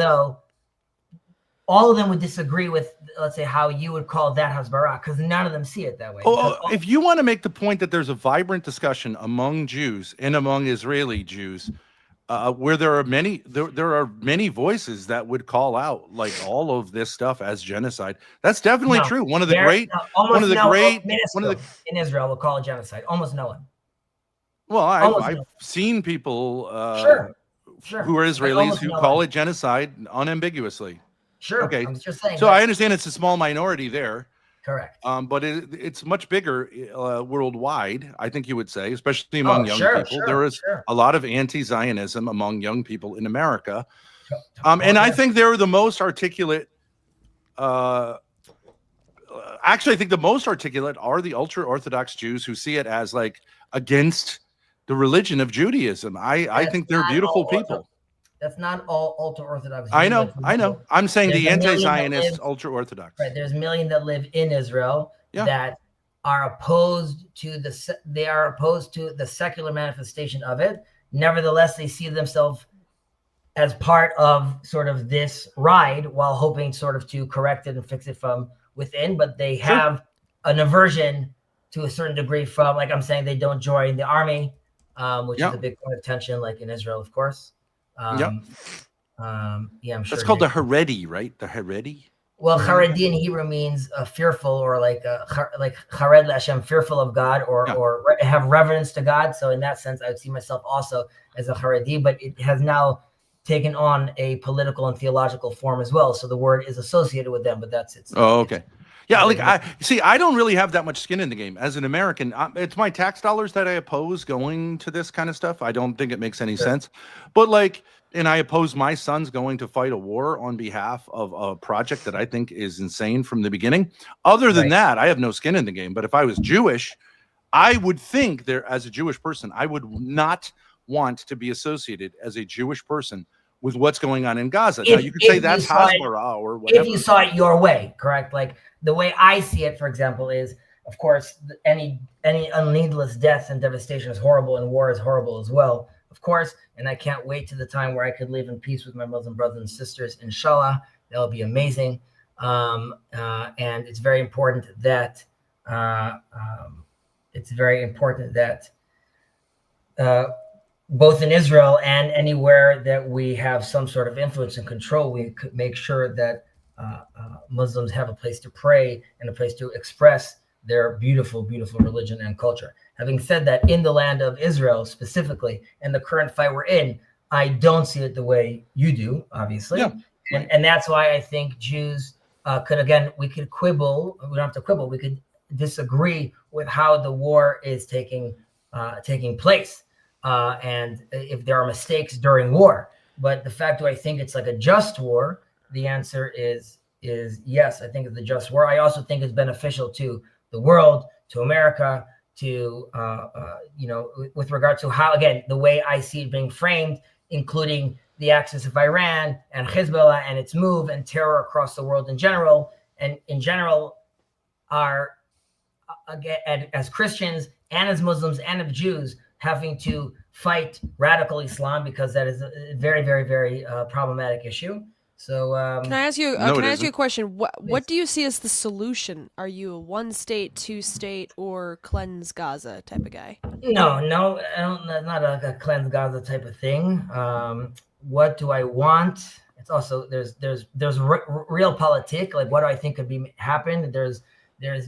would disagree with, let's say, how you would call that Hasbara, because none of them see it that way. If you want to make the point that there's a vibrant discussion among Jews and among Israeli Jews, where there are many voices that would call out like all of this stuff as genocide. That's definitely true. One of the great in Israel will call it genocide. Almost no one. Well, I've seen people who are Israelis who call it genocide unambiguously. Sure. Okay. I'm just saying. So I understand it's a small minority there. Correct. But it's much bigger worldwide, I think you would say, especially among young people. There is a lot of anti-Zionism among young people in America. And I think they're the most articulate. Actually, I think the most articulate are the ultra-Orthodox Jews who see it as like against the religion of Judaism. I think they're beautiful people. That's not all ultra-Orthodox. I know. I'm saying the anti-Zionist ultra-Orthodox. Right. There's a million that live in Israel that are opposed to the secular manifestation of it. Nevertheless, they see themselves as part of sort of this ride, while hoping sort of to correct it and fix it from within. But they have an aversion to a certain degree from, like I'm saying, they don't join the army, which is a big point of tension, like in Israel, of course. I'm sure that's called the Haredi, right? The Haredi. Well, Haredi in Hebrew means fearful, or like Hared Hashem, fearful of God, or have reverence to God. So in that sense, I would see myself also as a Haredi, but it has now taken on a political and theological form as well. So the word is associated with them, but that's it. Oh, okay. Yeah, like I don't really have that much skin in the game as an American. It's my tax dollars that I oppose going to this kind of stuff. I don't think it makes any sense. But like, and I oppose my sons going to fight a war on behalf of a project that I think is insane from the beginning. Other than that, I have no skin in the game. But if I was Jewish, I would think as a Jewish person, I would not want to be associated as a Jewish person with what's going on in Gaza. Now you could say that's Hasbara or whatever. If you saw it your way, correct? Like the way I see it, for example, is, of course, any needless death and devastation is horrible, and war is horrible as well, of course. And I can't wait to the time where I could live in peace with my Muslim brothers and sisters. Inshallah, that will be amazing. And it's very important that both in Israel and anywhere that we have some sort of influence and control, we could make sure that Muslims have a place to pray and a place to express their beautiful, beautiful religion and culture. Having said that, in the land of Israel specifically, and the current fight we're in, I don't see it the way you do, obviously. Yeah. And that's why I think Jews we could quibble. We don't have to quibble. We could disagree with how the war is taking place. And if there are mistakes during war. But the fact, do I think it's like a just war? The answer is yes. I think it's a just war. I also think it's beneficial to the world, to America, to with regard to how, again, the way I see it being framed, including the axis of Iran and Hezbollah and its move and terror across the world in general, and in general are, again, as Christians and as Muslims and as Jews, having to fight radical Islam, because that is a very, very, very problematic issue. So Can I ask you? No, Can it I ask you a isn't. question? What Please. do you see as the solution? Are you a one state, two state, or cleanse Gaza type of guy? no, I don't, not a cleanse Gaza type of thing. What do I want? It's also there's realpolitik. Like, what do I think could be happen? There's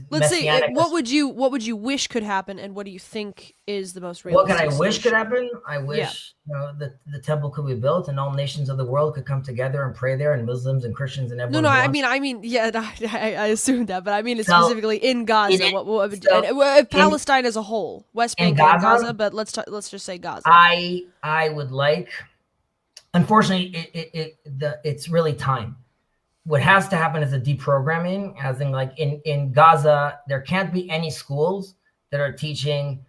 Let's say, messianic. what would you wish could happen, and what do you think is the most What realistic? can I wish could solution? happen? I wish the temple could be built and all nations of the world could come together and pray there, and Muslims and Christians and No, everyone. no. who I wants- mean, yeah. I assumed that, but I mean, it's So, specifically in Gaza. in- What would so, Palestine as a whole, West in Bank and Gaza? Gaza? But let's just say Gaza. I would like. Unfortunately, it's really time. What has to happen is a deprogramming, as in, like, in Gaza, there can't be any schools that are teaching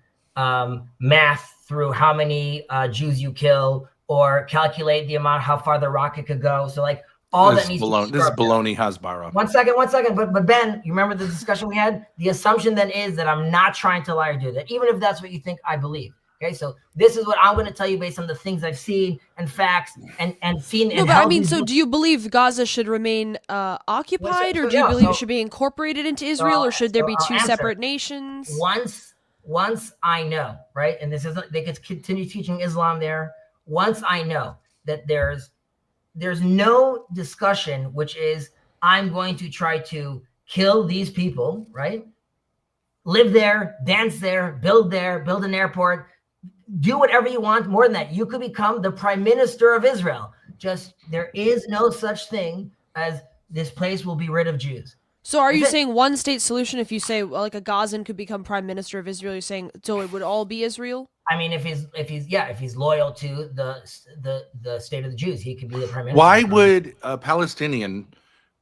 math through how many Jews you kill or calculate the amount, how far the rocket could go. So, like, all This that needs is baloney. to be This is scrubbed out. baloney Hasbara. One second. But Ben, you remember the discussion we had? The assumption then is that I'm not trying to lie or do that, even if that's what you think I believe. Okay, so this is what I'm going to tell you based on the things I've seen and facts and seen. No, and but I held mean, these- so do you believe Gaza should remain occupied, or do you yeah, believe so- it should be incorporated into Israel, or should there so be I'll two answer. separate nations? Once I know, right, and this isn't, they could continue teaching Islam there. Once I know that there's no discussion, which is I'm going to try to kill these people, right? Live there, dance there, build an airport, do whatever you want. More than that, you could become the prime minister of Israel. Just, there is no such thing as this place will be rid of Jews. So are you Is it- saying one state solution? If you say, well, like, a Gazan could become prime minister of Israel, you're saying so it would all be Israel? I mean, if he's loyal to the state of the Jews, he could be the prime minister. Why would a Palestinian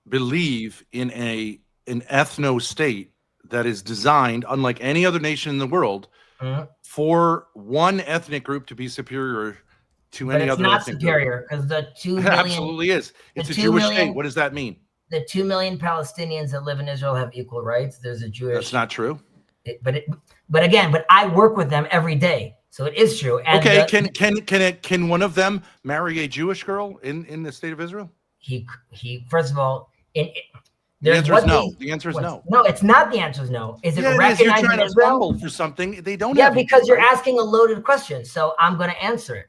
believe in an ethno state that is designed, unlike any other nation in the world, Mhm. for one ethnic group to be superior to But any it's other not ethnic superior because the 2 group? It million, absolutely is. It's a 2 Jewish million state. What does that mean? the 2 million Palestinians that live in Israel have equal rights. There's a Jewish. That's not true. But I work with them every day, so it is true. And Okay, the- can one of them marry a Jewish girl in the state of Israel? he first of all, The there's answer what is no. these- The answer is what- no. No, it's not. The answer is no. Is it Yeah, it is. You're recognized trying in to Israel? fumble for something they don't Yeah, have. because you're right? asking a loaded question, so I'm going to answer it.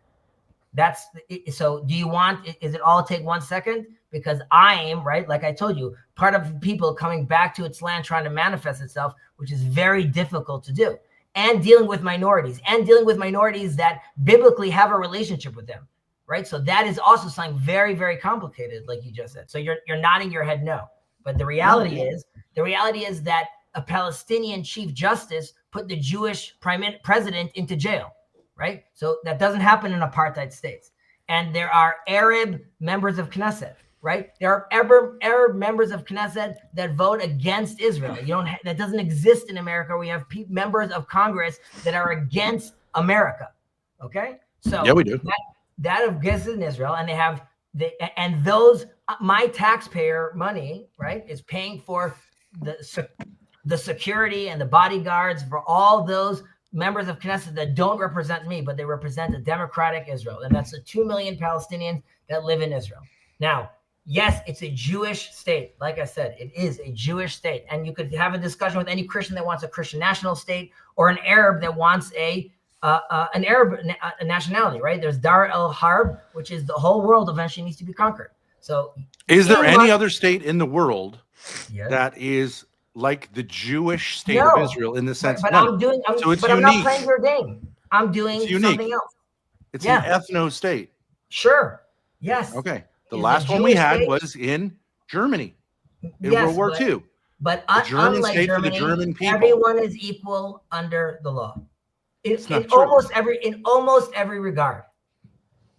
So do you want, is it all take 1 second? Because I am, right, like I told you, part of people coming back to its land trying to manifest itself, which is very difficult to do, and dealing with minorities that biblically have a relationship with them, right? So that is also something very, very complicated, like you just said. So you're nodding your head no. But the reality is that a Palestinian chief justice put the Jewish president into jail, right? So that doesn't happen in apartheid states. And there are Arab members of Knesset, right? There are Arab members of Knesset that vote against Israel. That doesn't exist in America. We have members of Congress that are against America. Okay, so Yeah, we do. that exists in Israel, and and those my taxpayer money, right, is paying for the security and the bodyguards for all those members of Knesset that don't represent me, but they represent a democratic Israel. And that's the 2 million Palestinians that live in Israel. Now, yes, it's a Jewish state. Like I said, it is a Jewish state. And you could have a discussion with any Christian that wants a Christian national state, or an Arab that wants an Arab nationality, right? There's Dar el-Harb, which is the whole world eventually needs to be conquered. So Is there in any my- other state in the world Yes. that is like the Jewish state No. of Israel in the sense? But No. I'm doing, So it's but I'm not unique. playing your game. I'm doing It's unique. something else. It's Yeah. an ethno state. Sure. Yes. Okay. The Is last a one we Jewish had state? was in Germany in Yes, World War but- II. But The German unlike state for the Germany, German people. everyone is equal under the law. It's not In true. almost every regard.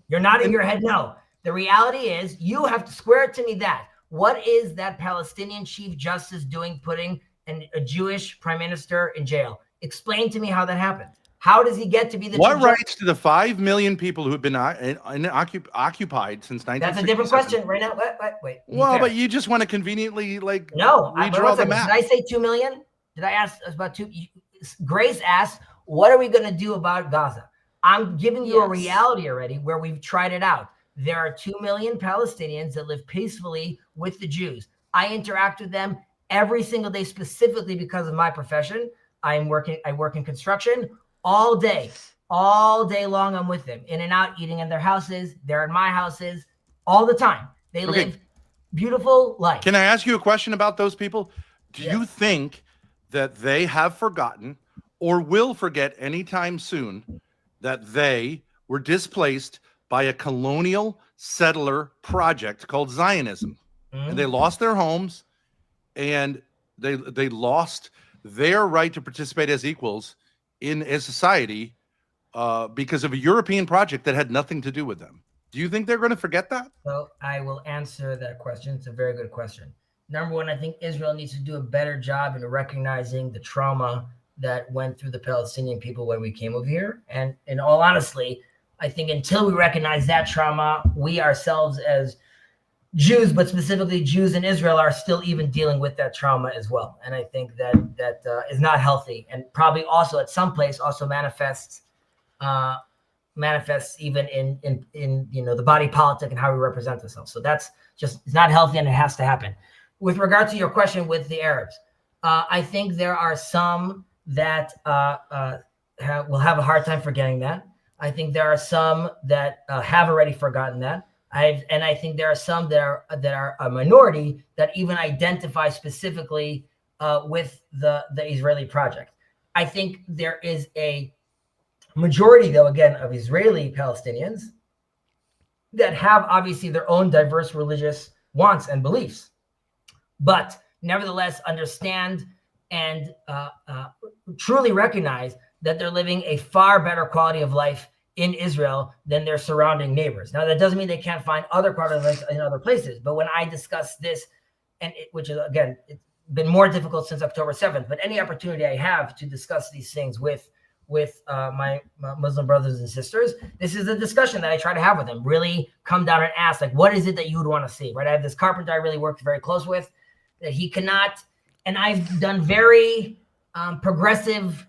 You're nodding your head no. The reality is you have to square it to me that. What is that Palestinian chief justice doing putting a Jewish prime minister in jail? Explain to me how that happened. How does he get to be the What chief rights do the 5 million people who have been occupied since 1967? That's a different question right now. Wait. Be Well, fair. but you just want to conveniently No, redraw the did map. I say 2 million? Did I ask about 2? Grace asked, what are we going to do about Gaza? I'm giving you a Yes. reality already where we've tried it out. there are 2 million Palestinians that live peacefully with the Jews. I interact with them every single day, specifically because of my profession. I work in construction all day long. I'm with them, in and out, eating in their houses. They're in my houses all the time. They live beautiful life. Can I ask you a question about those people? Do you think that they have forgotten or will forget anytime soon that they were displaced by a colonial settler project called Zionism? And they lost their homes, and they lost their right to participate as equals in a society because of a European project that had nothing to do with them. Do you think they're going to forget that? So I will answer that question. It's a very good question. Number one, I think Israel needs to do a better job in recognizing the trauma that went through the Palestinian people when we came over here. And in all honesty, I think until we recognize that trauma, we ourselves as Jews, but specifically Jews in Israel, are still even dealing with that trauma as well. And I think that is not healthy, and probably also at some place also manifests even in the body politic and how we represent ourselves. So that's just, it's not healthy, and it has to happen. With regard to your question with the Arabs, I think there are some that will have a hard time forgetting that. I think there are some that have already forgotten that. I think there are some that are a minority that even identify specifically with the Israeli project. I think there is a majority, though, again, of Israeli Palestinians that have obviously their own diverse religious wants and beliefs, but nevertheless understand and truly recognize that they're living a far better quality of life in Israel than their surrounding neighbors. Now, that doesn't mean they can't find other quality of life in other places. But when I discuss this, which is, again, it's been more difficult since October 7th, but any opportunity I have to discuss these things with my Muslim brothers and sisters, this is a discussion that I try to have with them. Really come down and ask, like, what is it that you would want to see, right? I have this carpenter I really worked very close with, that he cannot, and I've done very progressive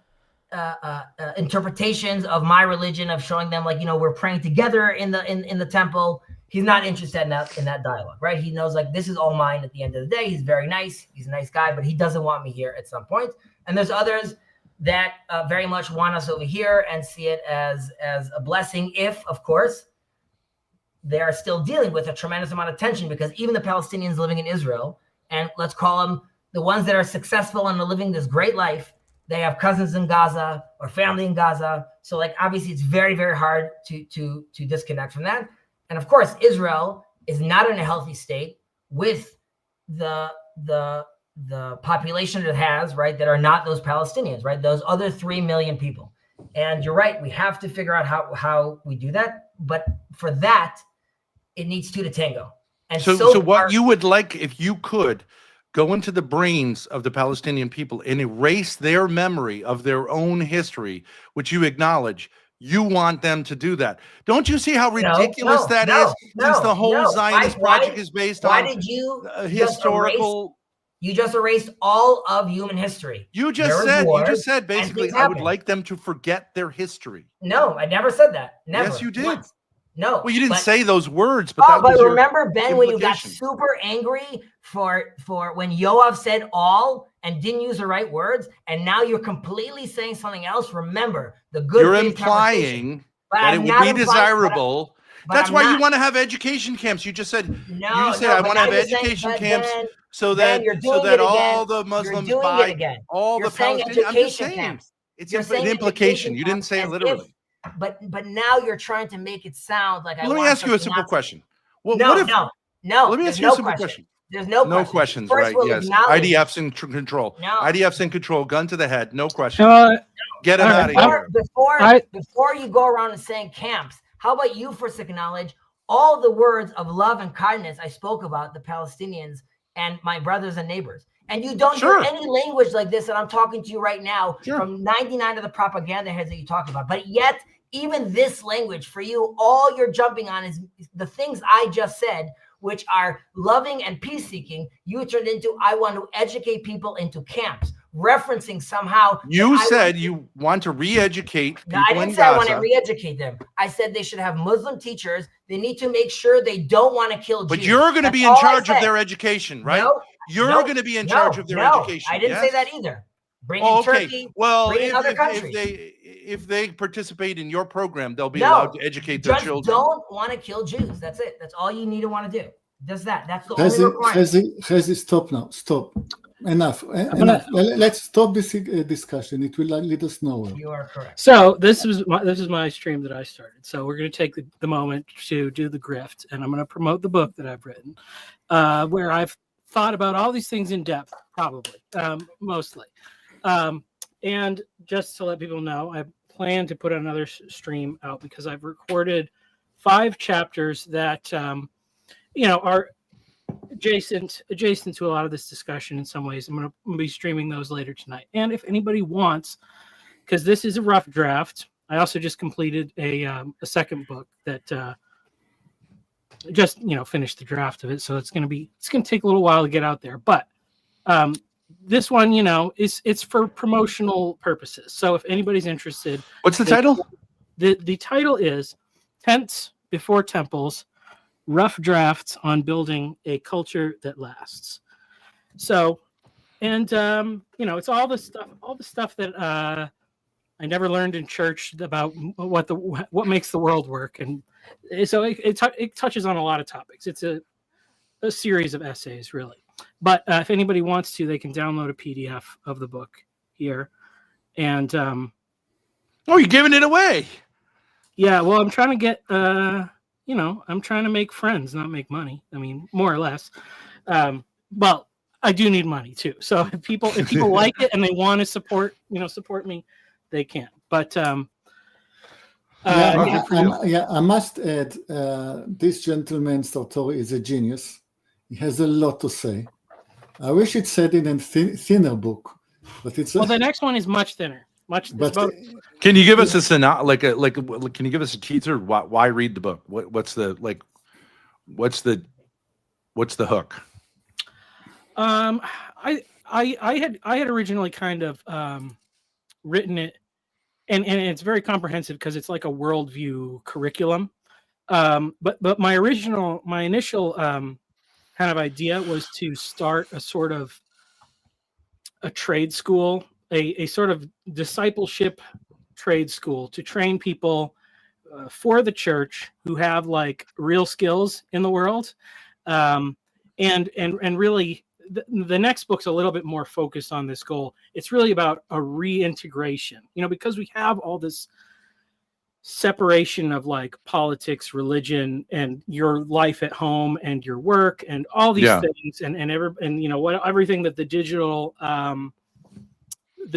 interpretations of my religion, of showing them, like, we're praying together in the temple. He's not interested in that dialogue, right? He knows, like, this is all mine at the end of the day. He's very nice. He's a nice guy, but he doesn't want me here at some point. And there's others that very much want us over here and see it as a blessing, if, of course, they are still dealing with a tremendous amount of tension, because even the Palestinians living in Israel, and let's call them the ones that are successful and are living this great life, they have cousins in Gaza or family in Gaza. So, like, obviously it's very, very hard to disconnect from that. And of course, Israel is not in a healthy state with the population it has, right, that are not those Palestinians, right, those other 3 million people. And you're right, we have to figure out how we do that. But for that, it needs two to tango. And so what you would like, if you could go into the brains of the Palestinian people and erase their memory of their own history, which you acknowledge, you want them to do that. Don't you see how ridiculous that is? Since the whole Zionist project is based on historical. You just erased all of human history. You just said basically, I would like them to forget their history. No, I never said that. Never. Yes, you did. Once. No. Well, you didn't say those words, but that was but remember, Ben, when you got implication. super angry for when Yoav said all and didn't use the right words, and now you're completely saying something else. Remember, the good. You're implying that it would be desirable. That's why you want to have education camps. You just said I want to have education camps so that all the Muslims buy all the Palestinians. I'm just saying it's an implication. You didn't say it literally. But now you're trying to make it sound like Let me ask you a simple question. No. Let me ask you a simple question. There's no questions, First, right? Yes. IDF's in control. No. IDF's in control. Gun to the head. No questions. Get him out of here. Before you go around and saying camps, how about you first acknowledge all the words of love and kindness I spoke about the Palestinians and my brothers and neighbors? And you don't do any language like this that I'm talking to you right now from 99 of the propaganda heads that you talk about. But yet, even this language for you, all you're jumping on is the things I just said, which are loving and peace-seeking. You turned into, I want to educate people into camps. referencing somehow. You that I said would- you want to re-educate people No, I didn't in say I want to Gaza, re-educate them. I said they should have Muslim teachers. They need to make sure they don't want to kill but Jews. you're going to That's be in all I charge of said. their education, right? No, You're no, going to be in no, charge of their no, education. I didn't say yes? that either. Bring Oh, in okay. Turkey. Well, bring in other if countries. they participate in your program, they'll be No, allowed to educate their Just children. don't want to kill Jews. That's it. That's all you need to want to do. Just that. That's the only requirement. Chezi, stop now. Stop. Enough. Enough. Let's stop this discussion. It will lead us nowhere. You are correct. So this is my stream that I started. So we're going to take the moment to do the grift, and I'm going to promote the book that I've written, where I've thought about all these things in depth, probably, mostly. And just to let people know, I plan to put another stream out because I've recorded 5 chapters that are adjacent to a lot of this discussion in some ways. I'm going to be streaming those later tonight. And if anybody wants, because this is a rough draft, I also just completed a second book that just finished the draft of it. So it's going to take a little while to get out there. But this one, it's for promotional purposes. So if anybody's interested, What's the title? The title is Tents Before Temples, Rough Drafts on Building a Culture That Lasts. So, and it's all the stuff that I never learned in church about what makes the world work, and so it touches on a lot of topics. It's a series of essays, really. But if anybody wants to, they can download a PDF of the book here, and oh, you're giving it away. Yeah, well, I'm trying to get I'm trying to make friends, not make money. I mean, more or less. Well, I do need money too. So if people like it and they want to support me, they can. But I must add, this gentleman Sartori is a genius. He has a lot to say. I wish it said in a thinner book, but it's the next one is much thinner. Can you give us a can you give us a teaser? Why read the book? What's the hook? I had originally kind of written it, and it's very comprehensive because it's like a worldview curriculum. But my initial kind of idea was to start a sort of a trade school, a sort of discipleship trade school to train people for the church who have like real skills in the world. And really the next book's a little bit more focused on this goal. It's really about a reintegration, because we have all this separation of like politics, religion, and your life at home and your work and all these things and everything that the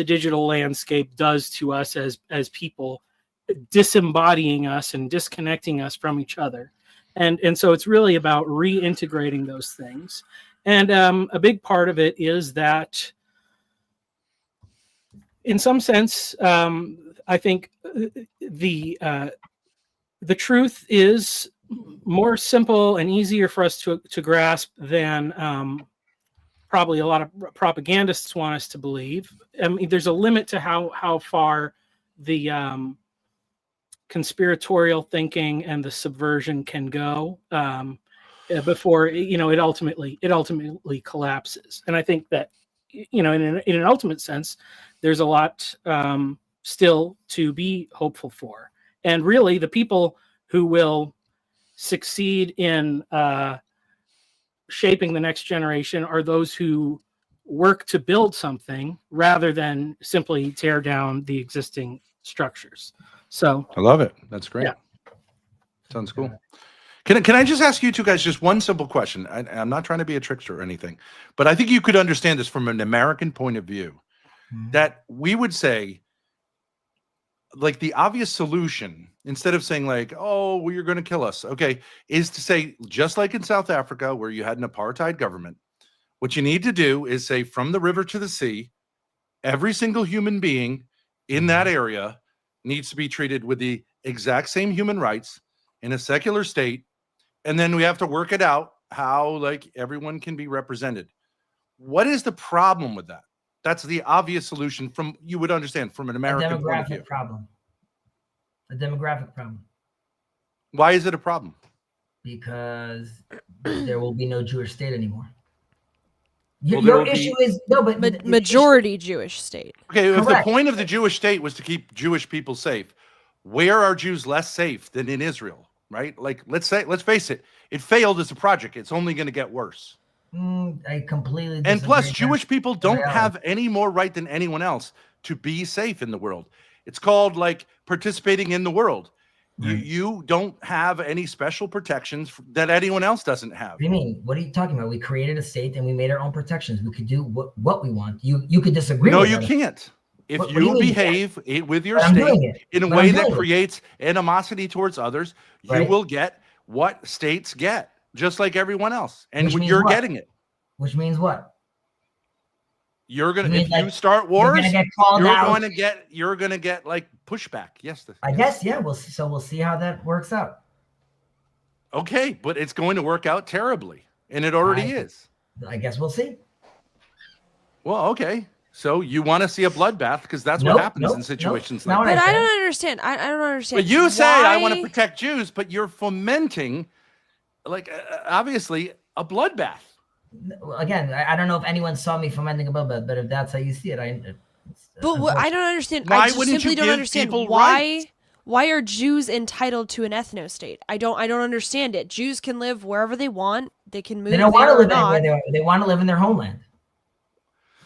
digital landscape does to us as people, disembodying us and disconnecting us from each other. And so it's really about reintegrating those things. And a big part of it is that in some sense, I think the truth is more simple and easier for us to grasp than probably a lot of propagandists want us to believe. I mean, there's a limit to how far the conspiratorial thinking and the subversion can go before it ultimately collapses. And I think that in an ultimate sense, there's a lot still to be hopeful for. And really, the people who will succeed in shaping the next generation are those who work to build something rather than simply tear down the existing structures. So I love it. That's great. Yeah. Sounds cool. Can I just ask you two guys just one simple question? I'm not trying to be a trickster or anything, but I think you could understand this from an American point of view, that we would say, like, the obvious solution, instead of saying like, oh, well, you're going to kill us, okay, is to say, just like in South Africa, where you had an apartheid government, what you need to do is say, from the river to the sea, every single human being in that area needs to be treated with the exact same human rights in a secular state. And then we have to work it out how like everyone can be represented. What is the problem with that? That's the obvious solution from you would understand from an A American point of view. demographic problem. A demographic problem. Why is it a problem? Because there will be no Jewish state anymore. Well, there Your will issue be- is no, but the issue- Majority Jewish state. Okay, if the Correct. point of the Jewish state was to keep Jewish people safe, where are Jews less safe than in Israel? Right? Like, let's face it, it failed as a project. It's only going to get worse. I completely And plus, disagree. Jewish people don't reality. have any more right than anyone else to be safe in the world. It's called like participating in the world. Right. You don't have any special protections that anyone else doesn't have. What do you mean? What are you talking about? We created a state and we made our own protections. We could do what we want. You could disagree. No, with you us. can't. If What do you you mean you behave with your But I'm doing state it. in a But way I'm that doing it. creates animosity towards others, you Right. will get what states get, just like everyone else. And Which means you're what? getting it. Which means what? You're gonna You mean if like you start You're wars, gonna get called out. you're gonna get like pushback. Yes. I guess, yeah. We'll see how that works out. Okay, but it's going to work out terribly, and it already is. I guess we'll see. Well, okay. So you want to see a bloodbath because that's Nope, what happens nope, in situations nope. like Not that. But I said. don't understand. I don't understand. But you say I want to why- protect Jews, but you're fomenting, like, obviously, a bloodbath. Again, I don't know if anyone saw me fomenting a bloodbath, but if that's how you see it, But what, I don't understand. Why I just wouldn't simply you don't give understand people why. rights? Why are Jews entitled to an ethno state? I don't understand it. Jews can live wherever they want. They can move. They don't want there to or live not. anywhere. They want to live in their homeland.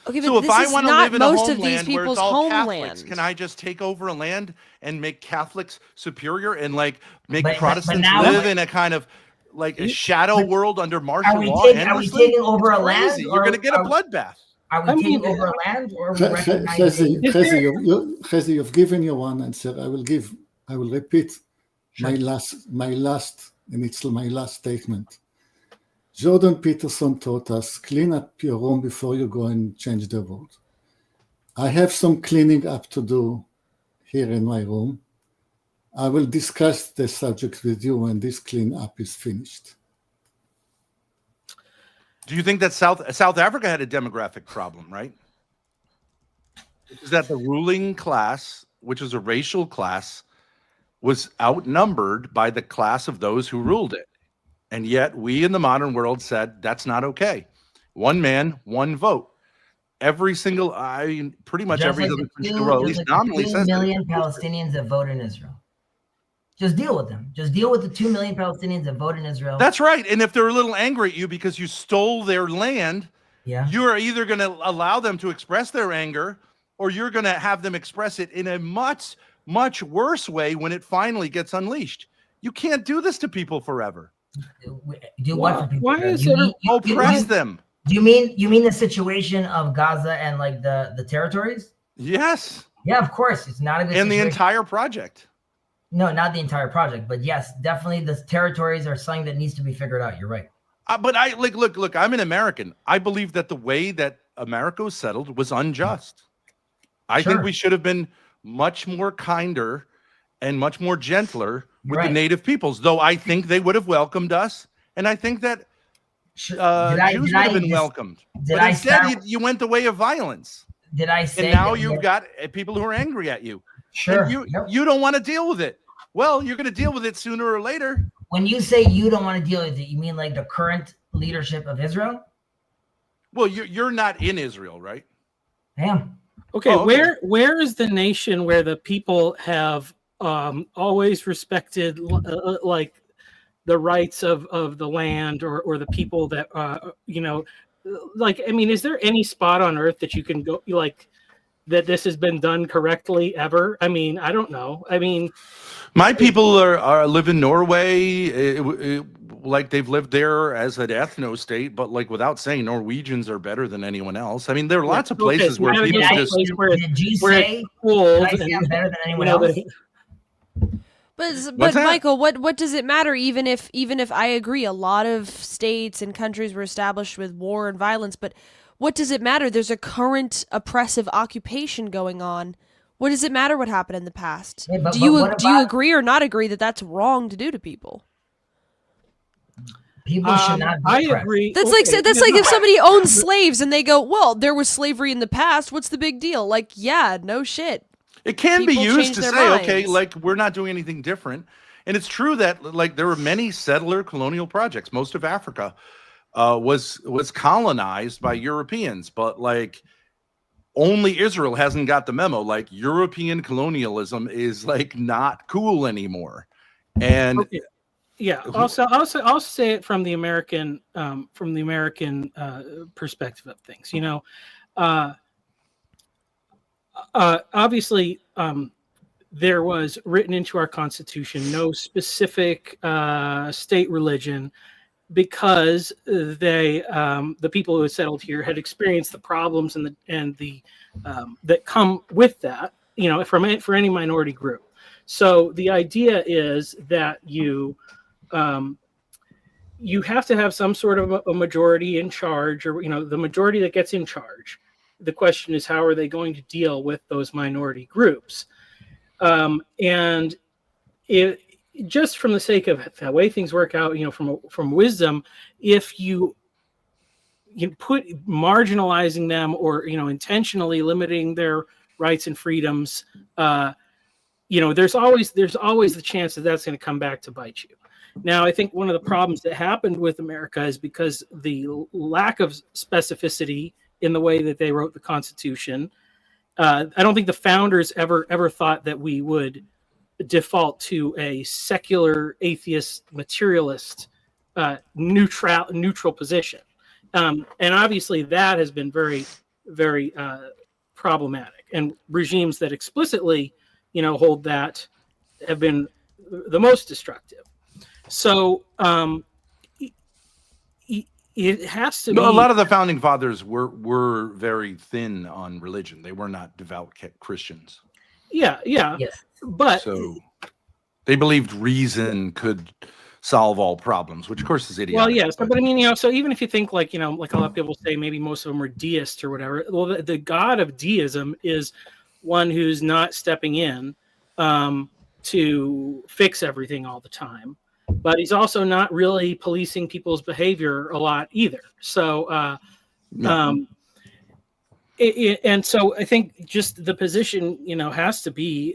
Okay, but So if this I is want to not live in a most of these homeland where people's it's all homeland. Catholics, can I just take over a land and make Catholics superior and like make But Protestants now- live in a kind of like a shadow world under martial we law? taking- are we endlessly? taking over It's a land, crazy. or You're going to get a are- bloodbath. Are we I taking mean, over a land, or are we recognizing? Chezi, you've given your one answer. I will repeat my last, and it's my last statement. Jordan Peterson taught us, clean up your room before you go and change the world. I have some cleaning up to do here in my room. I will discuss the subject with you when this clean up is finished. Do you think that South Africa had a demographic problem, right? Is that the ruling class, which is a racial class, was outnumbered by the class of those who ruled it. And yet we in the modern world said that's not okay. One man, one vote. Every single, pretty much Just every like other the country, two- well, at just least like the nominally 2 says that. million Palestinians that vote in Israel. Just deal with them. Just deal with the 2 million Palestinians that vote in Israel. That's right. And if they're a little angry at you because you stole their land, yeah. you're either going to allow them to express their anger or you're going to have them express it in a much, much worse way when it finally gets unleashed. You can't do this to people forever. Do what for people? Why is You it mean- you- Oppress them. Do you mean the situation of Gaza and like the territories? Yes. Yeah, of course. It's not a good And the situation. entire project. No, not the entire project, but yes, definitely the territories are something that needs to be figured out. You're right. But I look, I'm an American. I believe that the way that America was settled was unjust. I think Sure. we should have been much more kinder and much more gentler with Right. the native peoples, though I think they would have welcomed us. And I think that Sure. Jews would have been welcomed. But instead, you went the way of violence. Did I say And now that- you've got people who are angry at you. Sure. And Yep. you don't want to deal with it. Well, you're going to deal with it sooner or later. When you say you don't want to deal with it, you mean like the current leadership of Israel? Well, you're not in Israel, right? I am. Okay, Oh, okay. where is the nation where the people have always respected like the rights of the land or the people that like, I mean, is there any spot on earth that you can go like that this has been done correctly ever? I mean, I don't know. I mean, My people live in Norway, like they've lived there as an ethno state, but like without saying Norwegians are better than anyone else. I mean, there are lots of places so where now people there's a just. place where it's- Did you where it's say cool did I say I'm and, better than anyone you know, else? But What's that? Michael, what does it matter? Even if I agree, a lot of states and countries were established with war and violence. But what does it matter? There's a current oppressive occupation going on. What does it matter what happened in the past? Yeah, but do you what do you about- agree or not agree that that's wrong to do to people? People should not be I oppressed. agree. That's Okay, like that's no, like no. if somebody owns slaves and they go, "Well, there was slavery in the past. What's the big deal?" Like, yeah, no shit. It can be People used change to their say, okay, minds. like we're not doing anything different. And it's true that like there were many settler colonial projects. Most of Africa was colonized by Europeans, but like only Israel hasn't got the memo. Like European colonialism is like not cool anymore. And Okay. Yeah. Also, I'll say it from the American perspective of things. You know, obviously, there was written into our Constitution no specific state religion, because the people who had settled here had experienced the problems and the that come with that. You know, for any minority group. So the idea is that you have to have some sort of a majority in charge, or you know, the majority that gets in charge. The question is, how are they going to deal with those minority groups? And it, just from the sake of the way things work out, you know, from wisdom, if you put marginalizing them, or you know, intentionally limiting their rights and freedoms, you know, there's always the chance that that's going to come back to bite you. Now, I think one of the problems that happened with America is because the lack of specificity in the way that they wrote the Constitution. I don't think the founders ever thought that we would default to a secular, atheist, materialist, neutral position, and obviously that has been very, very problematic. And regimes that explicitly, you know, hold that have been the most destructive. So it has to be. a lot of the founding fathers were very thin on religion. They were not devout Christians. Yeah. Yes. But So they believed reason could solve all problems, which of course is idiotic. well, yes, but I mean, you know, so even if you think like, you know, like a lot of people say, maybe most of them were deists or whatever. Well, the God of deism is one who's not stepping in to fix everything all the time, but he's also not really policing people's behavior a lot either. So, and so I think just the position, you know, has to be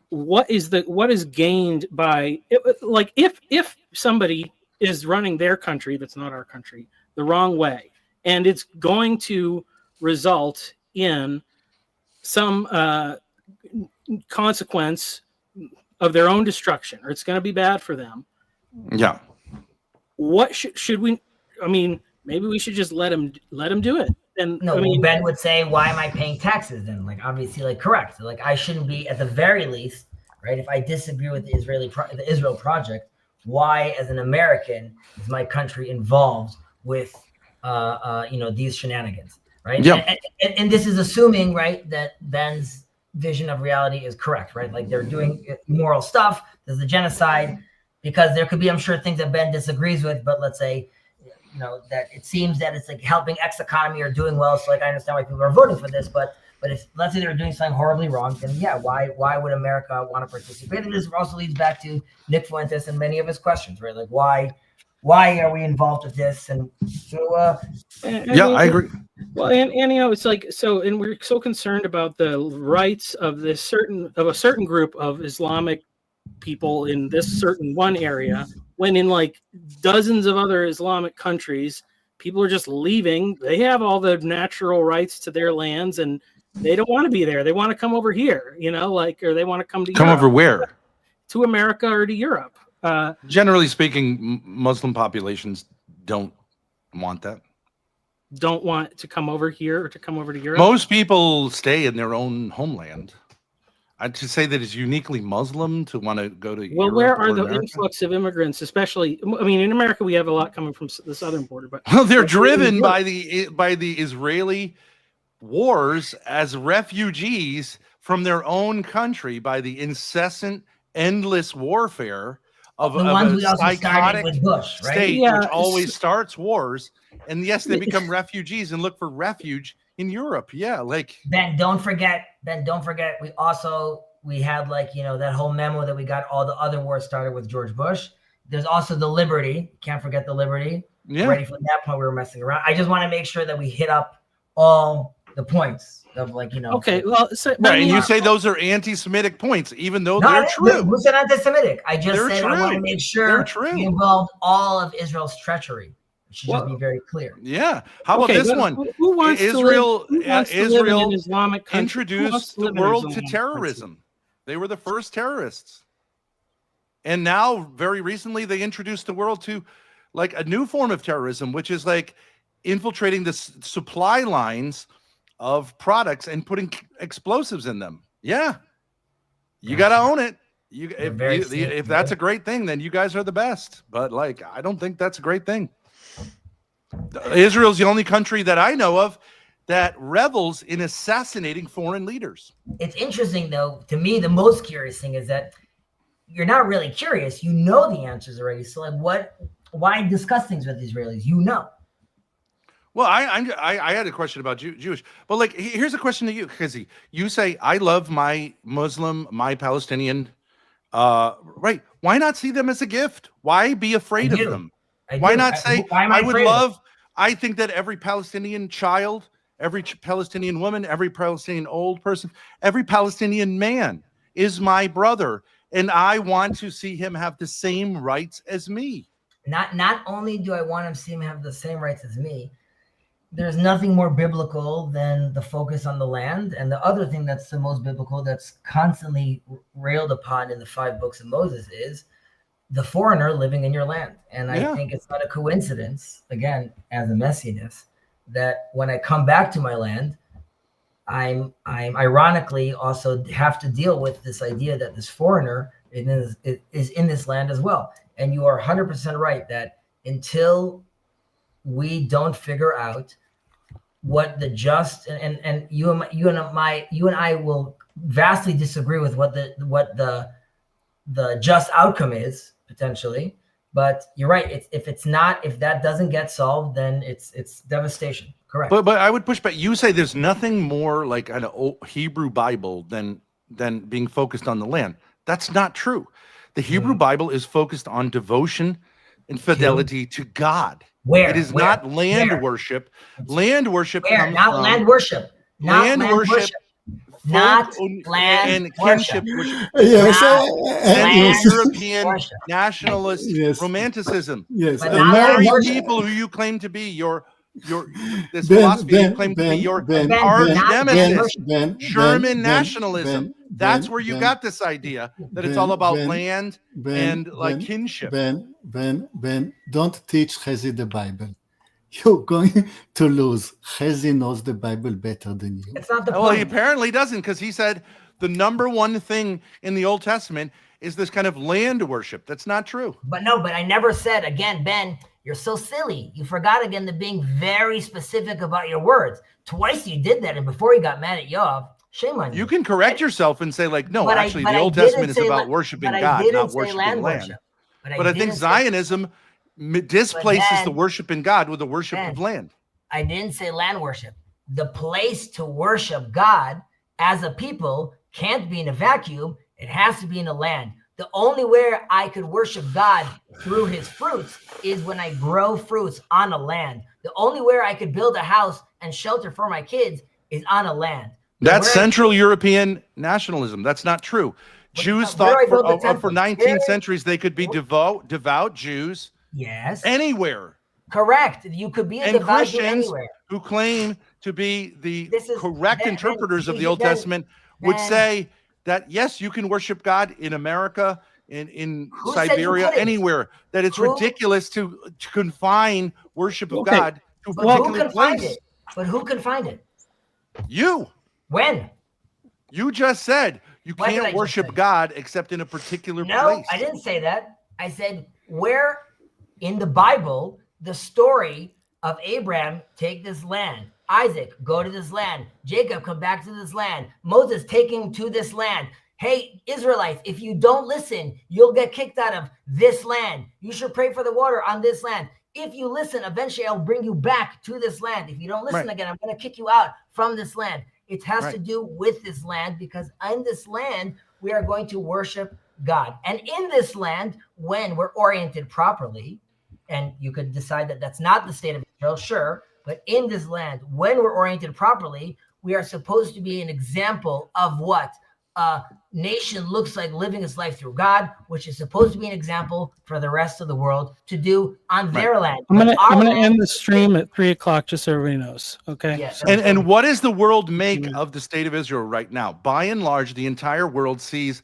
what is gained by like if somebody is running their country that's not our country the wrong way, and it's going to result in some consequence of their own destruction, or it's going to be bad for them. Yeah. What should we? I mean, maybe we should just let them do it. And No, I mean, Ben would say, why am I paying taxes then? Like, obviously, like, correct. Like, I shouldn't be, at the very least, right? If I disagree with the Israel project, why, as an American, is my country involved with, you know, these shenanigans, right? Yeah. And this is assuming, right, that Ben's vision of reality is correct, right? Like, they're doing immoral stuff. There's a genocide, because there could be, I'm sure, things that Ben disagrees with, but let's say, you know, that it seems that it's like helping X economy or doing well. So like, I understand why people are voting for this, but if let's say they're doing something horribly wrong, then yeah, why would America want to participate? And this also leads back to Nick Fuentes and many of his questions, right? Like why are we involved with this? And so I agree. Well, and you know, it's like, so, and we're so concerned about the rights of a certain group of Islamic people in this certain one area, when in like dozens of other Islamic countries, people are just leaving. They have all the natural rights to their lands, and they don't want to be there. They want to come over here, you know, like, or they want to come to Europe, over where? To America or to Europe. Generally speaking, Muslim populations don't want that. Don't want to come over here or to come over to Europe. Most people stay in their own homeland. I'd just say that it's uniquely Muslim to want to go to Well, Europe where or are the America? influx of immigrants, especially? I mean, in America, we have a lot coming from the southern border, but Well, they're driven by the Israeli wars as refugees from their own country, by the incessant, endless warfare of the ones a we also started psychotic with Bush, right? state, Yeah, which always starts wars. And yes, they become refugees and look for refuge in Europe. Yeah, like Ben, don't forget. We had like, you know, that whole memo that we got, all the other wars started with George Bush. There's also the liberty. Can't forget the liberty. Yeah. Ready for that point we were messing around. I just want to make sure that we hit up all the points of Okay, well, so, Right, and you mean, say those are anti-Semitic points, even though No, they're true. Who said anti-Semitic? I just They're said I want to true. make They're sure true. we involved all of Israel's treachery. It should just be very clear. Yeah. How about okay, this but one? Who wants Israel, to live, who wants to live in an Israel Islamic country? Who wants introduced to the live in an world to Islamic terrorism. They were the first terrorists. And now, very recently, they introduced the world to like a new form of terrorism, which is like infiltrating the supply lines of products and putting explosives in them. Yeah. You got to own it. If that's a great thing, then you guys are the best. But like, I don't think that's a great thing. Israel's the only country that I know of that revels in assassinating foreign leaders. It's interesting, though. To me, the most curious thing is that you're not really curious. You know the answers already. So, like, why discuss things with Israelis? You know. Well, I had a question about Jewish, but like, here's a question to you, Kizzy. You say, I love my Muslim, my Palestinian, right? Why not see them as a gift? Why be afraid of them? Why not say, I think that every Palestinian child, every Palestinian woman, every Palestinian old person, every Palestinian man is my brother, and I want to see him have the same rights as me. Not only do I want him to see him have the same rights as me, there's nothing more biblical than the focus on the land. And the other thing that's the most biblical, that's constantly railed upon in the 5 books of Moses, is the foreigner living in your land. And I think it's not a coincidence, again, as a messianist, that when I come back to my land, I'm ironically also have to deal with this idea that this foreigner is in this land as well. And you are 100% right that until we don't figure out what the just and you and I will vastly disagree with what the just outcome is potentially, but you're right. If that doesn't get solved, then it's devastation. Correct. But I would push back. You say there's nothing more like an old Hebrew Bible than being focused on the land. That's not true. The Hebrew Bible is focused on devotion and fidelity to God. It is not land worship. Land worship comes not from land worship. Not land worship. Not land and kinship, Yes. European nationalist romanticism. Yes, the very people who you claim to be this philosophy you claim to be your arch nemesis, German nationalism. That's where you got this idea that it's all about land and like kinship. Ben, don't teach Chezi the Bible. You're going to lose. Chezi knows the Bible better than you. It's not the point. Well, he apparently doesn't, because he said the number one thing in the Old Testament is this kind of land worship. That's not true. But I never said, again, Ben, you're so silly. You forgot again to being very specific about your words. Twice you did that, and before you got mad at Yoav, shame on you. You can correct yourself and say, like, no, actually, the Old Testament is about worshiping God, not worshiping land. But I think Zionism displaces the worship in God with the worship of land. I didn't say land worship. The place to worship God as a people can't be in a vacuum. It has to be in a land. The only way I could worship God through his fruits is when I grow fruits on a land. The only way I could build a house and shelter for my kids is on a land. That's Central European nationalism. That's not true. Jews thought for 19 centuries they could be devout Jews. Yes. Anywhere. Correct. You could be a devout Jew anywhere. Who claim to be the correct interpreters of the Old Testament would say that, yes, you can worship God in America, in Siberia, anywhere. That it's ridiculous to confine worship of God to a particular place. But who can find it? You. When? You just said you can't worship God except in a particular place. No, I didn't say that. I said where in the Bible the story of Abraham, take this land. Isaac, go to this land. Jacob, come back to this land. Moses, taking him to this land. Hey, Israelites, if you don't listen, you'll get kicked out of this land. You should pray for the water on this land. If you listen, eventually I'll bring you back to this land. If you don't listen again, I'm going to kick you out from this land. It has to do with this land, because in this land, we are going to worship God. And in this land, when we're oriented properly, and you could decide that that's not the state of Israel, sure, but in this land, when we're oriented properly, we are supposed to be an example of what a nation looks like living its life through God, which is supposed to be an example for the rest of the world to do on their land. I'm gonna Our end the stream at 3:00 just so everybody knows. Okay. Yeah. So- And what does the world make of the state of Israel right now? By and large, the entire world sees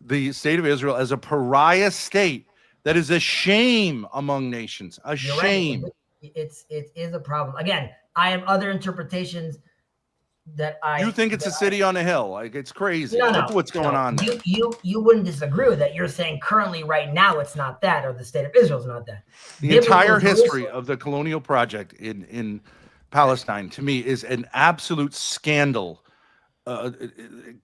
the state of Israel as a pariah state that is a shame among nations. A You're right. shame. It is a problem. Again, I have other interpretations that You think it's a city on a hill? Like, it's crazy. No, Look what's going on there. You wouldn't disagree with that. You're saying currently, right now, it's not that, or the state of Israel is not that. The Biblical entire history Jerusalem- of the colonial project in Palestine, to me, is an absolute scandal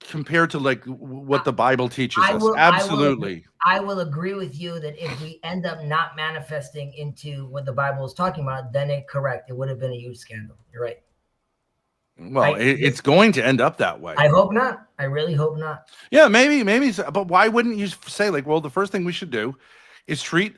compared to like what the Bible teaches us. Absolutely. I will agree with you that if we end up not manifesting into what the Bible is talking about, then it would have been a huge scandal. You're right. Well, it's going to end up that way. I hope not. I really hope not. Yeah, maybe. But why wouldn't you say, like, well, the first thing we should do is treat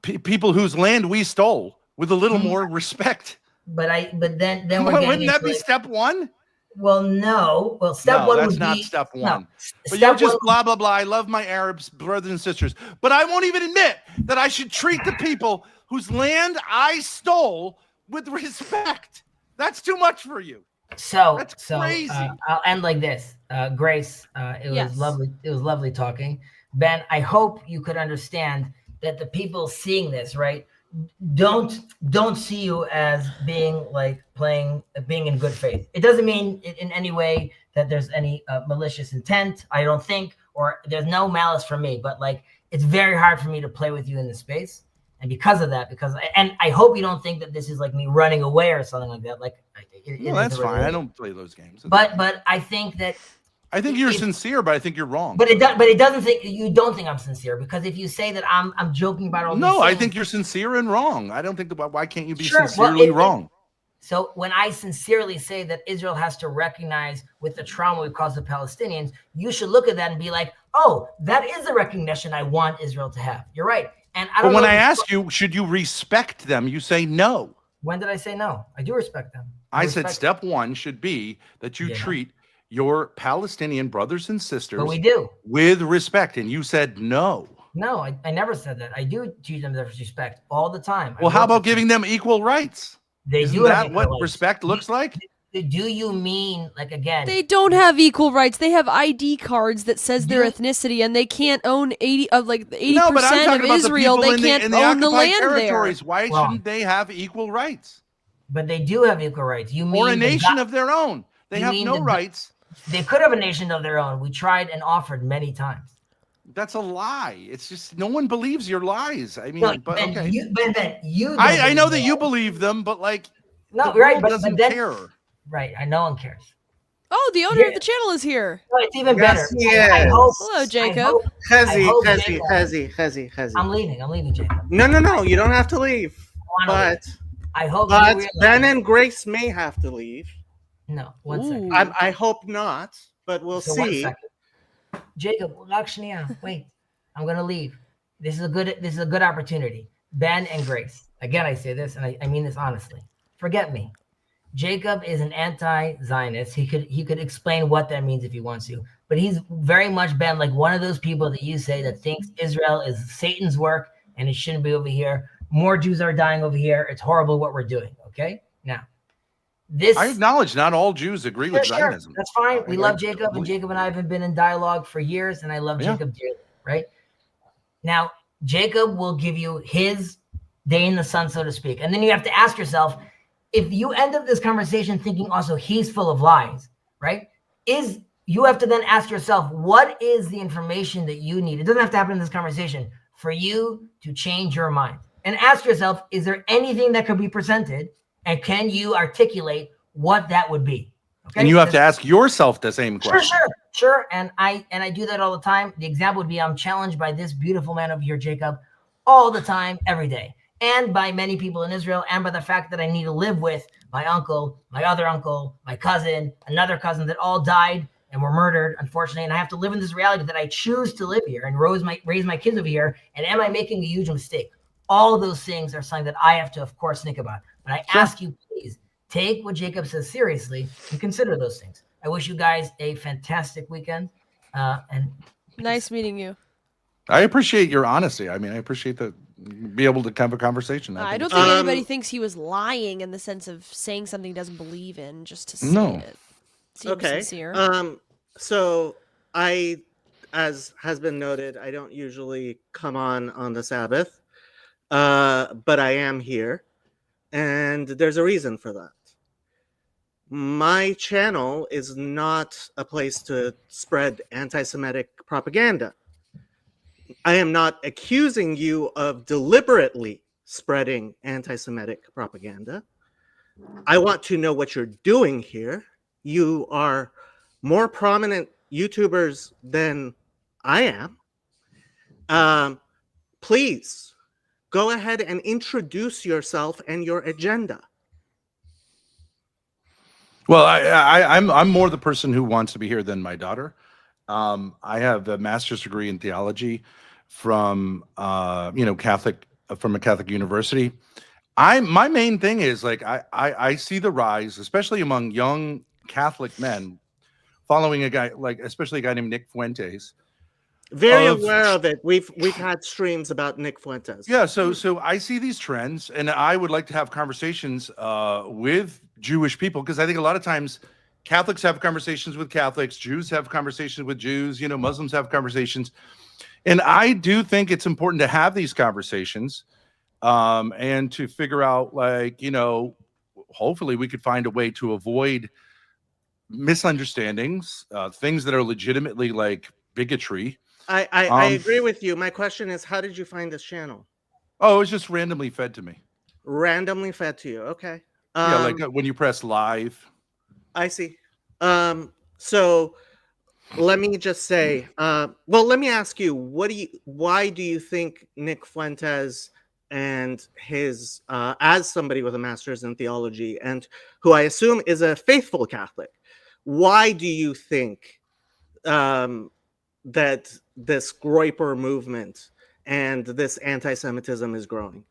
people whose land we stole with a little more respect? But then Well, we're wouldn't that be step one? Well, no. Well, step one that's would not be step one. No. But Step you just one- blah blah blah. I love my Arabs brothers and sisters, but I won't even admit that I should treat the people whose land I stole with respect. That's too much for you. That's crazy. I'll end like this. Grace, it Yes. was lovely. It was lovely talking. Ben, I hope you could understand that the people seeing this, right, don't see you as being like being in good faith. It doesn't mean in any way that there's any malicious intent, I don't think, or there's no malice from me, but like it's very hard for me to play with you in this space. And because of that, and I hope you don't think that this is like me running away or something like that. Like, No, that's fine. I don't play those games. But I think that I think you're sincere, but I think you're wrong. But it doesn't think you don't think I'm sincere, because if you say that I'm joking about all these No, I things- think you're sincere and wrong. I don't think why can't you be Sure, well, sincerely wrong? So when I sincerely say that Israel has to recognize with the trauma we caused the Palestinians, you should look at that and be like, oh, that is a recognition I want Israel to have. You're right. And I don't But when know I if- ask you, should you respect them? You say no. When did I say no? I do respect them. I said respect step one should be that you Yeah. treat your Palestinian brothers and sisters But we do. with respect, and you said no. No, I never said that. I do treat them with respect all the time. Well, how about giving them equal rights? They Isn't do have that equal what rights. respect looks like? Do you mean, like, again? They don't have equal rights. They have ID cards that says their You- ethnicity, and they can't own 80% No, but I'm of talking about Israel. the people They can't in the own the occupied land there. territories. Why Wrong. shouldn't they have equal rights? But they do have equal rights. You mean Or a the nation God- of their own? They You have mean no the- rights. They could have a nation of their own. We tried and offered many times. That's a lie. It's just no one believes your lies. I mean, No, but Ben, okay. you don't I know believe that you that. believe them, but like No, the right, world but doesn't then, care. right. No one cares. Oh, the owner Yeah. of the channel is here. No, it's even Yes, better. he I is. hope, Hello, I Jacob. hope- Hezzy, hope Hezzy, Jacob- Hezzy. I'm leaving, Jacob. No, you don't have to leave. I wanna But leave. I hope but you realize. Ben and Grace may have to leave. No, one second. Ooh. I hope not, but we'll So 1 see. second. Jacob, wait. I'm gonna leave. This is a good opportunity. Ben and Grace. Again, I say this, and I mean this honestly. Forget me. Jacob is an anti-Zionist. He could explain what that means if he wants to, but he's very much been like one of those people that you say that thinks Israel is Satan's work and it shouldn't be over here. More Jews are dying over here. It's horrible what we're doing. Okay, now this. I acknowledge not all Jews agree with Sure, Zionism. that's fine. We I- love I Jacob, and totally- Jacob and I have been in dialogue for years, and I love Yeah. Jacob dearly, right? Now, Jacob will give you his day in the sun, so to speak. And then you have to ask yourself, if you end up this conversation thinking also he's full of lies, right? You have to then ask yourself, what is the information that you need? It doesn't have to happen in this conversation for you to change your mind. And ask yourself, is there anything that could be presented? And can you articulate what that would be? Okay? And you have to ask yourself the same question. Sure. And I do that all the time. The example would be I'm challenged by this beautiful man over here, Jacob, all the time, every day. And by many people in Israel, and by the fact that I need to live with my uncle, my other uncle, my cousin, another cousin that all died and were murdered, unfortunately, and I have to live in this reality that I choose to live here and raise my kids over here. And am I making a huge mistake? All of those things are something that I have to, of course, think about. But I ask you, please take what Jacob says seriously and consider those things. I wish you guys a fantastic weekend. And Nice meeting you. I appreciate your honesty. I mean, I appreciate that be able to have a conversation. I think don't it's think great. anybody thinks he was lying in the sense of saying something he doesn't believe in just to say No. it. Seems sincere. So I, as has been noted, I don't usually come on the Sabbath, but I am here, and there's a reason for that. My channel is not a place to spread anti-Semitic propaganda. I am not accusing you of deliberately spreading anti-Semitic propaganda. I want to know what you're doing here. You are more prominent YouTubers than I am. Please go ahead and introduce yourself and your agenda. Well, I'm more the person who wants to be here than my daughter. I have a master's degree in theology from Catholic from a Catholic university. My main thing is like I see the rise, especially among young Catholic men, following a guy like especially a guy named Nick Fuentes. Very aware of it. We've had streams about Nick Fuentes. Yeah, so I see these trends, and I would like to have conversations with Jewish people, because I think a lot of times Catholics have conversations with Catholics, Jews have conversations with Jews, Muslims have conversations, and I do think it's important to have these conversations, and to figure out, like, hopefully we could find a way to avoid misunderstandings, things that are legitimately like bigotry. I agree with you. My question is, how did you find this channel? Oh, it was just randomly fed to me. Randomly fed to you. Okay. Yeah, like when you press live. I see. So let me just say, let me ask you, why do you think Nick Fuentes and his, as somebody with a master's in theology and who I assume is a faithful Catholic, why do you think that this Groyper movement and this anti-Semitism is growing?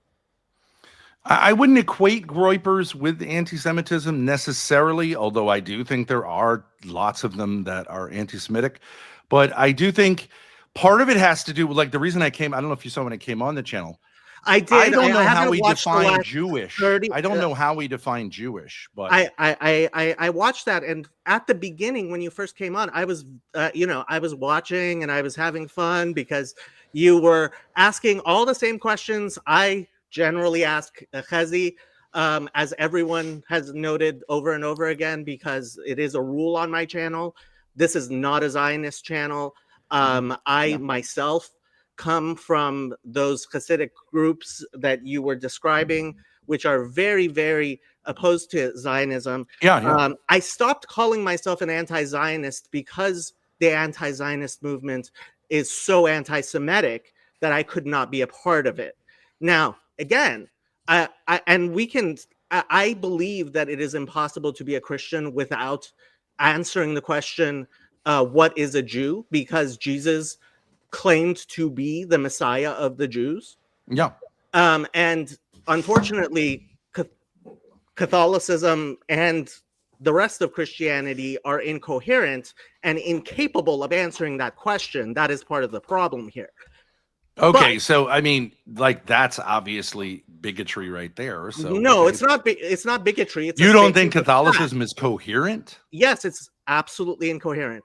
I wouldn't equate Groypers with anti-Semitism necessarily, although I do think there are lots of them that are anti-Semitic. But I do think part of it has to do with, like, the reason I don't know if you saw when I came on the channel. I did. I don't know how haven't we watched the define last Jewish. 30 I don't know how we define Jewish, but I watched that, and at the beginning when you first came on, I was I was watching and I was having fun because you were asking all the same questions I generally ask Chazi, as everyone has noted over and over again, because it is a rule on my channel. This is not a Zionist channel. I myself come from those Hasidic groups that you were describing, which are very, very opposed to Zionism. I stopped calling myself an anti-Zionist because the anti-Zionist movement is so anti-Semitic that I could not be a part of it. Now, again, I believe that it is impossible to be a Christian without answering the question, what is a Jew? Because Jesus claimed to be the Messiah of the Jews. Yeah. And unfortunately, Catholicism and the rest of Christianity are incoherent and incapable of answering that question. That is part of the problem here. Okay, so I mean, like, that's obviously bigotry right there. So no, it's not. It's not bigotry. You don't think Catholicism is coherent? Yes, it's absolutely incoherent.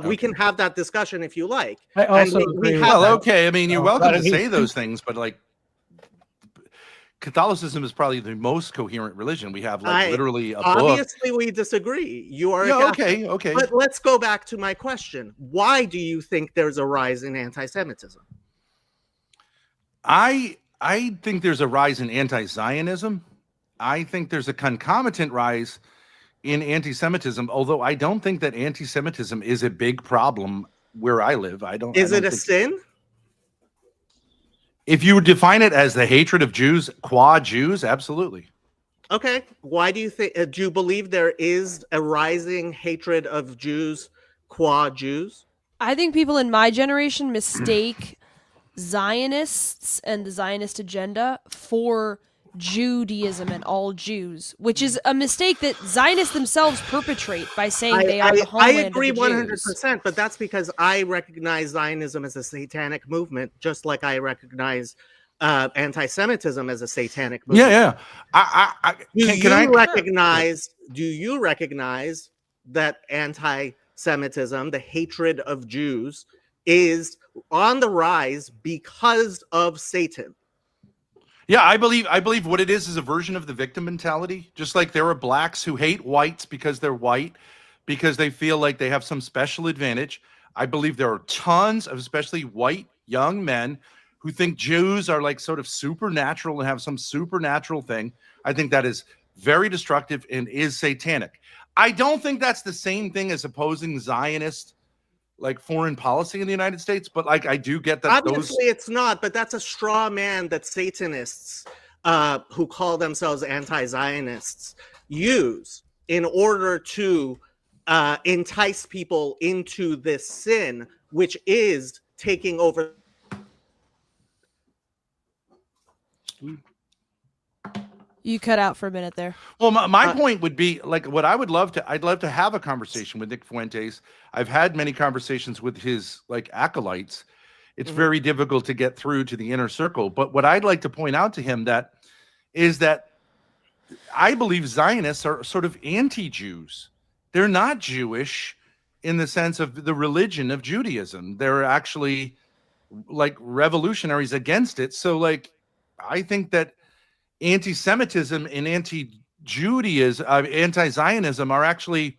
We can have that discussion if you like. I also agree. Okay. I mean, you're welcome to say those things, but like, Catholicism is probably the most coherent religion. We have literally a book. Obviously, we disagree. You are okay. But let's go back to my question. Why do you think there's a rise in anti-Semitism? I think there's a rise in anti-Zionism. I think there's a concomitant rise in anti-Semitism, although I don't think that anti-Semitism is a big problem where I live. Is it a sin? If you define it as the hatred of Jews, qua Jews, absolutely. Okay. Why do you think? Do you believe there is a rising hatred of Jews, qua Jews? I think people in my generation mistake Zionists and the Zionist agenda for Judaism and all Jews, which is a mistake that Zionists themselves perpetrate by saying they are the I homeland agree of the Jews. 100%, but that's because I recognize Zionism as a satanic movement, just like I recognize anti-Semitism as a satanic movement. Yeah. Do you recognize that anti-Semitism, the hatred of Jews, is on the rise because of Satan? Yeah, I believe what it is a version of the victim mentality. Just like there are blacks who hate whites because they're white, because they feel like they have some special advantage. I believe there are tons of especially white young men who think Jews are like sort of supernatural and have some supernatural thing. I think that is very destructive and is satanic. I don't think that's the same thing as opposing Zionist like foreign policy in the United States, but like I do get that Obviously it's not, but that's a straw man that Satanists who call themselves anti-Zionists use in order to entice people into this sin, which is taking over. You cut out for a minute there. Well, my point would be like what I'd love to have a conversation with Nick Fuentes. I've had many conversations with his like acolytes. It's very difficult to get through to the inner circle. But what I'd like to point out to him is that I believe Zionists are sort of anti-Jews. They're not Jewish in the sense of the religion of Judaism. They're actually like revolutionaries against it. So like, I think that anti-Semitism and anti-Judaism, anti-Zionism are actually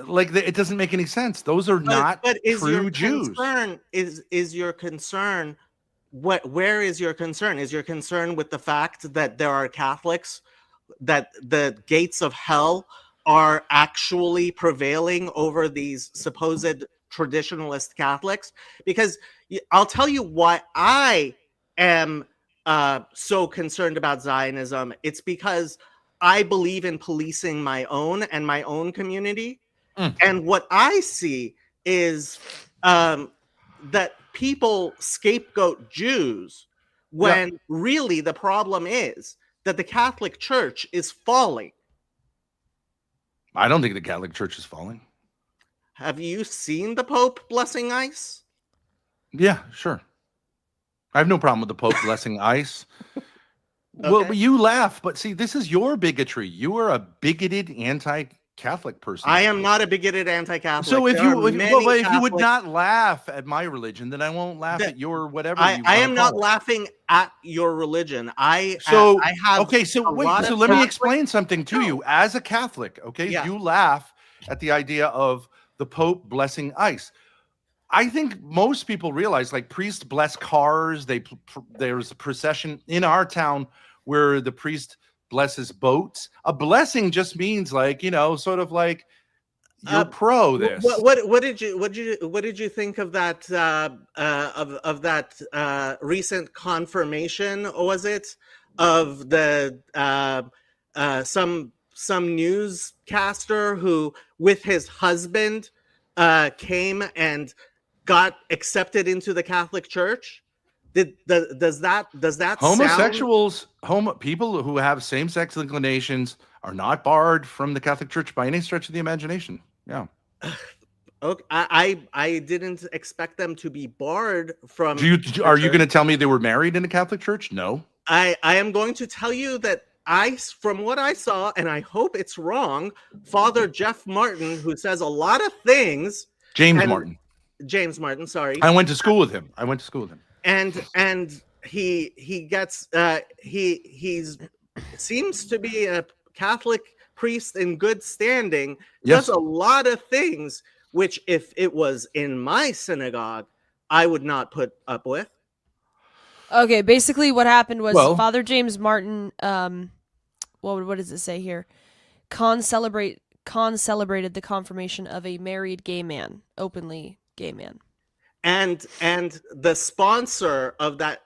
like it doesn't make any sense. Those are not true Jews. Is your concern where is your concern? Is your concern with the fact that there are Catholics, that the gates of hell are actually prevailing over these supposed traditionalist Catholics? Because I'll tell you why I am so concerned about Zionism. It's because I believe in policing my own and my own community. And what I see is that people scapegoat Jews when really the problem is that the Catholic Church is falling. I don't think the Catholic Church is falling. Have you seen the Pope blessing ice? Yeah, sure. I have no problem with the Pope blessing ice. Well, you laugh, but see, this is your bigotry. You are a bigoted anti-Catholic person. I am not a bigoted anti-Catholic. So if you would not laugh at my religion, then I won't laugh at your whatever. I am not laughing at your religion. So let me explain something to you. As a Catholic, you laugh at the idea of the Pope blessing ice. I think most people realize, like, priests bless cars. There's a procession in our town where the priest blesses boats. A blessing just means, like, sort of like you're pro this. What did you think of that of that recent confirmation? Was it of the some newscaster who with his husband came and got accepted into the Catholic Church? Does that homosexuals, people who have same-sex inclinations are not barred from the Catholic Church by any stretch of the imagination? Yeah. Okay, I didn't expect them to be barred from. Are you going to tell me they were married in a Catholic Church? No. I am going to tell you that from what I saw, and I hope it's wrong, Father Jeff Martin, who says a lot of things. James Martin, sorry. I went to school with him. And he gets he's seems to be a Catholic priest in good standing. Yes. Does a lot of things which, if it was in my synagogue, I would not put up with. Okay, basically what happened was Father James Martin, what does it say here? Celebrated the confirmation of a married gay man, openly gay man. And the sponsor of that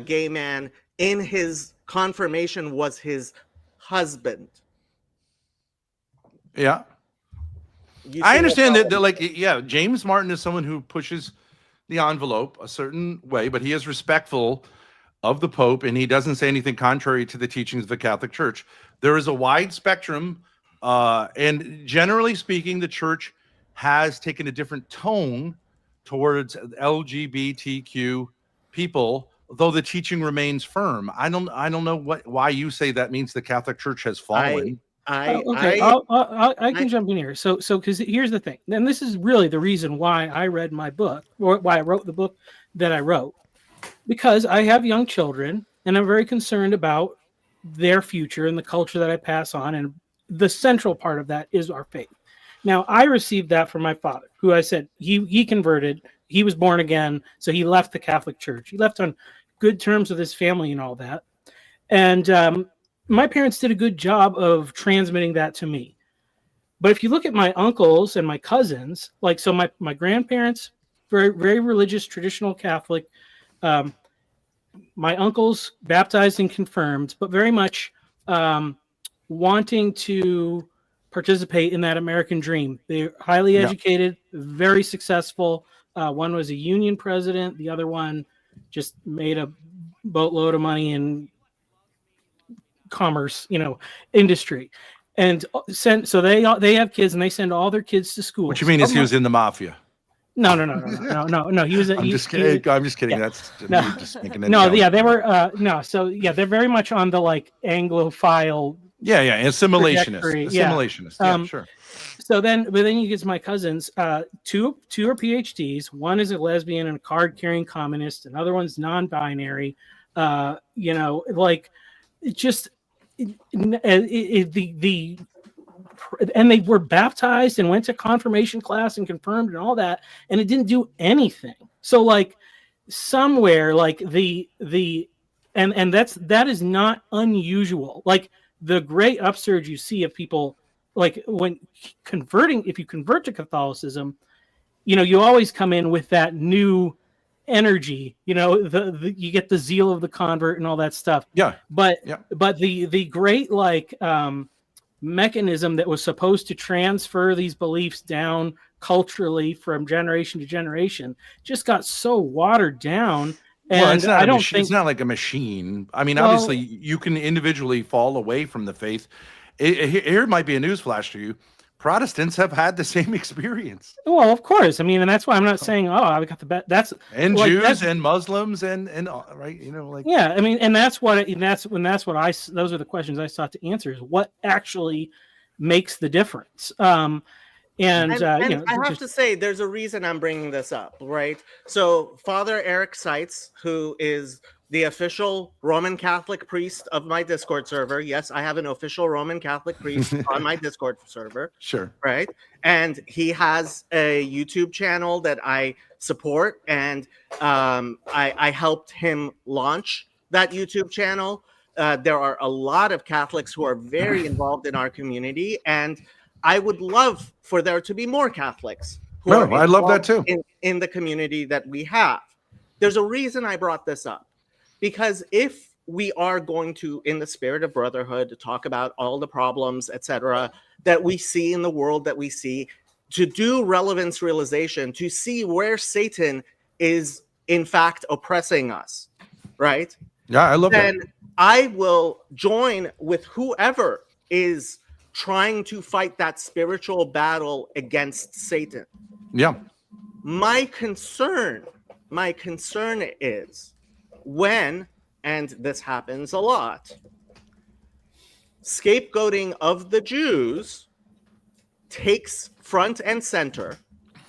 gay man in his confirmation was his husband. Yeah. I understand that, like, yeah, James Martin is someone who pushes the envelope a certain way, but he is respectful of the Pope, and he doesn't say anything contrary to the teachings of the Catholic Church. There is a wide spectrum, and generally speaking, the Church has taken a different tone towards LGBTQ people, though the teaching remains firm. I don't know why you say that means the Catholic Church has fallen. I can jump in here. So because here's the thing, and this is really the reason why I read my book, or why I wrote the book that I wrote, because I have young children and I'm very concerned about their future and the culture that I pass on, and the central part of that is our faith. Now, I received that from my father, who I said he converted, he was born again, so he left the Catholic Church. He left on good terms with his family and all that, and my parents did a good job of transmitting that to me. But if you look at my uncles and my cousins, like, so my grandparents, very, very religious, traditional Catholic. My uncles baptized and confirmed, but very much wanting to participate in that American dream. They're highly educated, very successful. One was a union president. The other one just made a boatload of money in commerce, industry, and so they have kids, and they send all their kids to school. What you mean is he was in the mafia? No. He was. I'm just kidding. Yeah. That's just making it. No, yeah, they were. No, so yeah, they're very much on the like Anglophile. Yeah, assimilationist. Yeah, sure. So but then you get to my cousins. Two are PhDs. One is a lesbian and a card-carrying communist. Another one's non-binary. And they were baptized and went to confirmation class and confirmed and all that, and it didn't do anything. So like somewhere like that is not unusual. Like the great upsurge you see of people, like when converting, if you convert to Catholicism, you always come in with that new energy, you get the zeal of the convert and all that stuff. But the great mechanism that was supposed to transfer these beliefs down culturally from generation to generation just got so watered down. And well, it's not like a machine. I mean, obviously you can individually fall away from the faith. Here might be a newsflash to you. Protestants have had the same experience. Well, of course. I mean, and that's why I'm not saying, I got the bet. That's and like, Jews and Muslims and right, yeah. I mean, and those are the questions I sought to answer: is what actually makes the difference. I have to say, there's a reason I'm bringing this up, right? So, Father Eric Seitz, who is the official Roman Catholic priest of my Discord server. Yes, I have an official Roman Catholic priest on my Discord server. Sure. Right. And he has a YouTube channel that I support. And I helped him launch that YouTube channel. There are a lot of Catholics who are very involved in our community. And I would love for there to be more Catholics who are I love that too. In the community that we have. There's a reason I brought this up. Because if we are going to, in the spirit of brotherhood, to talk about all the problems, etc., that we see in the world that we see, to do relevance realization, to see where Satan is, in fact, oppressing us, right? Yeah, I love that. Then I will join with whoever is trying to fight that spiritual battle against Satan. Yeah. My concern is, when, and this happens a lot, scapegoating of the Jews takes front and center,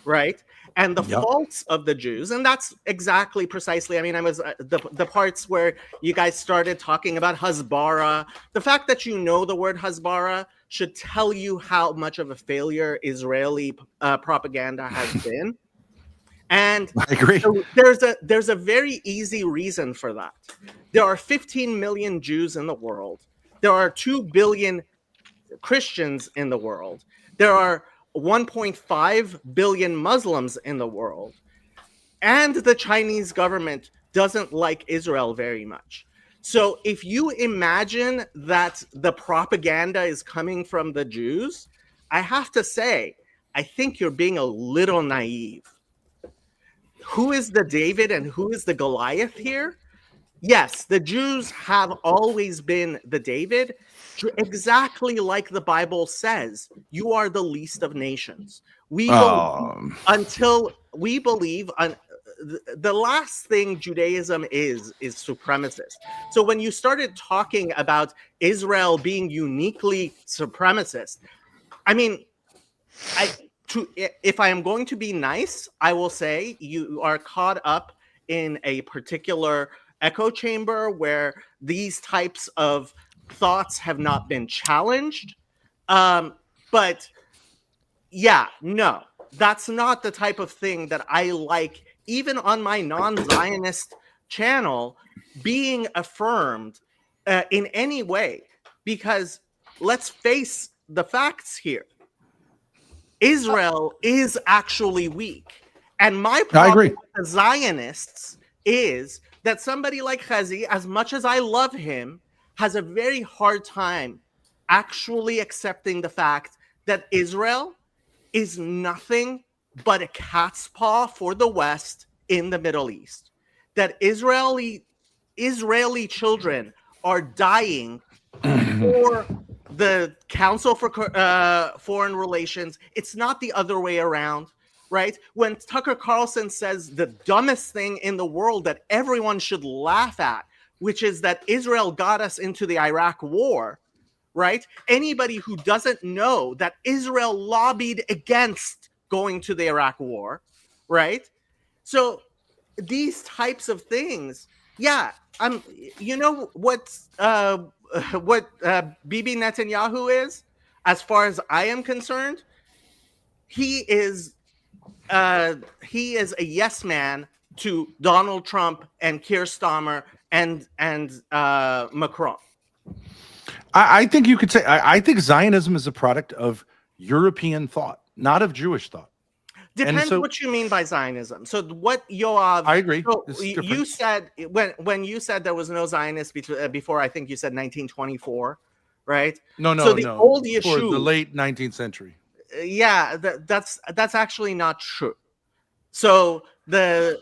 right? And the faults of the Jews, and that's exactly precisely, I mean, I was the parts where you guys started talking about Hasbara. The fact that you know the word Hasbara should tell you how much of a failure Israeli propaganda has been. And I agree. So there's a very easy reason for that. There are 15 million Jews in the world. There are 2 billion Christians in the world. There are 1.5 billion Muslims in the world. And the Chinese government doesn't like Israel very much. So if you imagine that the propaganda is coming from the Jews, I have to say, I think you're being a little naive. Who is the David and who is the Goliath here? Yes, the Jews have always been the David, exactly like the Bible says. You are the least of nations. We believe until we believe on the last thing Judaism is supremacist. So when you started talking about Israel being uniquely supremacist, I mean, if I am going to be nice, I will say you are caught up in a particular echo chamber where these types of thoughts have not been challenged. But yeah, no, that's not the type of thing that I like, even on my non-Zionist channel, being affirmed in any way. Because let's face the facts here. Israel is actually weak. And my problem with the Zionists is that somebody like Chazi, as much as I love him, has a very hard time actually accepting the fact that Israel is nothing but a cat's paw for the West in the Middle East. That Israeli children are dying for the Council for Foreign Relations. It's not the other way around, right? When Tucker Carlson says the dumbest thing in the world that everyone should laugh at, which is that Israel got us into the Iraq war, right? Anybody who doesn't know that Israel lobbied against going to the Iraq war, right? So these types of things, yeah, you know what Bibi Netanyahu is, as far as I am concerned, he is a yes man to Donald Trump and Keir Starmer and Macron. I think you could say I think Zionism is a product of European thought, not of Jewish thought. Depends what you mean by Zionism. So what Yoav? I agree. So you said when you said there was no Zionist before, I think you said 1924, right? No. Old Yeshuv, for the late 19th century. Yeah, that's actually not true. So the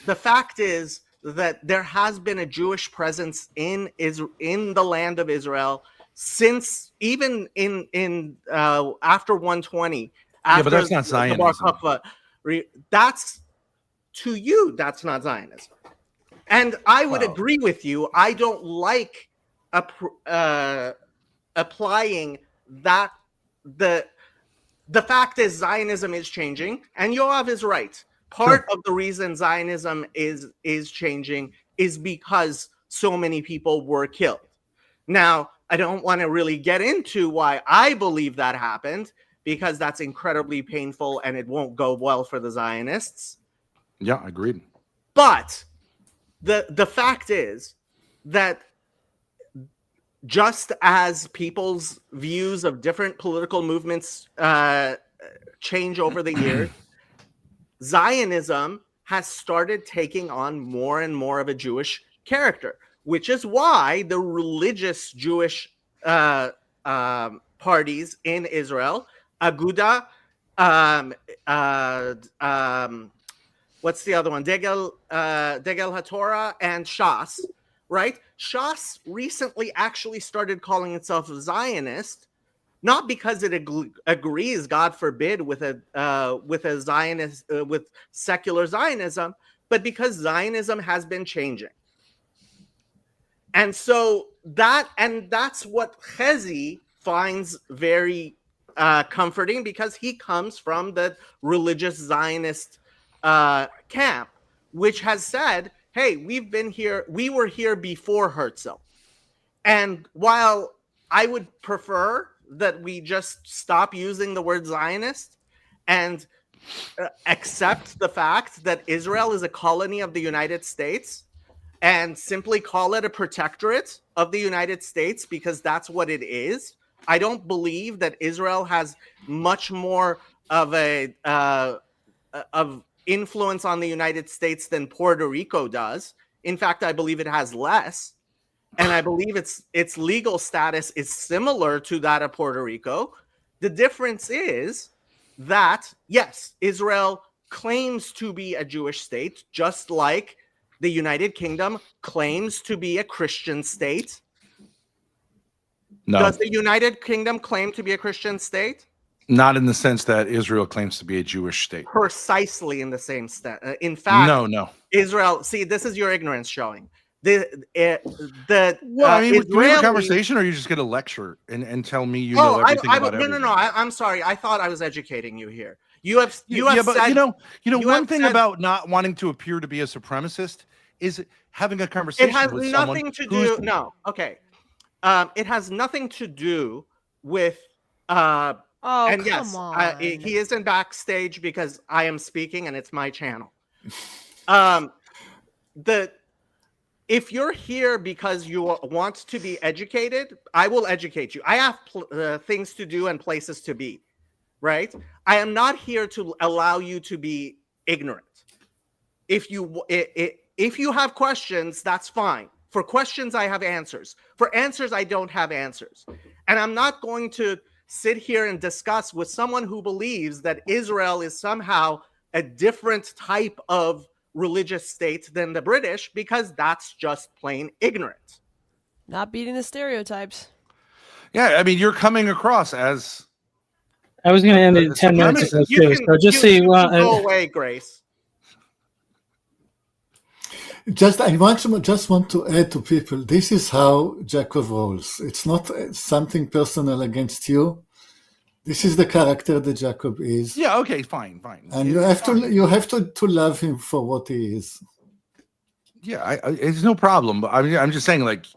fact is that there has been a Jewish presence in the land of Israel since even in after 120. Yeah, but that's not Zionism. That's to you. That's not Zionism, and I would agree with you. I don't like applying that. The fact is Zionism is changing, and Yoav is right. Part of the reason Zionism is changing is because so many people were killed. Now, I don't want to really get into why I believe that happened, because that's incredibly painful and it won't go well for the Zionists. Yeah, agreed. But the fact is that just as people's views of different political movements change over the years, Zionism has started taking on more and more of a Jewish character, which is why the religious Jewish parties in Israel, Aguda, what's the other one? Degel HaTorah and Shas, right? Shas recently actually started calling itself Zionist, not because it agrees, God forbid, with a Zionist with secular Zionism, but because Zionism has been changing. And so that's what Chezi finds very comforting, because he comes from the religious Zionist camp, which has said, hey, we were here before Herzl. And while I would prefer that we just stop using the word Zionist and accept the fact that Israel is a colony of the United States and simply call it a protectorate of the United States, because that's what it is. I don't believe that Israel has much more of of influence on the United States than Puerto Rico does. In fact, I believe it has less. And I believe its legal status is similar to that of Puerto Rico. The difference is that, yes, Israel claims to be a Jewish state, just like the United Kingdom claims to be a Christian state. No, Does the United Kingdom claim to be a Christian state? not in the sense that Israel claims to be a Jewish state. Precisely in the same state. In fact, No. Israel. See, this is your ignorance showing. Well, I mean, do we have a conversation, or you just get a lecture and tell me you know everything about everything? No. I'm sorry. I thought I was educating you here. You have but said, one thing about not wanting to appear to be a supremacist is having a conversation. It has with nothing to do. No, okay. It has nothing to do with. Oh, and come yes, on. he isn't backstage because I am speaking and it's my channel. If you're here because you want to be educated, I will educate you. I have things to do and places to be, right? I am not here to allow you to be ignorant. If you have questions, that's fine. For questions, I have answers. For answers, I don't have answers. And I'm not going to sit here and discuss with someone who believes that Israel is somehow a different type of religious state than the British, because that's just plain ignorant. Not beating the stereotypes. Yeah, I mean, you're coming across as. I was going to end it in 10 minutes ago, too. So just see. Go away, Grace. I just want to add to people, this is how Jacob rolls. It's not something personal against you. This is the character that Jacob is. Yeah, okay, fine. And you have to love him for what he is. Yeah, it's no problem. But I'm just saying, like,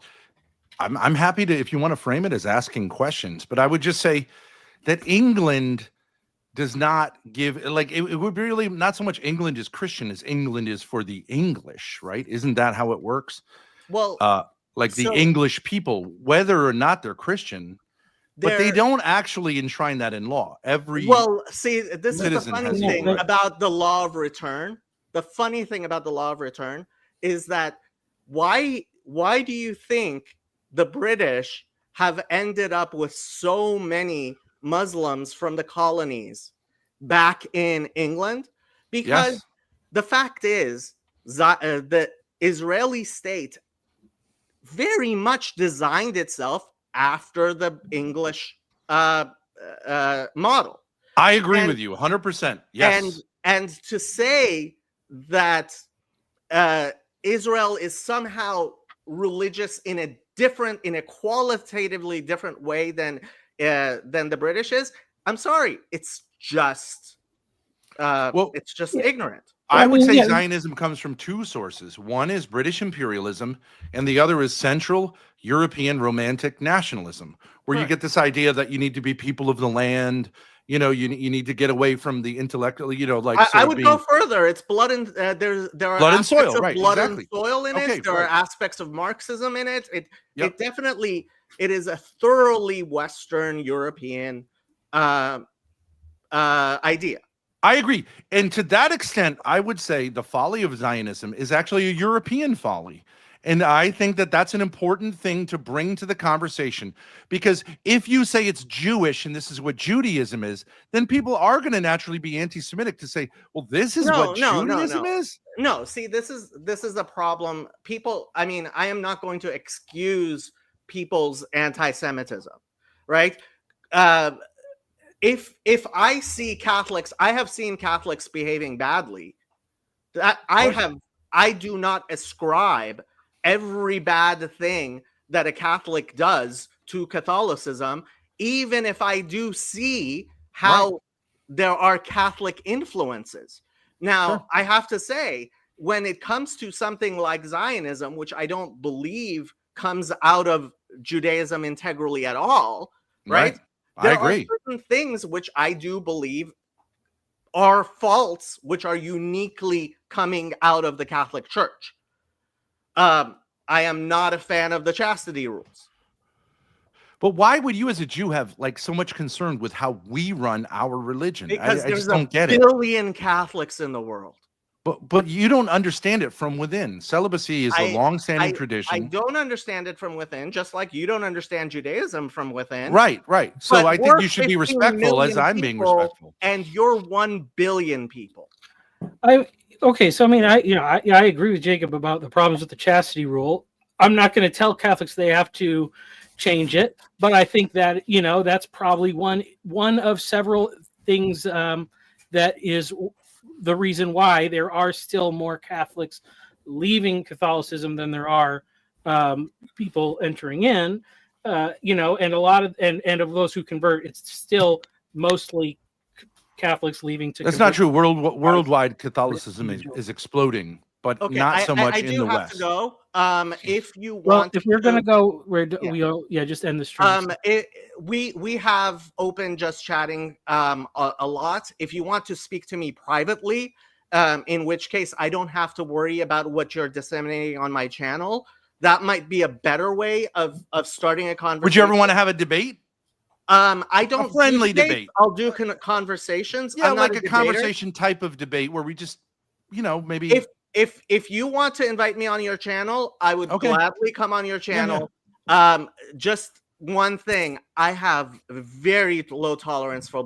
I'm happy to, if you want to frame it as asking questions, but I would just say that England does not give, like, it would be really not so much England is Christian as England is for the English, right? Isn't that how it works? Well, the English people, whether or not they're Christian, but they don't actually enshrine that in law. See, this is the funny thing about the law of return. The funny thing about the law of return is that why do you think the British have ended up with so many Muslims from the colonies back in England? Because the fact is, the Israeli state very much designed itself after the English model. I agree with you 100%. Yes. And to say that Israel is somehow religious in a qualitatively different way than the British is, I'm sorry, it's just ignorant. I would say Zionism comes from two sources. One is British imperialism, and the other is Central European Romantic nationalism, where you get this idea that you need to be people of the land. You know, you need to get away from the intellectual. You know, like I would go further. It's blood and there are blood and soil, of right? Blood Exactly. and soil in Okay, it. There are aspects of Marxism in it. It definitely is a thoroughly Western European idea. I agree. And to that extent, I would say the folly of Zionism is actually a European folly. And I think that that's an important thing to bring to the conversation, because if you say it's Jewish and this is what Judaism is, then people are going to naturally be anti-Semitic to say, well, this is what Judaism is. No, see, this is a problem. People, I mean, I am not going to excuse people's anti-Semitism, right? If I see Catholics, I have seen Catholics behaving badly. That I do not ascribe every bad thing that a Catholic does to Catholicism, even if I do see how there are Catholic influences. Now, I have to say, when it comes to something like Zionism, which I don't believe comes out of Judaism integrally at all, right? I agree. There are certain things which I do believe are faults, which are uniquely coming out of the Catholic Church. I am not a fan of the chastity rules. But why would you as a Jew have like so much concern with how we run our religion? Because I just there's don't get a it. billion Catholics in the world. But you don't understand it from within. Celibacy is a long-standing I tradition. don't understand it from within, just like you don't understand Judaism from within. Right. So But I think we're you should be 15 respectful as million I'm being people, respectful. and you're 1 billion people. Okay, so I mean, I agree with Jacob about the problems with the chastity rule. I'm not going to tell Catholics they have to change it, but I think that that's probably one of several things that is the reason why there are still more Catholics leaving Catholicism than there are people entering in. And a lot of and of those who convert, it's still mostly Catholics leaving to. That's not true. Worldwide Catholicism is exploding, but Okay, not so much I in do the have West. to go. If you Well, want, if we're gonna go, Yeah. just end the stream. We have open just chatting a lot. If you want to speak to me privately, in which case I don't have to worry about what you're disseminating on my channel. That might be a better way of starting a conversation. Would you ever want to have a debate? I don't A friendly do debates. debate. I'll do conversations. Yeah, I'm not like a debater. conversation type of debate where we just, maybe. If you want to invite me on your channel, I would gladly come on your channel. Just one thing, I have very low tolerance for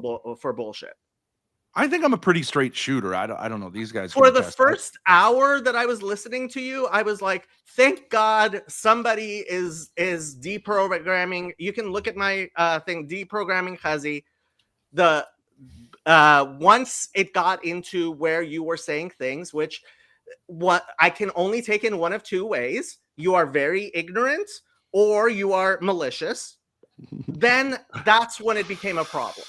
bullshit. I think I'm a pretty straight shooter. I don't know. These guys. For the first hour that I was listening to you, I was like, thank God somebody is deprogramming. You can look at my thing, deprogramming Chazi. Once it got into where you were saying things, which what I can only take in one of two ways: you are very ignorant or you are malicious. Then that's when it became a problem.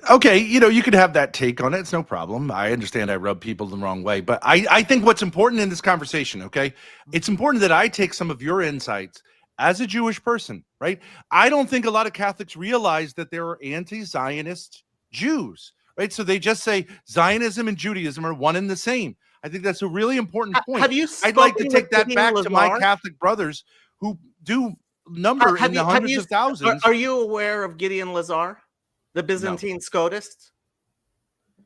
Okay. You could have that take on it. It's no problem. I understand I rub people the wrong way, but I think what's important in this conversation, okay, it's important that I take some of your insights as a Jewish person, right? I don't think a lot of Catholics realize that there are anti-Zionist Jews, right? So they just say Zionism and Judaism are one and the same. I think that's a really important point. I'd like to take that back to my Catholic brothers who do number in the hundreds of thousands. Are you aware of Gideon Lazar, the Byzantine Scotist?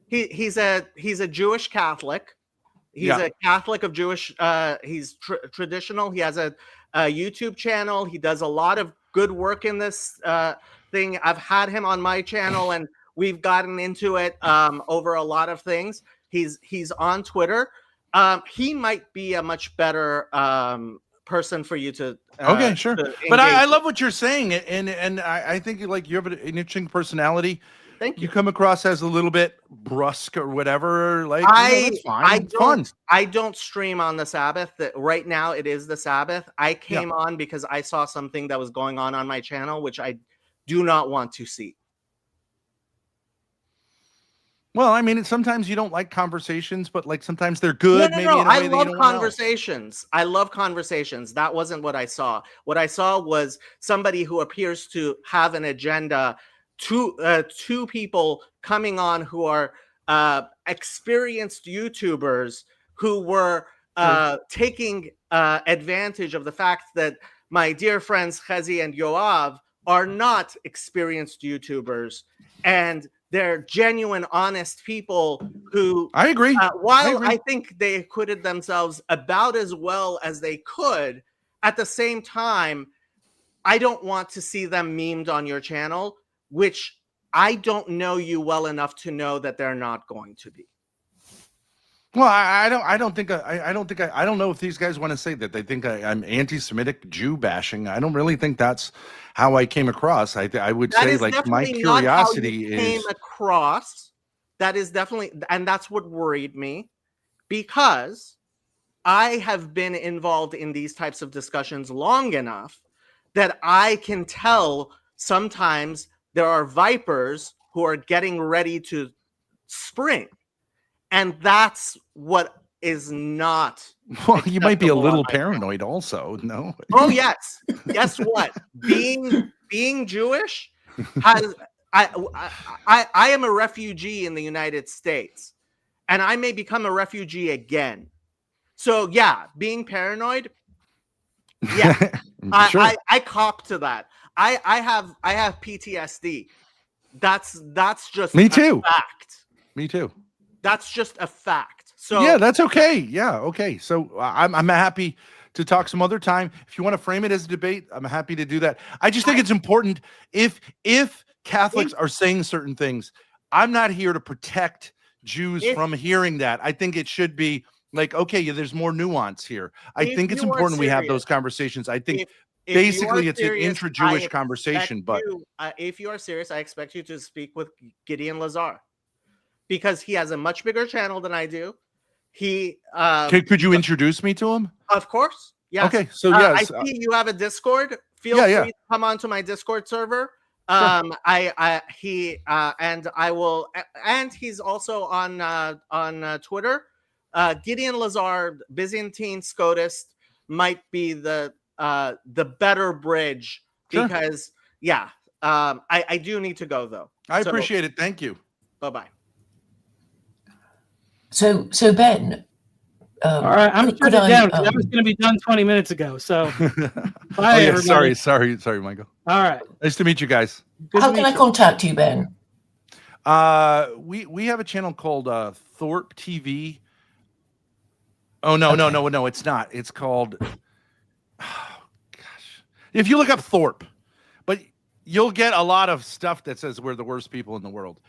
He's a Jewish Catholic. He's a Catholic of Jewish. He's traditional. He has a YouTube channel. He does a lot of good work in this thing. I've had him on my channel, and we've gotten into it over a lot of things. He's on Twitter. He might be a much better person for you to. Okay, sure. But I love what you're saying, and I think you have an interesting personality. Thank you. You come across as a little bit brusque or whatever. That's fine. I don't stream on the Sabbath. Right now, it is the Sabbath. I came on because I saw something that was going on my channel, which I do not want to see. Well, I mean, sometimes you don't like conversations, but sometimes they're good. No. I love conversations. I love conversations. That wasn't what I saw. What I saw was somebody who appears to have an agenda. Two people coming on who are experienced YouTubers who were taking advantage of the fact that my dear friends Chazi and Yoav are not experienced YouTubers, and they're genuine, honest people who I agree. While I think they acquitted themselves about as well as they could, at the same time, I don't want to see them memed on your channel, which I don't know you well enough to know that they're not going to be. Well, I don't know if these guys want to say that they think I'm anti-Semitic Jew bashing. I don't really think that's how I came across. I would say my curiosity came across. That is definitely, and that's what worried me, because I have been involved in these types of discussions long enough that I can tell sometimes there are vipers who are getting ready to spring. And that's what is not. Well, you might be a little paranoid also, no? Oh, yes. Guess what? Being Jewish has... I am a refugee in the United States, and I may become a refugee again. So, yeah, being paranoid, yeah. Sure. I cop to that. I have PTSD. That's just Me too. a fact. Me too. That's just a fact. So yeah, that's okay. Yeah, okay. So I'm happy to talk some other time. If you want to frame it as a debate, I'm happy to do that. I just think it's important if Catholics are saying certain things, I'm not here to protect Jews from hearing that. I think it should be like, okay, yeah, there's more nuance here. I think it's important we have those conversations. I think basically it's an intra-Jewish conversation, but if you are serious, I expect you to speak with Gideon Lazar because he has a much bigger channel than I do. He could you introduce me to him? Of course. Yes. Okay, so yes, I see you have a Discord. Feel free to come onto my Discord server. And I will, and he's also on Twitter. Gideon Lazar, Byzantine Scotist, might be the better bridge because I do need to go though. I appreciate it. Thank you. Bye. So Ben. All right, I'm shutting it down. That was going to be done 20 minutes ago. So, bye, everybody. Sorry, Michael. All right. Nice to meet you guys. How can I contact you, Ben? We have a channel called Thorpe TV. Oh no, it's not. It's called. Oh, gosh, if you look up Thorpe, but you'll get a lot of stuff that says we're the worst people in the world.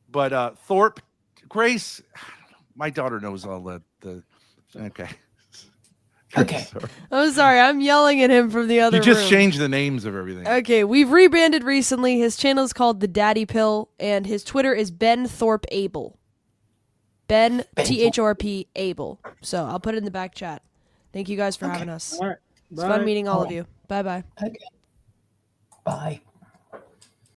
But Thorpe, Grace, I don't know, my daughter knows all the. Okay. I'm sorry. I'm yelling at him from the other room. You just changed the names of everything. Okay, we've rebranded recently. His channel is called The Daddy Pill, and his Twitter is Ben Thorpe Abel. Ben THORP Abel. So I'll put it in the back chat. Thank you guys for having us. All right. It's fun meeting all of you. Bye-bye. Okay. Bye.